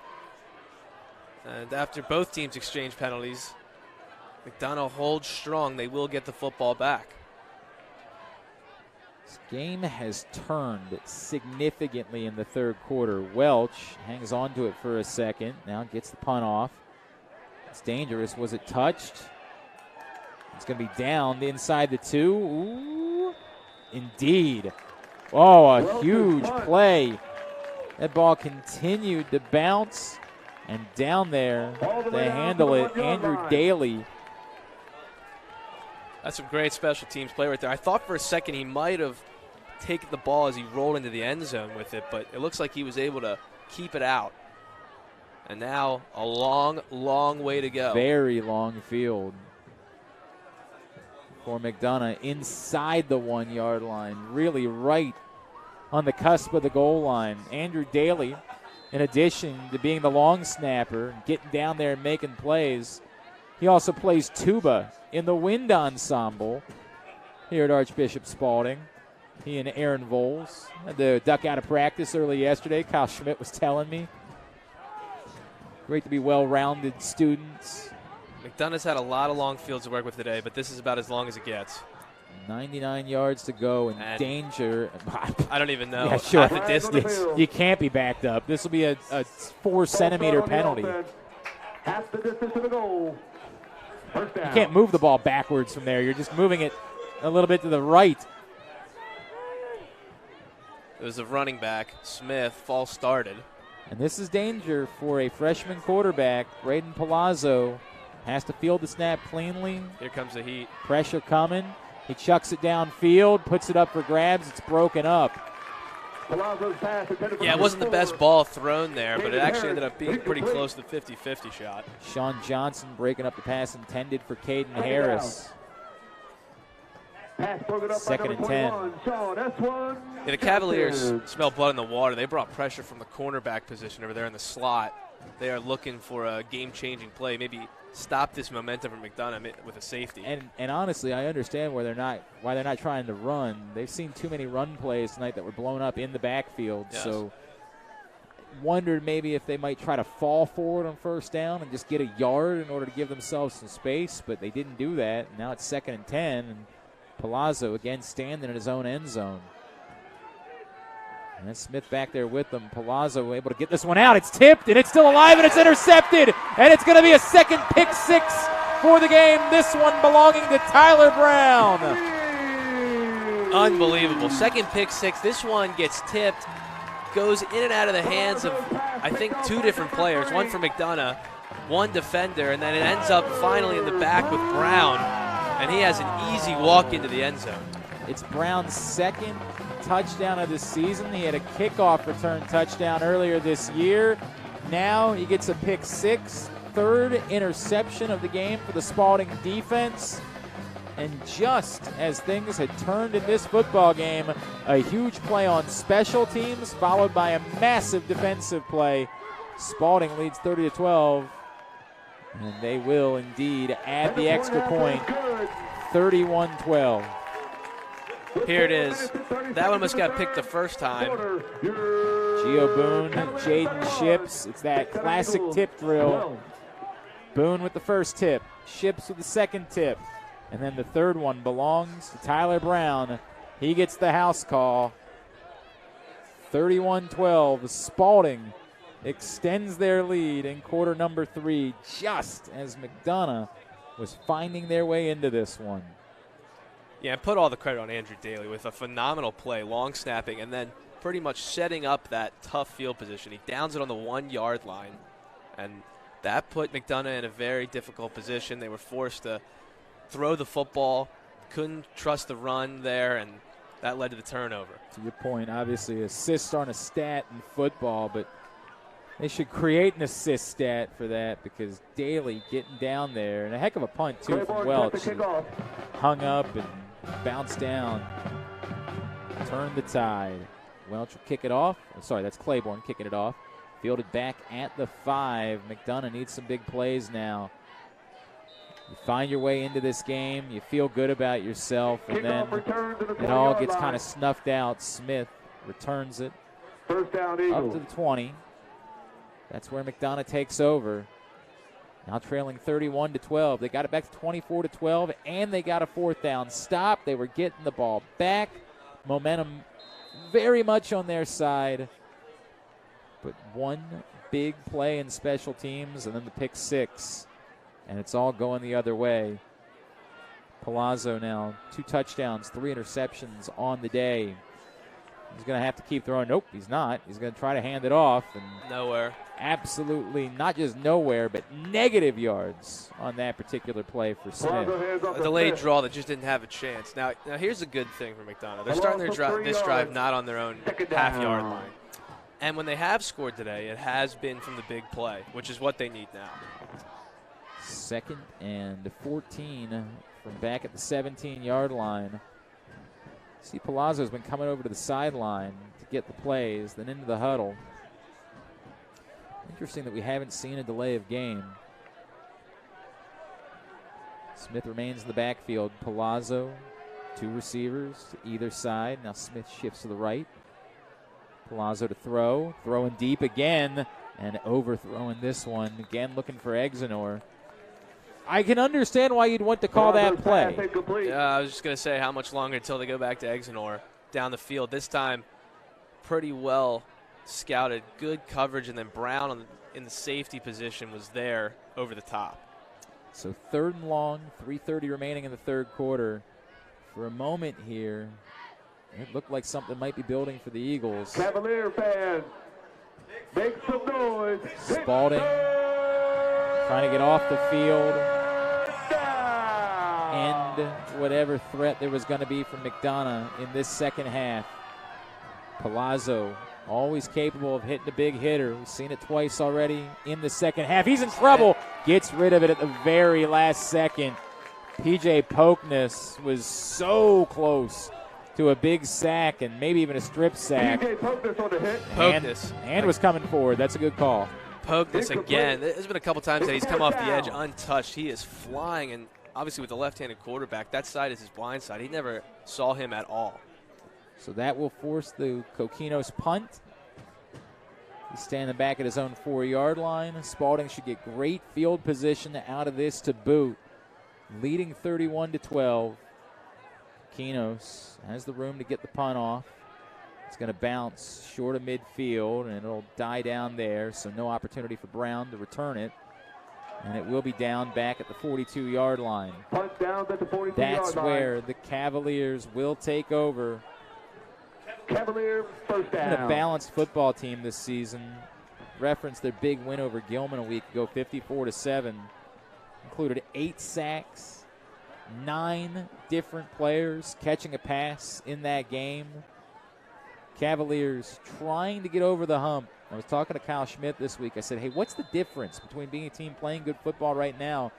And after both teams exchange penalties, McDonough holds strong. They will get the football back. This game has turned significantly in the 3rd quarter. Welch hangs on to it for a second. Now gets the punt off. It's dangerous. Was it touched? It's going to be down inside the 2. Ooh, indeed. Oh, a huge play. That ball continued to bounce. And down there, they handle it. Andrew Daly. That's some great special teams play right there. I thought for a second he might have taken the ball as he rolled into the end zone with it, but it looks like he was able to keep it out. And now a long, long way to go. Very long field for McDonough inside the 1-yard line, really right on the cusp of the goal line. Andrew Daly, in addition to being the long snapper, getting down there and making plays, he also plays tuba in the wind ensemble here at Archbishop Spalding. He and Aaron Voles had to duck out of practice early yesterday. Kyle Schmidt was telling me. Great to be well-rounded students. McDonough's had a lot of long fields to work with today, but this is about as long as it gets. 99 yards to go and danger. I don't even know. Yeah, sure. At the distance. You can't be backed up. This will be a 4-centimeter penalty. Half the distance to the goal. First down. You can't move the ball backwards from there. You're just moving it a little bit to the right. It was a running back, Smith, false started. And this is danger for a freshman quarterback. Braden Palazzo has to field the snap cleanly. Here comes the heat. Pressure coming. He chucks it downfield, puts it up for grabs. It's broken up. Yeah, it wasn't the best ball thrown there, but it actually ended up being pretty close to the 50-50 shot. Sean Johnson breaking up the pass intended for Caden Harris. 2nd and 10. Yeah, the Cavaliers smell blood in the water. They brought pressure from the cornerback position over there in the slot. they are looking for a game-changing play, maybe stop this momentum from McDonough with a safety. And honestly, I understand why they're not trying to run. They've seen too many run plays tonight that were blown up in the backfield. Yes. So wondered maybe if they might try to fall forward on first down and just get a yard in order to give themselves some space, but they didn't do that. Now it's 2nd and 10, and Palazzo again standing in his own end zone. And then Smith back there with them. Palazzo able to get this one out. It's tipped, and it's still alive, and it's intercepted. And it's going to be a second pick six for the game. This one belonging to Tyler Brown. Unbelievable. Second pick six. This one gets tipped, goes in and out of the hands of, I think, 2 different players. One for McDonough, one defender, and then it ends up finally in the back with Brown. And he has an easy walk into the end zone. It's Brown's second touchdown of the season. He had a kickoff return touchdown earlier this year. Now he gets a pick six, 3rd interception of the game for the Spalding defense. And just as things had turned in this football game, a huge play on special teams followed by a massive defensive play. Spalding leads 30-12, and they will indeed add the extra point, 31-12. Here it is. That one must got picked the first time. Gio Boone, Jaden Ships. It's that classic tip drill. Boone with the first tip, Ships with the second tip, and then the third one belongs to Tyler Brown. He gets the house call. 31-12. Spalding extends their lead in quarter number 3, just as McDonough was finding their way into this one. Yeah, and put all the credit on Andrew Daly with a phenomenal play, long snapping, and then pretty much setting up that tough field position. He downs it on the 1-yard line, and that put McDonough in a very difficult position. They were forced to throw the football, couldn't trust the run there, and that led to the turnover. To your point, obviously assists aren't a stat in football, but they should create an assist stat for that, because Daly getting down there, and a heck of a punt too from Welch. Hung up and bounced down. Turned the tide. Welch will kick it off. Sorry, that's Claiborne kicking it off. Fielded back at the 5. McDonough needs some big plays now. You find your way into this game, you feel good about yourself, and then it all gets kind of snuffed out. Smith returns it First down, Eagles. up to the 20. That's where McDonough takes over. Now trailing 31-12. They got it back to 24-12, and they got a 4th down stop. They were getting the ball back. Momentum very much on their side. But one big play in special teams, and then the pick 6. And it's all going the other way. Palazzo now 2 touchdowns, 3 interceptions on the day. He's going to have to keep throwing. Nope, he's not. He's going to try to hand it off. And nowhere. Absolutely not just nowhere, but negative yards on that particular play for Smith. A delayed draw that just didn't have a chance. Now here's a good thing for McDonough. They're starting this drive not on their own half-yard line. And when they have scored today, it has been from the big play, which is what they need now. 2nd and 14 from back at the 17-yard line. See, Palazzo's been coming over to the sideline to get the plays, then into the huddle. Interesting that we haven't seen a delay of game. Smith remains in the backfield. Palazzo, 2 receivers to either side. Now Smith shifts to the right. Palazzo to throw. Throwing deep again, and overthrowing this one. Again looking for Exenor. I can understand why you'd want to call that play. Yeah, I was just going to say, how much longer until they go back to Exenor down the field. This time, pretty well scouted, good coverage, and then Brown in the safety position was there over the top. So 3rd and long, 3:30 remaining in the 3rd quarter. For a moment here, it looked like something might be building for the Eagles. Cavalier fans, make some noise. Spalding trying to get off the field, end whatever threat there was going to be from McDonough in this second half. Palazzo, always capable of hitting a big hitter. We've seen it twice already in the second half. He's in trouble. Gets rid of it at the very last second. P.J. Pokness was so close to a big sack and maybe even a strip sack. P.J. Pokness on the hit. Pokness. Hand was coming forward. That's a good call. poke this again. There's been a couple times that he's come off the edge untouched. He is flying, and obviously with the left-handed quarterback, that side is his blind side. He never saw him at all. So that will force the Coquinos punt. He's standing back at his own 4-yard line. Spalding should get great field position out of this to boot. Leading 31-12. Coquinos has the room to get the punt off. It's going to bounce short of midfield, and it'll die down there, so no opportunity for Brown to return it. And it will be down back at the 42-yard line. Punt down at the 42-yard line. That's where the Cavaliers will take over. Cavalier first down. Been a balanced football team this season. Referenced their big win over Gilman a week ago, 54-7. Included 8 sacks, 9 different players catching a pass in that game. Cavaliers trying to get over the hump. I was talking to Kyle Schmidt this week. I said, hey, what's the difference between being a team playing good football right now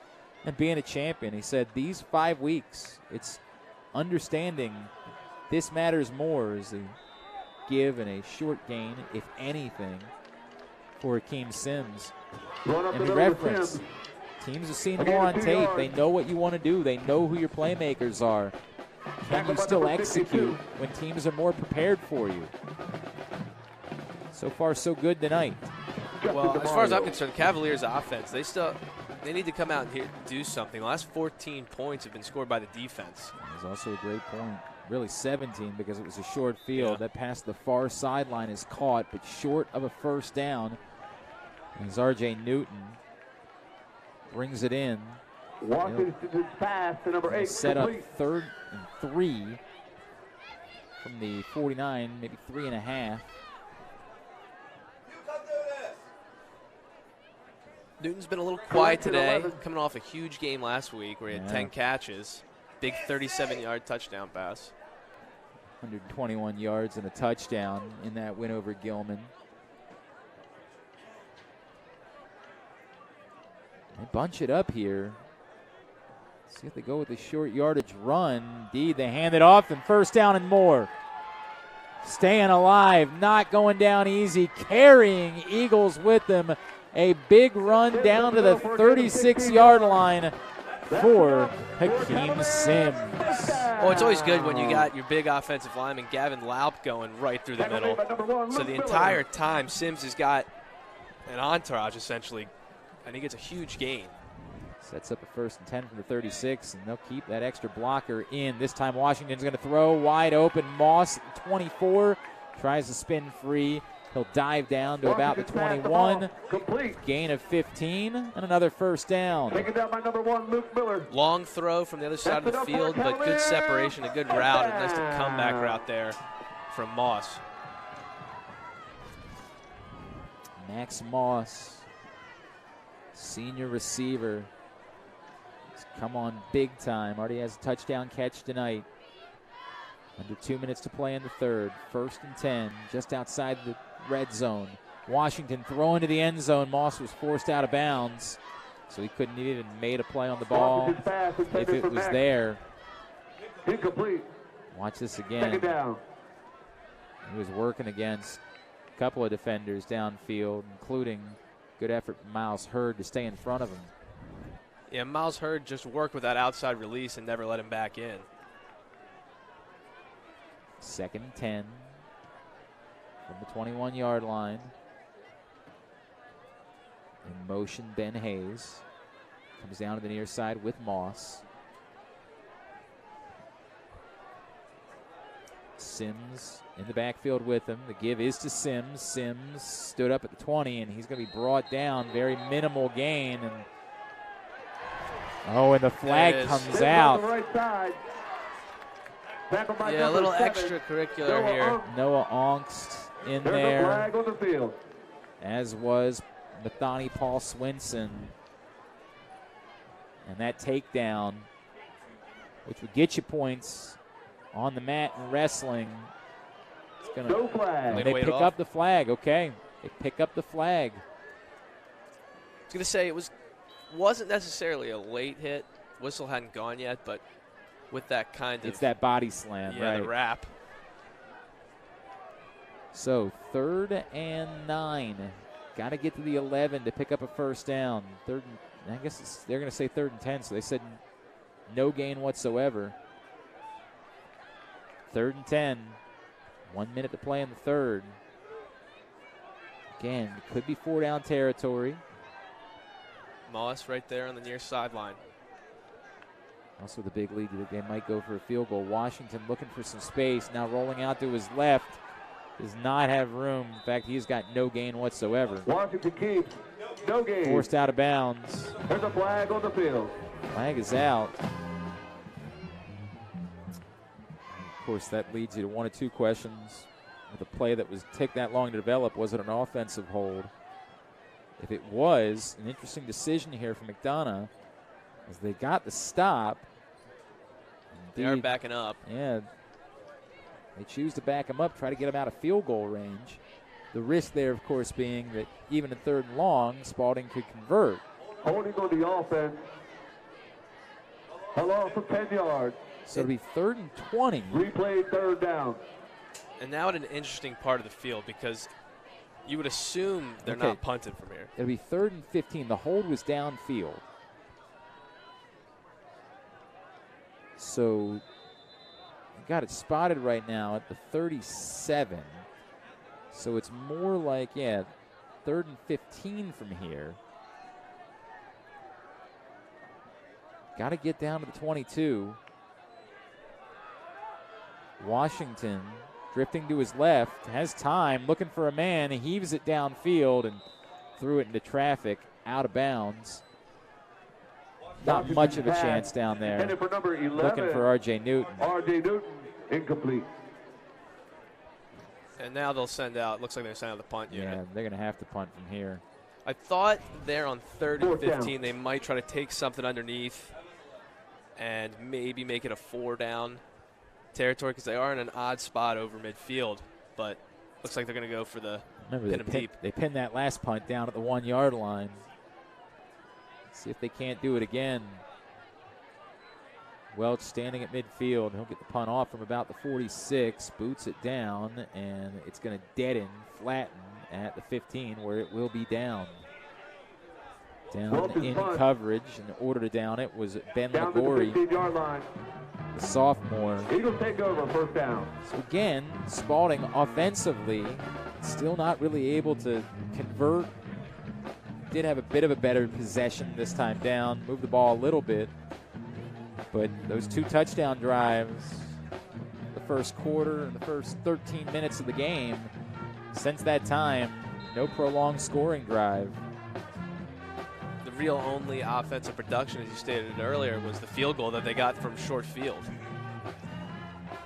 and being a champion? He said, these 5 weeks, it's understanding this matters more as they give in a short gain, if anything, for Akeem Sims. And we reference, teams have seen more on tape. They know what you want to do. They know who your playmakers are. Can you still execute when teams are more prepared for you? So far, so good tonight. Well, as far as I'm concerned, Cavaliers offense, they need to come out and do something. The last 14 points have been scored by the defense. That's also a great point. Really 17 because it was a short field. That pass the far sideline is caught, but short of a first down. As R.J. Newton brings it in. Washington's pass to number 8. Set up 3rd and 3 from the 49, maybe 3.5. Newton's been a little quiet today, coming off a huge game last week where he had 10 catches. Big 37-yard touchdown pass. 121 yards and a touchdown in that win over Gilman. They bunch it up here. See if they go with the short yardage run. Indeed, they hand it off, and first down and more. Staying alive, not going down easy, carrying Eagles with them. A big run down to the 36-yard line for Hakeem Sims. Well, it's always good when you got your big offensive lineman, Gavin Laup, going right through the middle. So the entire time, Sims has got an entourage, essentially, and he gets a huge gain. Sets up a 1st and 10 from the 36, and they'll keep that extra blocker in. This time Washington's going to throw wide open. Moss, 24, tries to spin free. He'll dive down to about the 21. Gain of 15 and another first down. Taken down by number 1, Luke Miller. Long throw from the other side of the field, but good separation, a good route, a nice comeback route there from Moss. Max Moss, senior receiver. He's come on big time. Already has a touchdown catch tonight. Under 2 minutes to play in the third. 1st and 10, just outside the red zone. Washington throwing to the end zone. Moss was forced out of bounds, so he couldn't even made a play on the ball if it was there. Incomplete. Watch this again. Take it down. He was working against a couple of defenders downfield, including good effort from Miles Hurd to stay in front of him. Yeah, Miles Hurd just worked with that outside release and never let him back in. 2nd and 10 from the 21-yard line. In motion, Ben Hayes comes down to the near side with Moss. Sims in the backfield with him. The give is to Sims. Sims stood up at the 20, and he's going to be brought down. Very minimal gain. And the flag comes out. Yeah, a little extracurricular here. Noah Ongst in there, flag on the field. as was McDonough Paul Swinson. And that takedown, which would get you points on the mat in wrestling. It's gonna, no flag. They pick up the flag, okay. They pick up the flag. I was going to say it wasn't necessarily a late hit. Whistle hadn't gone yet, but with that kind of... It's that body slam, yeah, right? the wrap. So 3rd and 9 Got to get to the 11 to pick up a first down. I guess they're going to say 3rd and 10, so they said no gain whatsoever. 3rd and 10. 1 minute to play in the third. Again, could be 4-down territory. Moss right there on the near sideline. Also the big lead that they might go for a field goal. Washington looking for some space. Now rolling out to his left. Does not have room. In fact, he's got no gain whatsoever. Washington keeps no gain. Forced out of bounds. There's a flag on the field. Flag is out. Of course, that leads you to one of two questions. With a play that take that long to develop, was it an offensive hold? If it was, an interesting decision here for McDonough, as they got the stop. They are backing up. Yeah. They choose to back him up, try to get him out of field goal range. The risk there, of course, being that even in 3rd and long, Spalding could convert. Holding on the offense. A loss of 10 yards. So it'll be 3rd and 20. Replay 3rd down. And now at an interesting part of the field, because you would assume they're not punted from here. It'll be 3rd and 15. The hold was downfield. So I got it spotted right now at the 37. So it's more like, 3rd and 15 from here. Got to get down to the 22. Washington drifting to his left, has time, looking for a man, heaves it downfield and threw it into traffic, out of bounds. Not much of a chance down there. Headed for number 11, looking for R.J. Newton. R.J. Newton, incomplete. And now they'll send out, looks like they're sending out the punt unit. Yeah, they're going to have to punt from here. I thought there on 3rd and 15 they might try to take something underneath and maybe make it a 4-down territory, because they are in an odd spot over midfield, but looks like they're going to go for the pin deep. They pinned that last punt down at the 1-yard line. Let's see if they can't do it again. Welch standing at midfield. He'll get the punt off from about the 46, boots it down, and it's going to deaden, flatten at the 15, where it will be down. Down in coverage. In order to down it was Ben Ligori, the sophomore. Eagles take over, 1st down. So again, Spalding offensively still not really able to convert. Did have a bit of a better possession this time down, moved the ball a little bit. But those 2 touchdown drives, the first quarter and the first 13 minutes of the game, since that time, no prolonged scoring drive. The real only offensive production, as you stated earlier, was the field goal that they got from short field.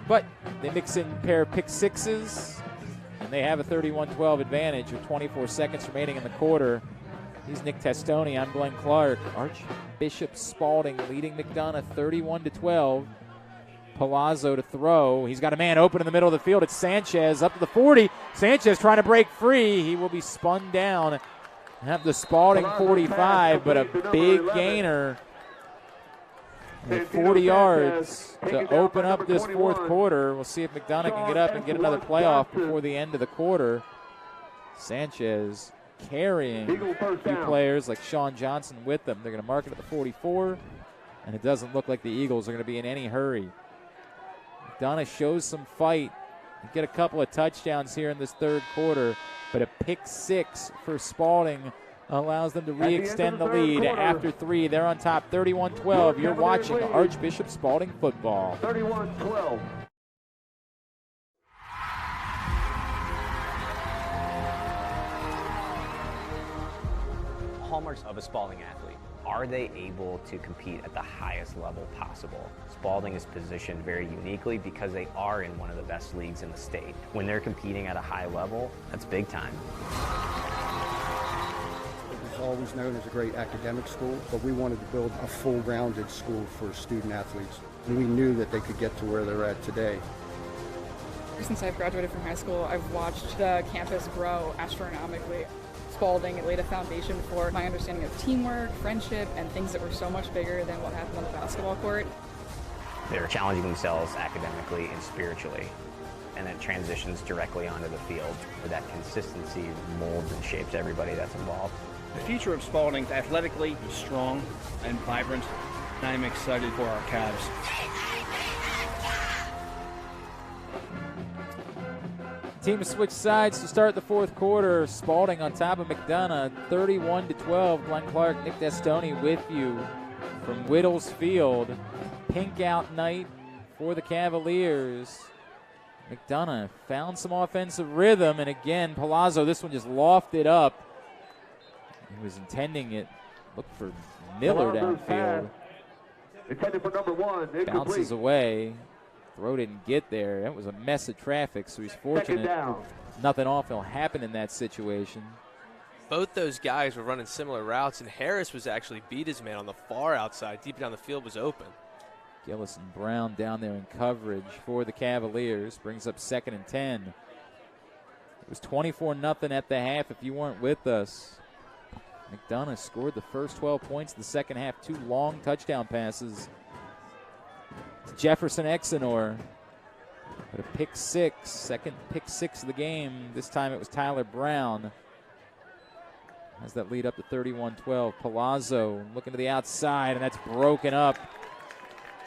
But they mix in a pair of pick sixes, and they have a 31-12 advantage with 24 seconds remaining in the quarter. He's Nick Testoni. I'm Glenn Clark. Archbishop Spalding leading McDonough 31-12. Palazzo to throw. He's got a man open in the middle of the field. It's Sanchez up to the 40. Sanchez trying to break free. He will be spun down at the Spalding 45, but a big gainer at 40 yards to open up this 4th quarter. We'll see if McDonough can get up and get another playoff before the end of the quarter. Sanchez carrying a few players like Sean Johnson with them. They're going to mark it at the 44, and it doesn't look like the Eagles are going to be in any hurry. McDonough shows some fight and get a couple of touchdowns here in this 3rd quarter, but a pick 6 for Spalding allows them to re-extend the lead after 3. They're on top 31-12. You're watching Archbishop Spalding football. 31-12. Hallmarks of a Spalding athlete. Are they able to compete at the highest level possible? Spalding is positioned very uniquely because they are in one of the best leagues in the state. When they're competing at a high level, that's big time. It was always known as a great academic school, but we wanted to build a full-rounded school for student athletes. And we knew that they could get to where they're at today. Since I've graduated from high school, I've watched the campus grow astronomically. Spalding laid a foundation for my understanding of teamwork, friendship, and things that were so much bigger than what happened on the basketball court. They were challenging themselves academically and spiritually. and it transitions directly onto the field. That consistency molds and shapes everybody that's involved. The future of Spalding athletically is strong and vibrant, and I'm excited for our Cavs. Team has switched sides to start the fourth quarter. Spalding on top of McDonough, 31-12. Glenn Clark, Nick D'Estoni with you from Whittles Field. Pink out night for the Cavaliers. McDonough found some offensive rhythm, and again, Palazzo, this one just lofted up. He was intending it. Look for Miller downfield. Intended for number 1. Bounces away. Throw didn't get there. That was a mess of traffic, so he's fortunate nothing awful happened in that situation. Both those guys were running similar routes, and Harris was actually beat his man on the far outside. Deep down the field was open. Gillis and Brown down there in coverage for the Cavaliers. Brings up 2nd and 10. It was 24-0 at the half if you weren't with us. McDonough scored the first 12 points of the second half. 2 long touchdown passes to Jefferson Exenor. But a pick six, second pick six of the game. This time it was Tyler Brown. Has that lead up to 31-12. Palazzo looking to the outside, and that's broken up.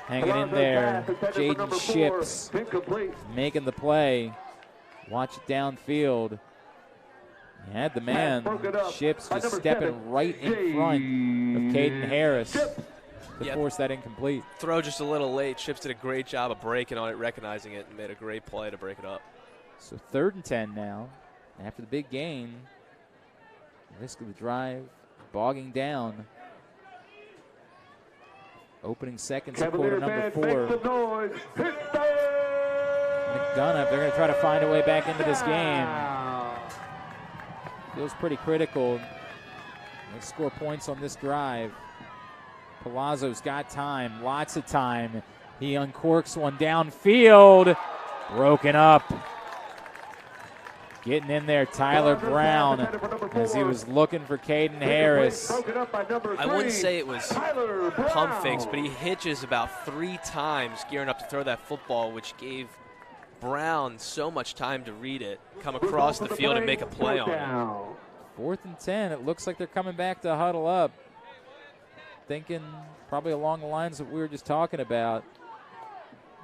Hanging in there. Jaden Ships making the play. Watch it downfield. He had the man. Ships just stepping right in front of Caden Harris to force that incomplete. Throw just a little late. Ships did a great job of breaking on it, recognizing it, and made a great play to break it up. So 3rd and 10 now. After the big gain, risk of the drive bogging down. Opening seconds of quarter number 4. McDonough, they're going to try to find a way back into this game. Feels pretty critical. They score points on this drive. Palazzo's got time, lots of time. He uncorks one downfield. Broken up. Getting in there, Tyler Brown, as he was looking for Caden Harris. I wouldn't say it was pump fakes, but he hitches about 3 times gearing up to throw that football, which gave Brown so much time to read it, come across the field, and make a play on it. 4th and 10. It looks like they're coming back to huddle up. Thinking probably along the lines that we were just talking about.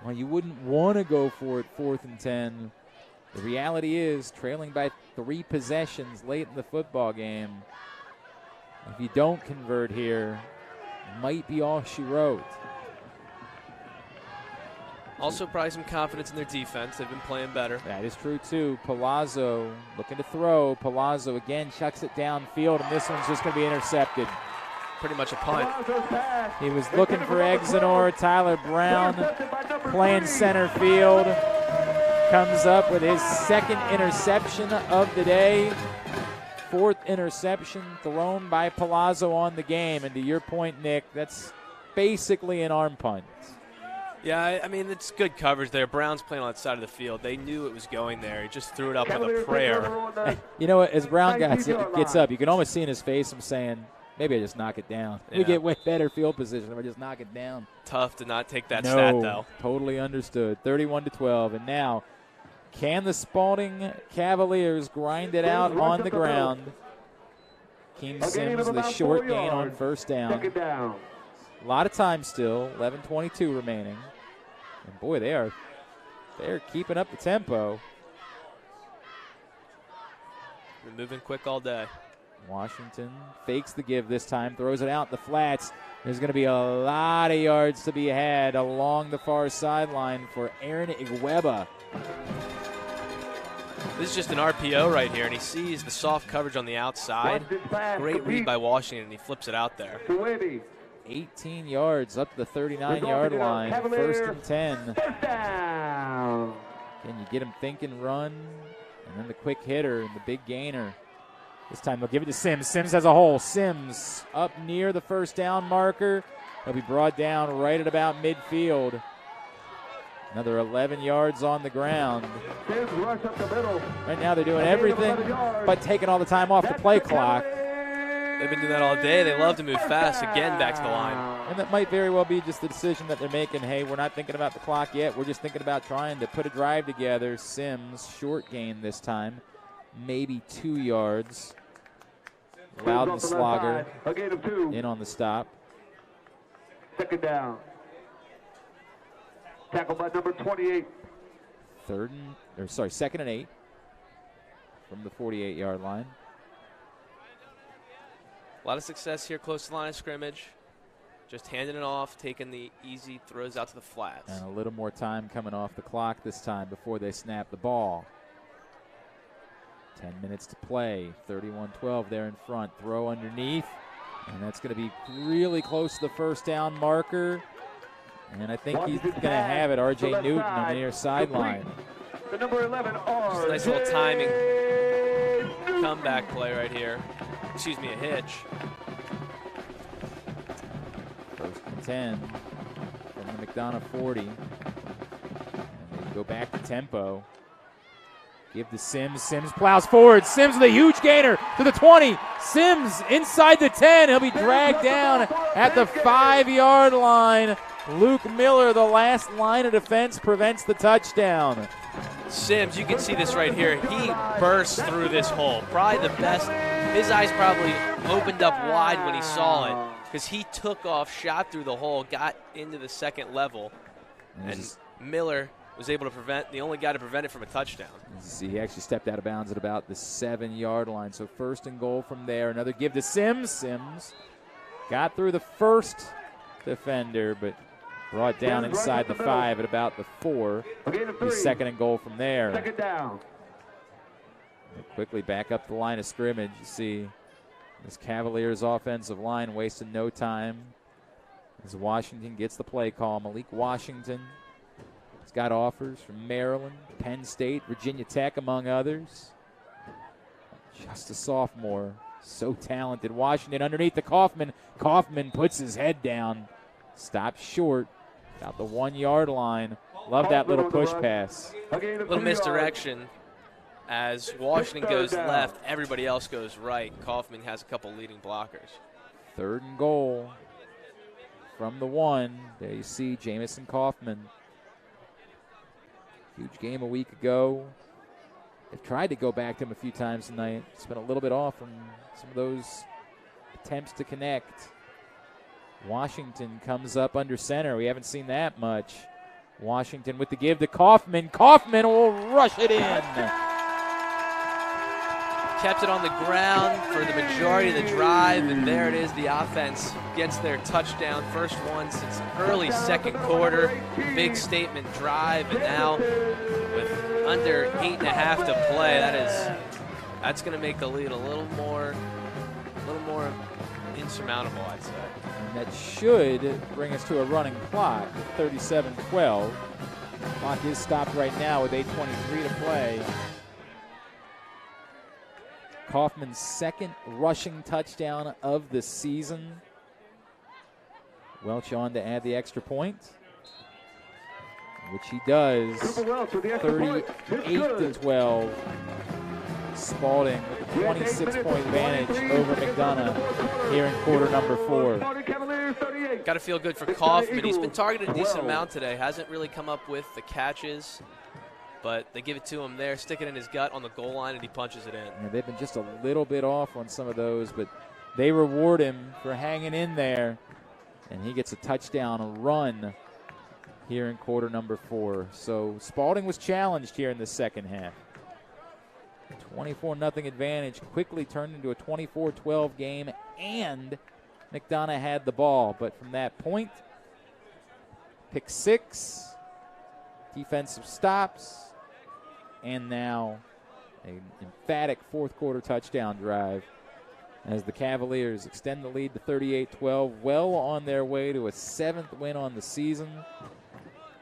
Well, you wouldn't want to go for it 4th and 10. The reality is, trailing by 3 possessions late in the football game, if you don't convert here, might be all she wrote. Also probably some confidence in their defense. They've been playing better. That is true, too. Palazzo looking to throw. Palazzo again chucks it downfield, and this one's just going to be intercepted. Pretty much a punt. He was looking for Exenor. Tyler Brown playing center field. Comes up with his 2nd interception of the day. 4th interception thrown by Palazzo on the game. And to your point, Nick, that's basically an arm punt. Yeah, I mean, it's good coverage there. Brown's playing on that side of the field. They knew it was going there. He just threw it up with a prayer. You know what? As Brown gets up, you can almost see in his face him saying, maybe I just knock it down. Yeah. We get way better field position if I just knock it down. Tough to not take that stat, though. Totally understood. 31-12. And now, can the Spalding Cavaliers grind it out on the ground? Keem Sims, the short gain on 1st down. A lot of time still, 11:22 remaining. And boy, they're keeping up the tempo. They're moving quick all day. Washington fakes the give this time, throws it out in the flats. There's going to be a lot of yards to be had along the far sideline for Aaron Igueba. This is just an RPO right here, and he sees the soft coverage on the outside. Great read by Washington, and he flips it out there. 18 yards up to the 39-yard line. 1st and 10. Can you get him thinking run? And then the quick hitter and the big gainer. This time they'll give it to Sims. Sims has a hole. Sims up near the 1st down marker. He'll be brought down right at about midfield. Another 11 yards on the ground. Right now they're doing everything but taking all the time off the play clock. They've been doing that all day. They love to move fast. Again, back to the line. And that might very well be just the decision that they're making. Hey, we're not thinking about the clock yet. We're just thinking about trying to put a drive together. Sims, short gain this time, maybe 2 yards. Loudon Slogger in on the stop. Second down. Tackle by number 28. Second and 8 from the 48-yard line. A lot of success here close to the line of scrimmage. Just handing it off, taking the easy throws out to the flats. And a little more time coming off the clock this time before they snap the ball. 10 minutes to play. 31-12 there in front. Throw underneath. And that's going to be really close to the first down marker. And I think he's going to have it. R.J. Newton on the near sideline. The number 11, Just a nice little timing comeback play right here. Excuse me, a hitch. First and 10 from the McDonough 40. And they go back to tempo. Give to Sims. Sims plows forward. Sims with a huge gainer to the 20. Sims inside the 10. He'll be dragged down at the 5-yard line. Luke Miller, the last line of defense, prevents the touchdown. Sims, you can see this right here. He burst through this hole. Probably the best. His eyes probably opened up wide when he saw it because he took off, shot through the hole, got into the second level, and Miller was able to prevent, the only guy to prevent it from a touchdown. See, he actually stepped out of bounds at about the 7-yard line. So first and goal from there. Another give to Sims. Sims got through the first defender, but brought down inside the 5 at about the 4. Second and goal from there. Second down. They quickly back up the line of scrimmage. You see this Cavaliers offensive line wasting no time as Washington gets the play call. Malik Washington has got offers from Maryland, Penn State, Virginia Tech, among others. Just a sophomore. So talented. Washington underneath the Kaufman. Kaufman puts his head down. Stops short. About the 1-yard line. Love that little push pass. Little misdirection. As Washington goes left, everybody else goes right. Kaufman has a couple leading blockers. Third and goal from the 1. There you see Jamison Kaufman. Huge game a week ago. They've tried to go back to him a few times tonight. It's been a little bit off from some of those attempts to connect. Washington comes up under center. We haven't seen that much. Washington with the give to Kaufman. Kaufman will rush it in. Kept it on the ground for the majority of the drive, and there it is. The offense gets their touchdown. First one since early second quarter. Big statement drive, and now with under 8.5 to play, that's going to make the lead a little more insurmountable, I'd say. And that should bring us to a running clock at 37-12. Clock is stopped right now with 8:23 to play. Kaufman's second rushing touchdown of the season. Welch on to add the extra point, which he does. 38-12. Spalding with a 26-point advantage over McDonough here in quarter number 4. Got to feel good for Kaufman. He's been targeted a decent amount today. Hasn't really come up with the catches, but they give it to him there, stick it in his gut on the goal line, and he punches it in. Yeah, they've been just a little bit off on some of those, but they reward him for hanging in there, and he gets a touchdown run here in quarter number 4. So Spalding was challenged here in the second half. 24-0 advantage quickly turned into a 24-12 game, and McDonough had the ball. But from that point, pick 6, defensive stops, and now an emphatic fourth-quarter touchdown drive as the Cavaliers extend the lead to 38-12, well on their way to a 7th win on the season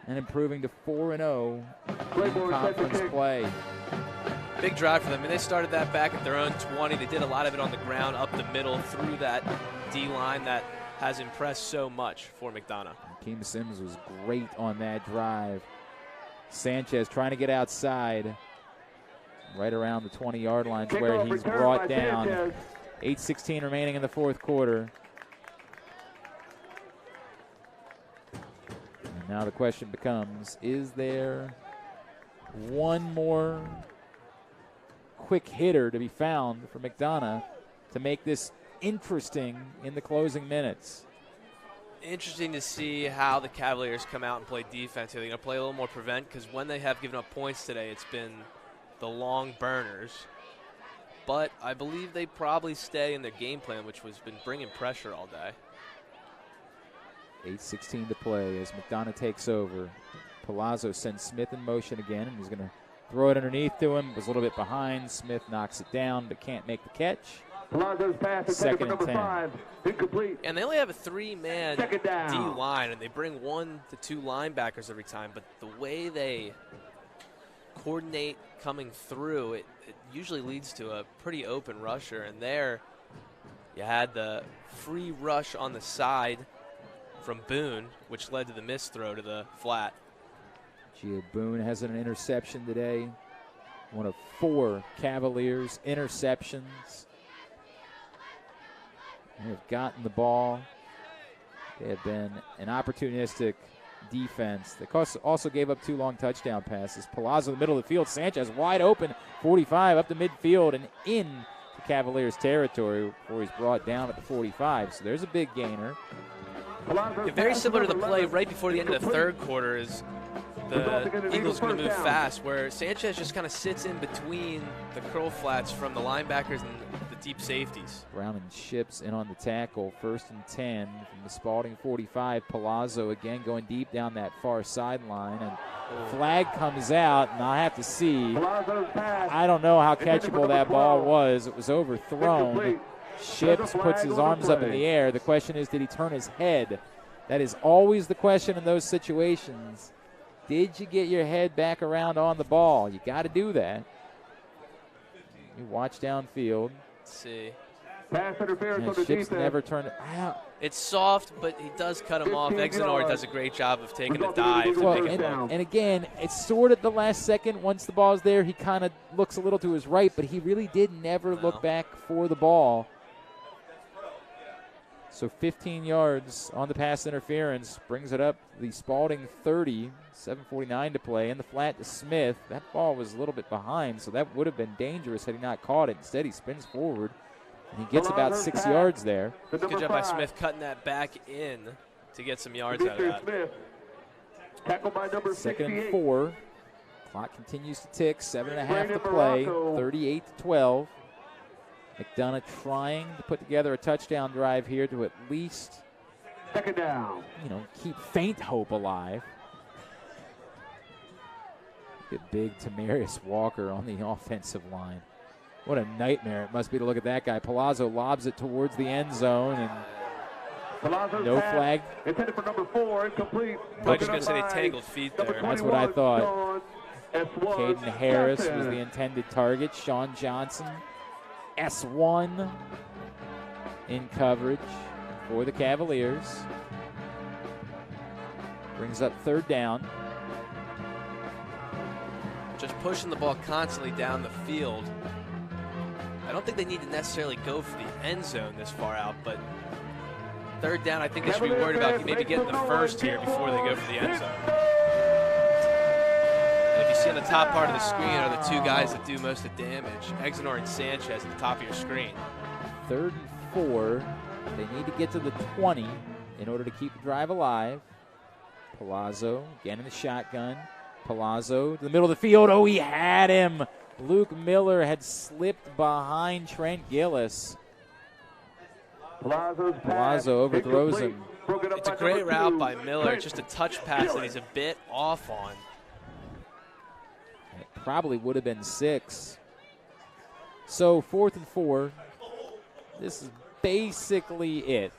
and improving to 4-0 in conference play. Big drive for them. I mean, they started that back at their own 20. They did a lot of it on the ground, up the middle, through that D-line that has impressed so much for McDonough. Akeem Sims was great on that drive. Sanchez trying to get outside right around the 20-yard line where he's brought down. 8:16 remaining in the fourth quarter. Now the question becomes, is there one more quick hitter to be found for McDonough to make this interesting in the closing minutes? Interesting to see how the Cavaliers come out and play defense here. They're going to play a little more prevent because when they have given up points today, it's been the long burners. But I believe they probably stay in their game plan, which has been bringing pressure all day. 8:16 to play as McDonough takes over. Palazzo sends Smith in motion again, and he's going to throw it underneath to him. Was a little bit behind. Smith knocks it down, but can't make the catch. Palazzo's pass is Second and 10. 5, incomplete. And they only have a 3-man Second down. D-line, and they bring 1 to 2 linebackers every time. But the way they coordinate coming through, it usually leads to a pretty open rusher. And there you had the free rush on the side from Boone, which led to the missed throw to the flat. Gio Boone has an interception today. One of 4 Cavaliers interceptions. They have gotten the ball. They have been an opportunistic defense. They also gave up 2 long touchdown passes. Palazzo in the middle of the field. Sanchez wide open, 45 up the midfield and in the Cavaliers' territory before he's brought down at the 45. So there's a big gainer. Yeah, very similar to the play right before the end of the third quarter is the Eagles going to move fast, where Sanchez just kind of sits in between the curl flats from the linebackers and the deep safeties. Brown and Ships in on the tackle. 1st and 10 from the Spalding 45. Palazzo again going deep down that far sideline, and flag comes out, and I have to see. I don't know how catchable that ball was. It was overthrown. Ships puts his arms up in the air. The question is, did he turn his head? That is always the question in those situations. Did you get your head back around on the ball? You got to do that. You watch downfield. Let's see. Pass interference on the Ships defense. never turned it out. It's soft, but he does cut him off. Exenor does a great job of taking the dive. And again, it's sort of the last second. Once the ball's there, he kind of looks a little to his right, but he really did never look back for the ball. So 15 yards on the pass interference brings it up the Spalding 30, 7:49 to play. In the flat to Smith. That ball was a little bit behind, so that would have been dangerous had he not caught it. Instead, he spins forward, and he gets about 6 yards there. Good job by Smith cutting that back in to get some yards out of that. Tackled by number 2nd and 68. 4. Clock continues to tick. 7.5 to play. 38-12. McDonough trying to put together a touchdown drive here to at least, second down, keep faint hope alive. Look at big Tamarius Walker on the offensive line. What a nightmare it must be to look at that guy. Palazzo lobs it towards the end zone, and Palazzo's no pass flag. Intended for number 4, incomplete. I was just going to say they tangled feet there. That's what I thought. Caden Harris was the intended target. Sean Johnson, S1 in coverage for the Cavaliers. Brings up 3rd down. Just pushing the ball constantly down the field. I don't think they need to necessarily go for the end zone this far out, but 3rd down, I think they should be worried about maybe getting the first here before they go for the end zone. And if you see on the top part of the screen are the 2 guys that do most of the damage, Exenor and Sanchez at the top of your screen. 3rd and 4. They need to get to the 20 in order to keep the drive alive. Palazzo again in the shotgun. Palazzo to the middle of the field. Oh, he had him. Luke Miller had slipped behind Trent Gillis. Palazzo overthrows him. It's a great route by Miller. Just a touch pass that he's a bit off on. It probably would have been 6. So 4th and 4. This is basically it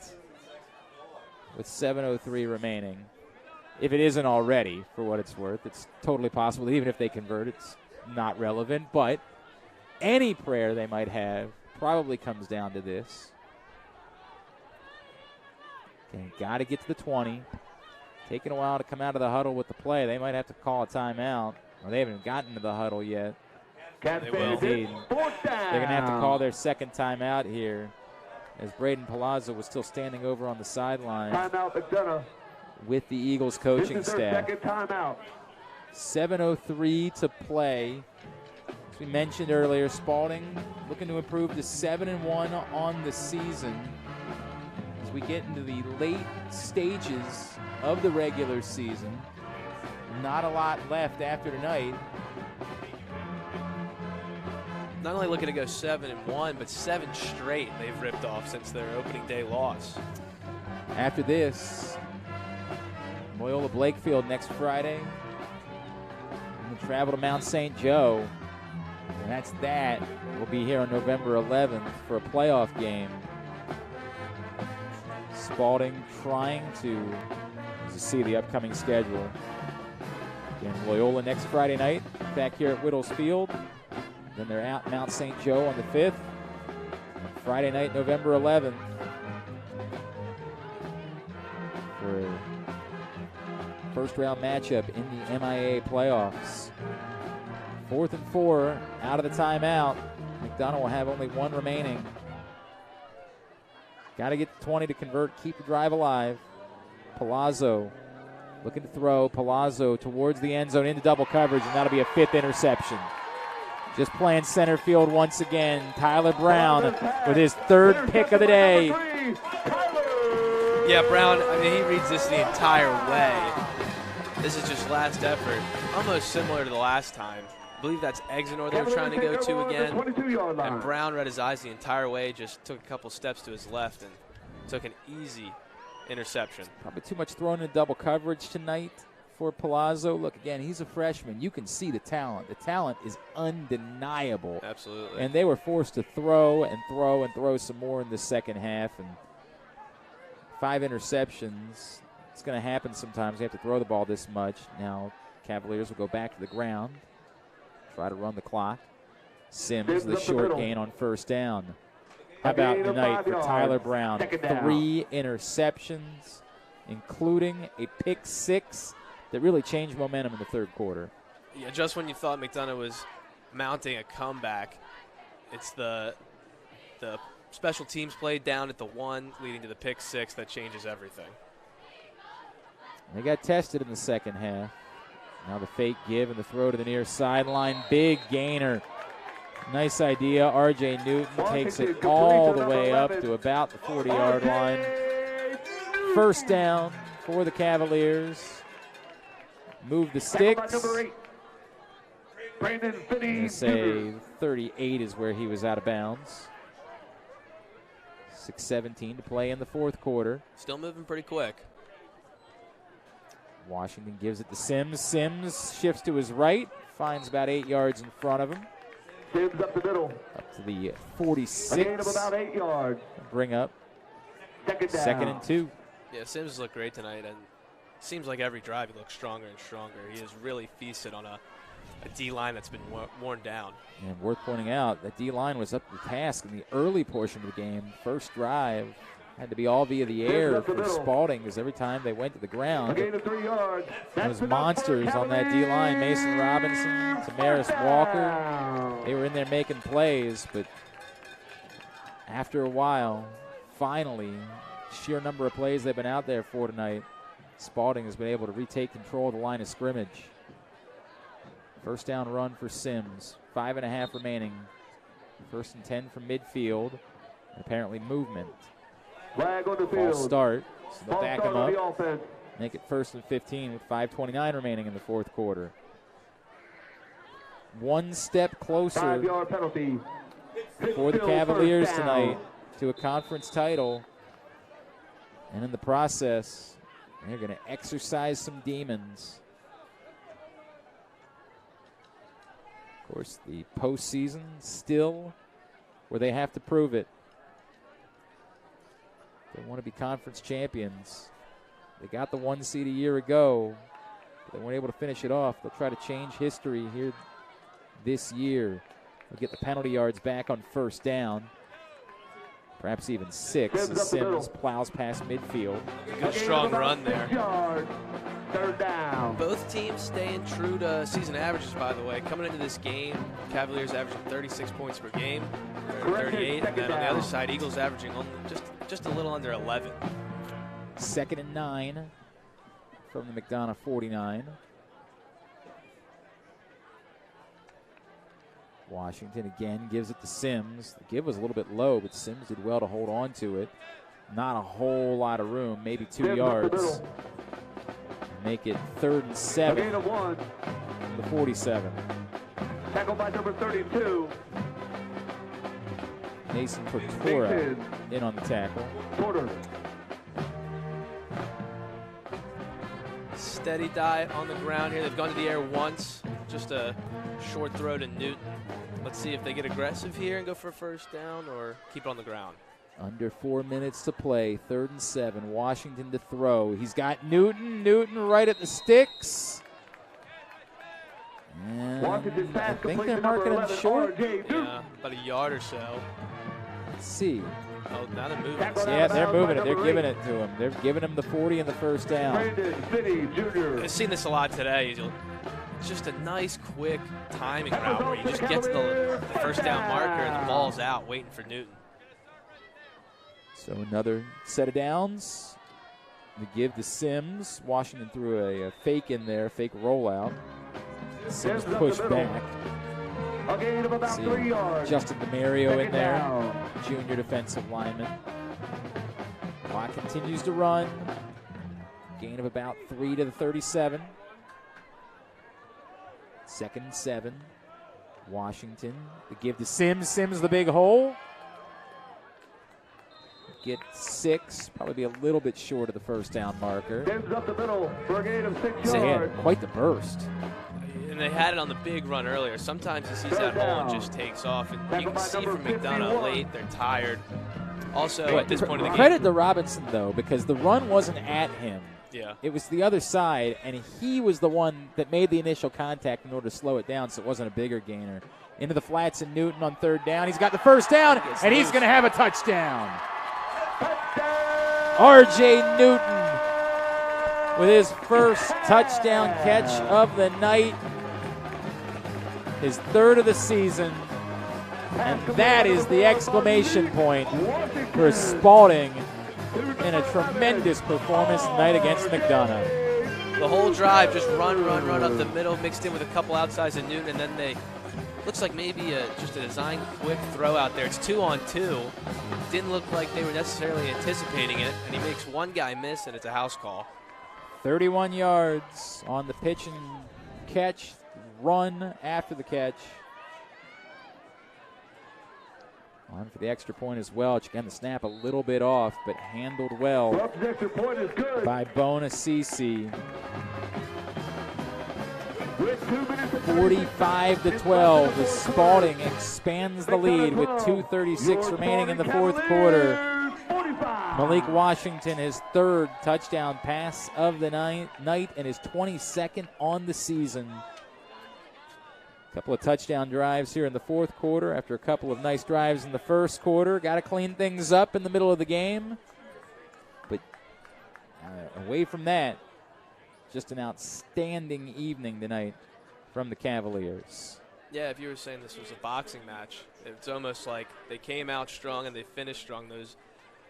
with 7:03 remaining. If it isn't already, for what it's worth, it's totally possible. Even if they convert, it's not relevant. But any prayer they might have probably comes down to this. Okay, got to get to the 20. Taking a while to come out of the huddle with the play. They might have to call a timeout. Or they haven't gotten to the huddle yet. They will. Indeed. They're going to have to call their second timeout here, as Braden Palazzo was still standing over on the sideline. Timeout McDonough. with the Eagles coaching This is their staff. second timeout. 7:03 to play. As we mentioned earlier, Spalding looking to improve to 7-1 on the season. As we get into the late stages of the regular season, not a lot left after tonight. Not only looking to go 7-1, but 7 straight they've ripped off since their opening day loss. After this, Loyola Blakefield next Friday. And we'll travel to Mount St. Joe. And that's that. We'll be here on November 11th for a playoff game. Spalding trying to see the upcoming schedule. Again, Loyola next Friday night, back here at Whittles Field. Then they're out Mount St. Joe on the 5th. Friday night, November 11th. For a first round matchup in the MIAA playoffs. 4th and 4 out of the timeout. McDonogh will have only one remaining. Got to get to 20 to convert, keep the drive alive. Palazzo looking to throw. Palazzo towards the end zone into double coverage, and that'll be a 5th interception. Just playing center field once again. Tyler Brown with his 3rd pick of the day. Yeah, Brown, I mean, he reads this the entire way. This is just last effort. Almost similar to the last time. I believe that's Exeter they were trying to go to again. And Brown read his eyes the entire way, just took a couple steps to his left and took an easy interception. Probably too much thrown in double coverage tonight for Palazzo. Look, again, he's a freshman. You can see the talent. The talent is undeniable. Absolutely. And they were forced to throw and throw and throw some more in the second half. And 5 interceptions. It's going to happen sometimes. They have to throw the ball this much. Now Cavaliers will go back to the ground, try to run the clock. Sims, the short gain on first down. How about tonight for Tyler Brown? 3 interceptions, including a pick 6 that really changed momentum in the 3rd quarter. Yeah, just when you thought McDonough was mounting a comeback, it's the special teams play down at the 1 leading to the pick 6 that changes everything. They got tested in the second half. Now the fake give and the throw to the near sideline. Big gainer. Nice idea. R.J. Newton takes it all the way up to about the 40-yard line. First down for the Cavaliers. Move the sticks. I'm going to say 38 is where he was out of bounds. 6:17 to play in the 4th quarter. Still moving pretty quick. Washington gives it to Sims. Sims shifts to his right, finds about 8 yards in front of him. Sims up the middle. Up to the 46. A gain of about 8 yards. Bring up. Second and 2. Yeah, Sims looked great tonight, and it seems like every drive he looks stronger and stronger. He has really feasted on a D-line that's been worn down. And worth pointing out, that D-line was up to the task in the early portion of the game. First drive had to be all via the air for Spalding, because every time they went to the ground, those monsters on that D-line, Mason Robinson, Tamaris Walker, they were in there making plays, but after a while, finally, sheer number of plays they've been out there for tonight, Spalding has been able to retake control of the line of scrimmage. First down run for Sims. 5.5 remaining. 1st and 10 from midfield. Apparently movement. Flag on the False field. start. So they'll back him on the up. offense. Make it 1st and 15 with 5:29 remaining in the 4th quarter. One step closer 5-yard penalty. for the Cavaliers tonight to a conference title. And in the process, they're going to exercise some demons. Of course, the postseason still where they have to prove it. They want to be conference champions. They got the 1 seed a year ago, but they weren't able to finish it off. They'll try to change history here this year. They'll get the penalty yards back on first down. Perhaps even 6 as Sims plows past midfield. Good strong run there. 3rd down. Both teams staying true to season averages, by the way. Coming into this game, Cavaliers averaging 36 points per game, 38, and then on the other side, Eagles averaging only just a little under 11. 2nd and 9 from the McDonough 49. Washington again gives it to Sims. The give was a little bit low, but Sims did well to hold on to it. Not a whole lot of room, maybe 2 yards. Make it 3rd and 7. A gain of 1. The 47. Tackled by number 32. Mason Portora in on the tackle. Porter. Steady dive on the ground here. They've gone to the air once. Just a short throw to Newton. Let's see if they get aggressive here and go for a first down or keep it on the ground. Under 4 minutes to play. 3rd and 7. Washington to throw. He's got Newton. Newton right at the sticks. And I think they're marking him short. Yeah, about a yard or so. Let's see. Oh, now they're moving. Yeah, they're moving it. They're giving it to him. They're giving him the 40 and the first down. I've seen this a lot today. It's just a nice, quick timing route where you just get to the first down marker and the ball's out waiting for Newton. So another set of downs. The give to Sims. Washington threw a fake in there, fake rollout. Sims pushed back. A gain of about 3 yards. Justin DeMario in there, junior defensive lineman. Clock continues to run. Gain of about 3 to the 37. 2nd and 7. Washington. The give to Sims. Sims the big hole. Get 6. Probably be a little bit short of the first down marker. Sims up the middle for a gain of 6 They yards. had quite the burst. And they had it on the big run earlier. Sometimes he sees that hole and just takes off. And you can see from McDonough late, they're tired. Also, at this point in the game. Credit to Robinson, though, because the run wasn't at him. Yeah. It was the other side, and he was the one that made the initial contact in order to slow it down so it wasn't a bigger gainer. Into the flats and Newton on 3rd down. He's got the first down, and he's going to have a touchdown. R.J. Newton with his first touchdown catch of the night. His 3rd of the season. And that is the exclamation point for Spalding in a tremendous performance tonight against McDonough. The whole drive, just run up the middle, mixed in with a couple outsides of Newton, and then they looks like maybe just a design quick throw out there. It's 2-on-2. Didn't look like they were necessarily anticipating it, and he makes one guy miss, and it's a house call. 31 yards on the pitch and catch, run after the catch. On for the extra point as well. Again, the snap a little bit off, but handled well by Bonacisi. 45-12. The Spalding expands the lead with 2:36 remaining in the 4th quarter. Malik Washington, his 3rd touchdown pass of the night and his 22nd on the season. A couple of touchdown drives here in the 4th quarter after a couple of nice drives in the 1st quarter. Got to clean things up in the middle of the game. But away from that, just an outstanding evening tonight from the Cavaliers. Yeah, if you were saying this was a boxing match, it's almost like they came out strong and they finished strong.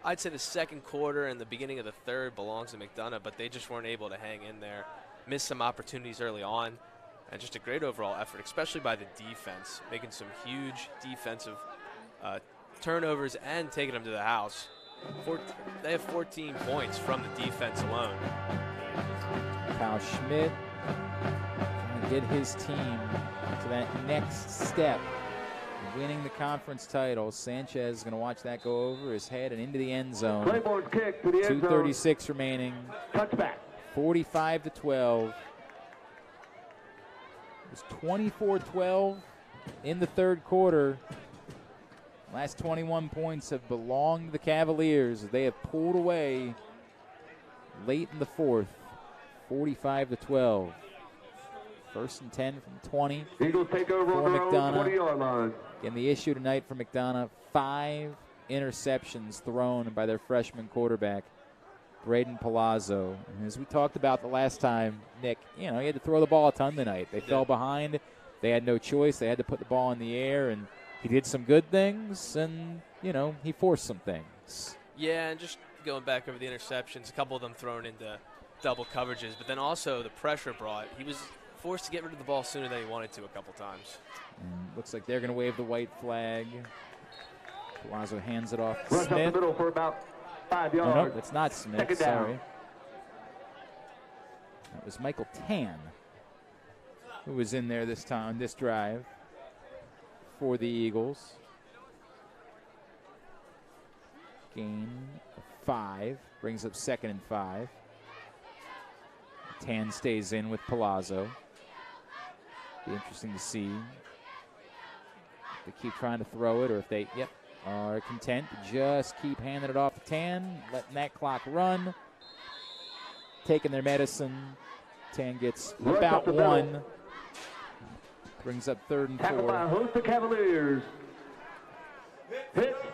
I'd say the 2nd quarter and the beginning of the 3rd belongs to McDonough, but they just weren't able to hang in there. Missed some opportunities early on. And just a great overall effort, especially by the defense, making some huge defensive turnovers and taking them to the house. They have 14 points from the defense alone. Kyle Schmidt trying to get his team to that next step, winning the conference title. Sanchez is going to watch that go over his head and into the end zone. Claiborne's kick to the end zone. 2:36 remaining. Touchback. 45-12. It's 24-12 in the 3rd quarter. Last 21 points have belonged to the Cavaliers. They have pulled away late in the 4th, 45-12. 1st and 10 from 20 Eagles take over for on their own McDonough. 20-yard line. Again, the issue tonight for McDonough, 5 interceptions thrown by their freshman quarterback, Braden Palazzo. And as we talked about the last time, Nick, he had to throw the ball a ton tonight. They fell behind. They had no choice. They had to put the ball in the air, and he did some good things, and, he forced some things. Yeah, and just going back over the interceptions, a couple of them thrown into double coverages, but then also the pressure brought. He was forced to get rid of the ball sooner than he wanted to a couple times. And looks like they're going to wave the white flag. Palazzo hands it off to Rush up Smith. the middle for about 5 yards. Oh, no, that's not Smith. Second down. Sorry. That was Michael Tan, who was in there this time, this drive for the Eagles. Gain of 5, brings up 2nd and 5. Tan stays in with Palazzo. Be interesting to see if they keep trying to throw it or if they, are content to just keep handing it off to Tan, letting that clock run, taking their medicine. Tan gets about 1. Brings up 3rd and 4. Tackled by a host of Cavaliers.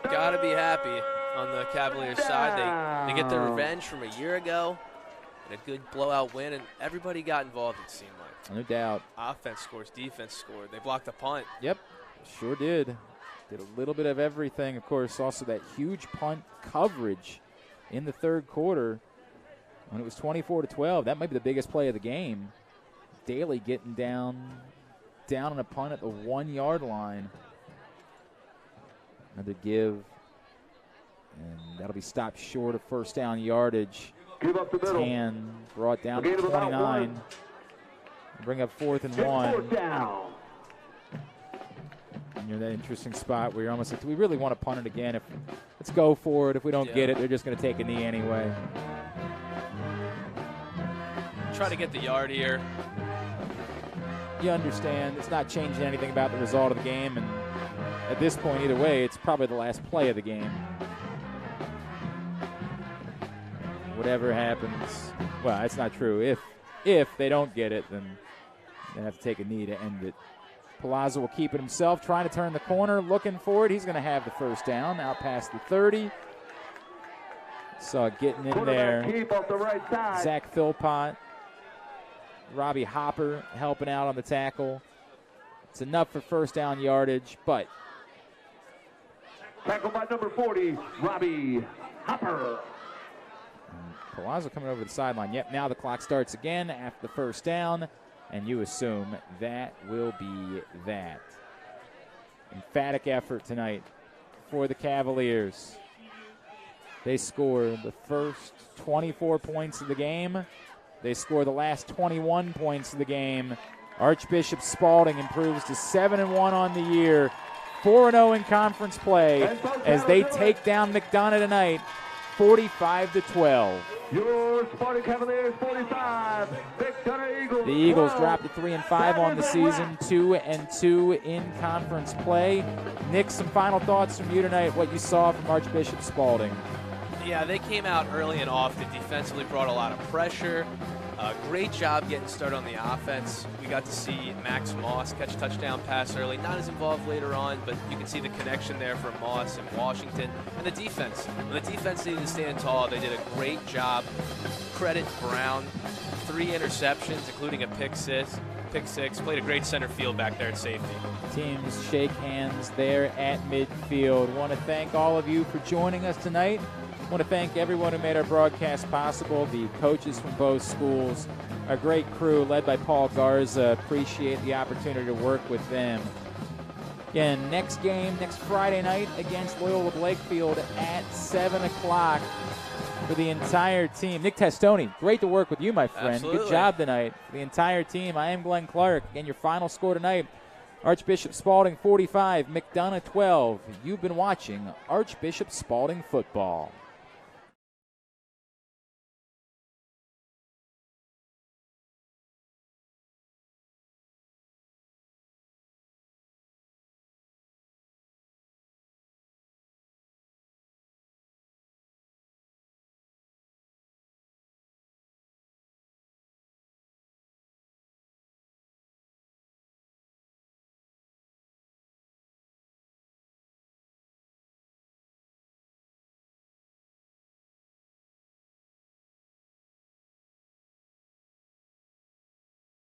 Got to be happy on the Cavaliers side. They get their revenge from a year ago and a good blowout win, and everybody got involved, it seemed like. No doubt. Offense scores, defense scored. They blocked a punt. Yep, sure did. Did a little bit of everything. Of course, also that huge punt coverage in the 3rd quarter when it was 24-12. That might be the biggest play of the game. Daly getting down on a punt at the 1-yard line. Another give, and that'll be stopped short of first down yardage. Give up the middle. Tan brought down to 29. Bring up 4th and 1. Fourth down. And you're in that interesting spot where you're almost like, do we really want to punt it again? Let's go for it. If we don't get it, they're just going to take a knee anyway. Try to get the yard here. You understand it's not changing anything about the result of the game, and at this point, either way, it's probably the last play of the game. Whatever happens, well, it's not true. If they don't get it, then they have to take a knee to end it. Palazzo will keep it himself, trying to turn the corner, looking for it. He's going to have the first down, out past the 30. Saw getting in there. Keep off the right side. Zach Philpott, Robbie Hopper helping out on the tackle. It's enough for first down yardage, but tackled by number 40, Robbie Hopper. Palazzo coming over the sideline. Yep, now the clock starts again after the first down, and you assume that will be that. Emphatic effort tonight for the Cavaliers. They score the first 24 points of the game. They score the last 21 points of the game. Archbishop Spalding improves to 7-1 on the year, 4-0 in conference play as they take down McDonough tonight, 45-12. Your Spalding Cavaliers 45, McDonough Eagles. The Eagles 12. dropped to 3-5 on the season, 2-2 in conference play. Nick, some final thoughts from you tonight, what you saw from Archbishop Spalding. Yeah, they came out early and often. Defensively brought a lot of pressure. Great job getting started on the offense. We got to see Max Moss catch a touchdown pass early. Not as involved later on, but you can see the connection there from Moss and Washington. And the defense. When the defense needed to stand tall, they did a great job. Credit Brown. 3 interceptions, including a pick six. Played a great center field back there at safety. Teams shake hands there at midfield. Want to thank all of you for joining us tonight. I want to thank everyone who made our broadcast possible, the coaches from both schools, a great crew led by Paul Garza. Appreciate the opportunity to work with them. Again, next game, next Friday night against Loyola Blakefield at 7 o'clock for the entire team. Nick Testoni, great to work with you, my friend. Absolutely. Good job tonight. For the entire team, I am Glenn Clark. Again, your final score tonight, Archbishop Spalding 45, McDonough 12. You've been watching Archbishop Spalding football.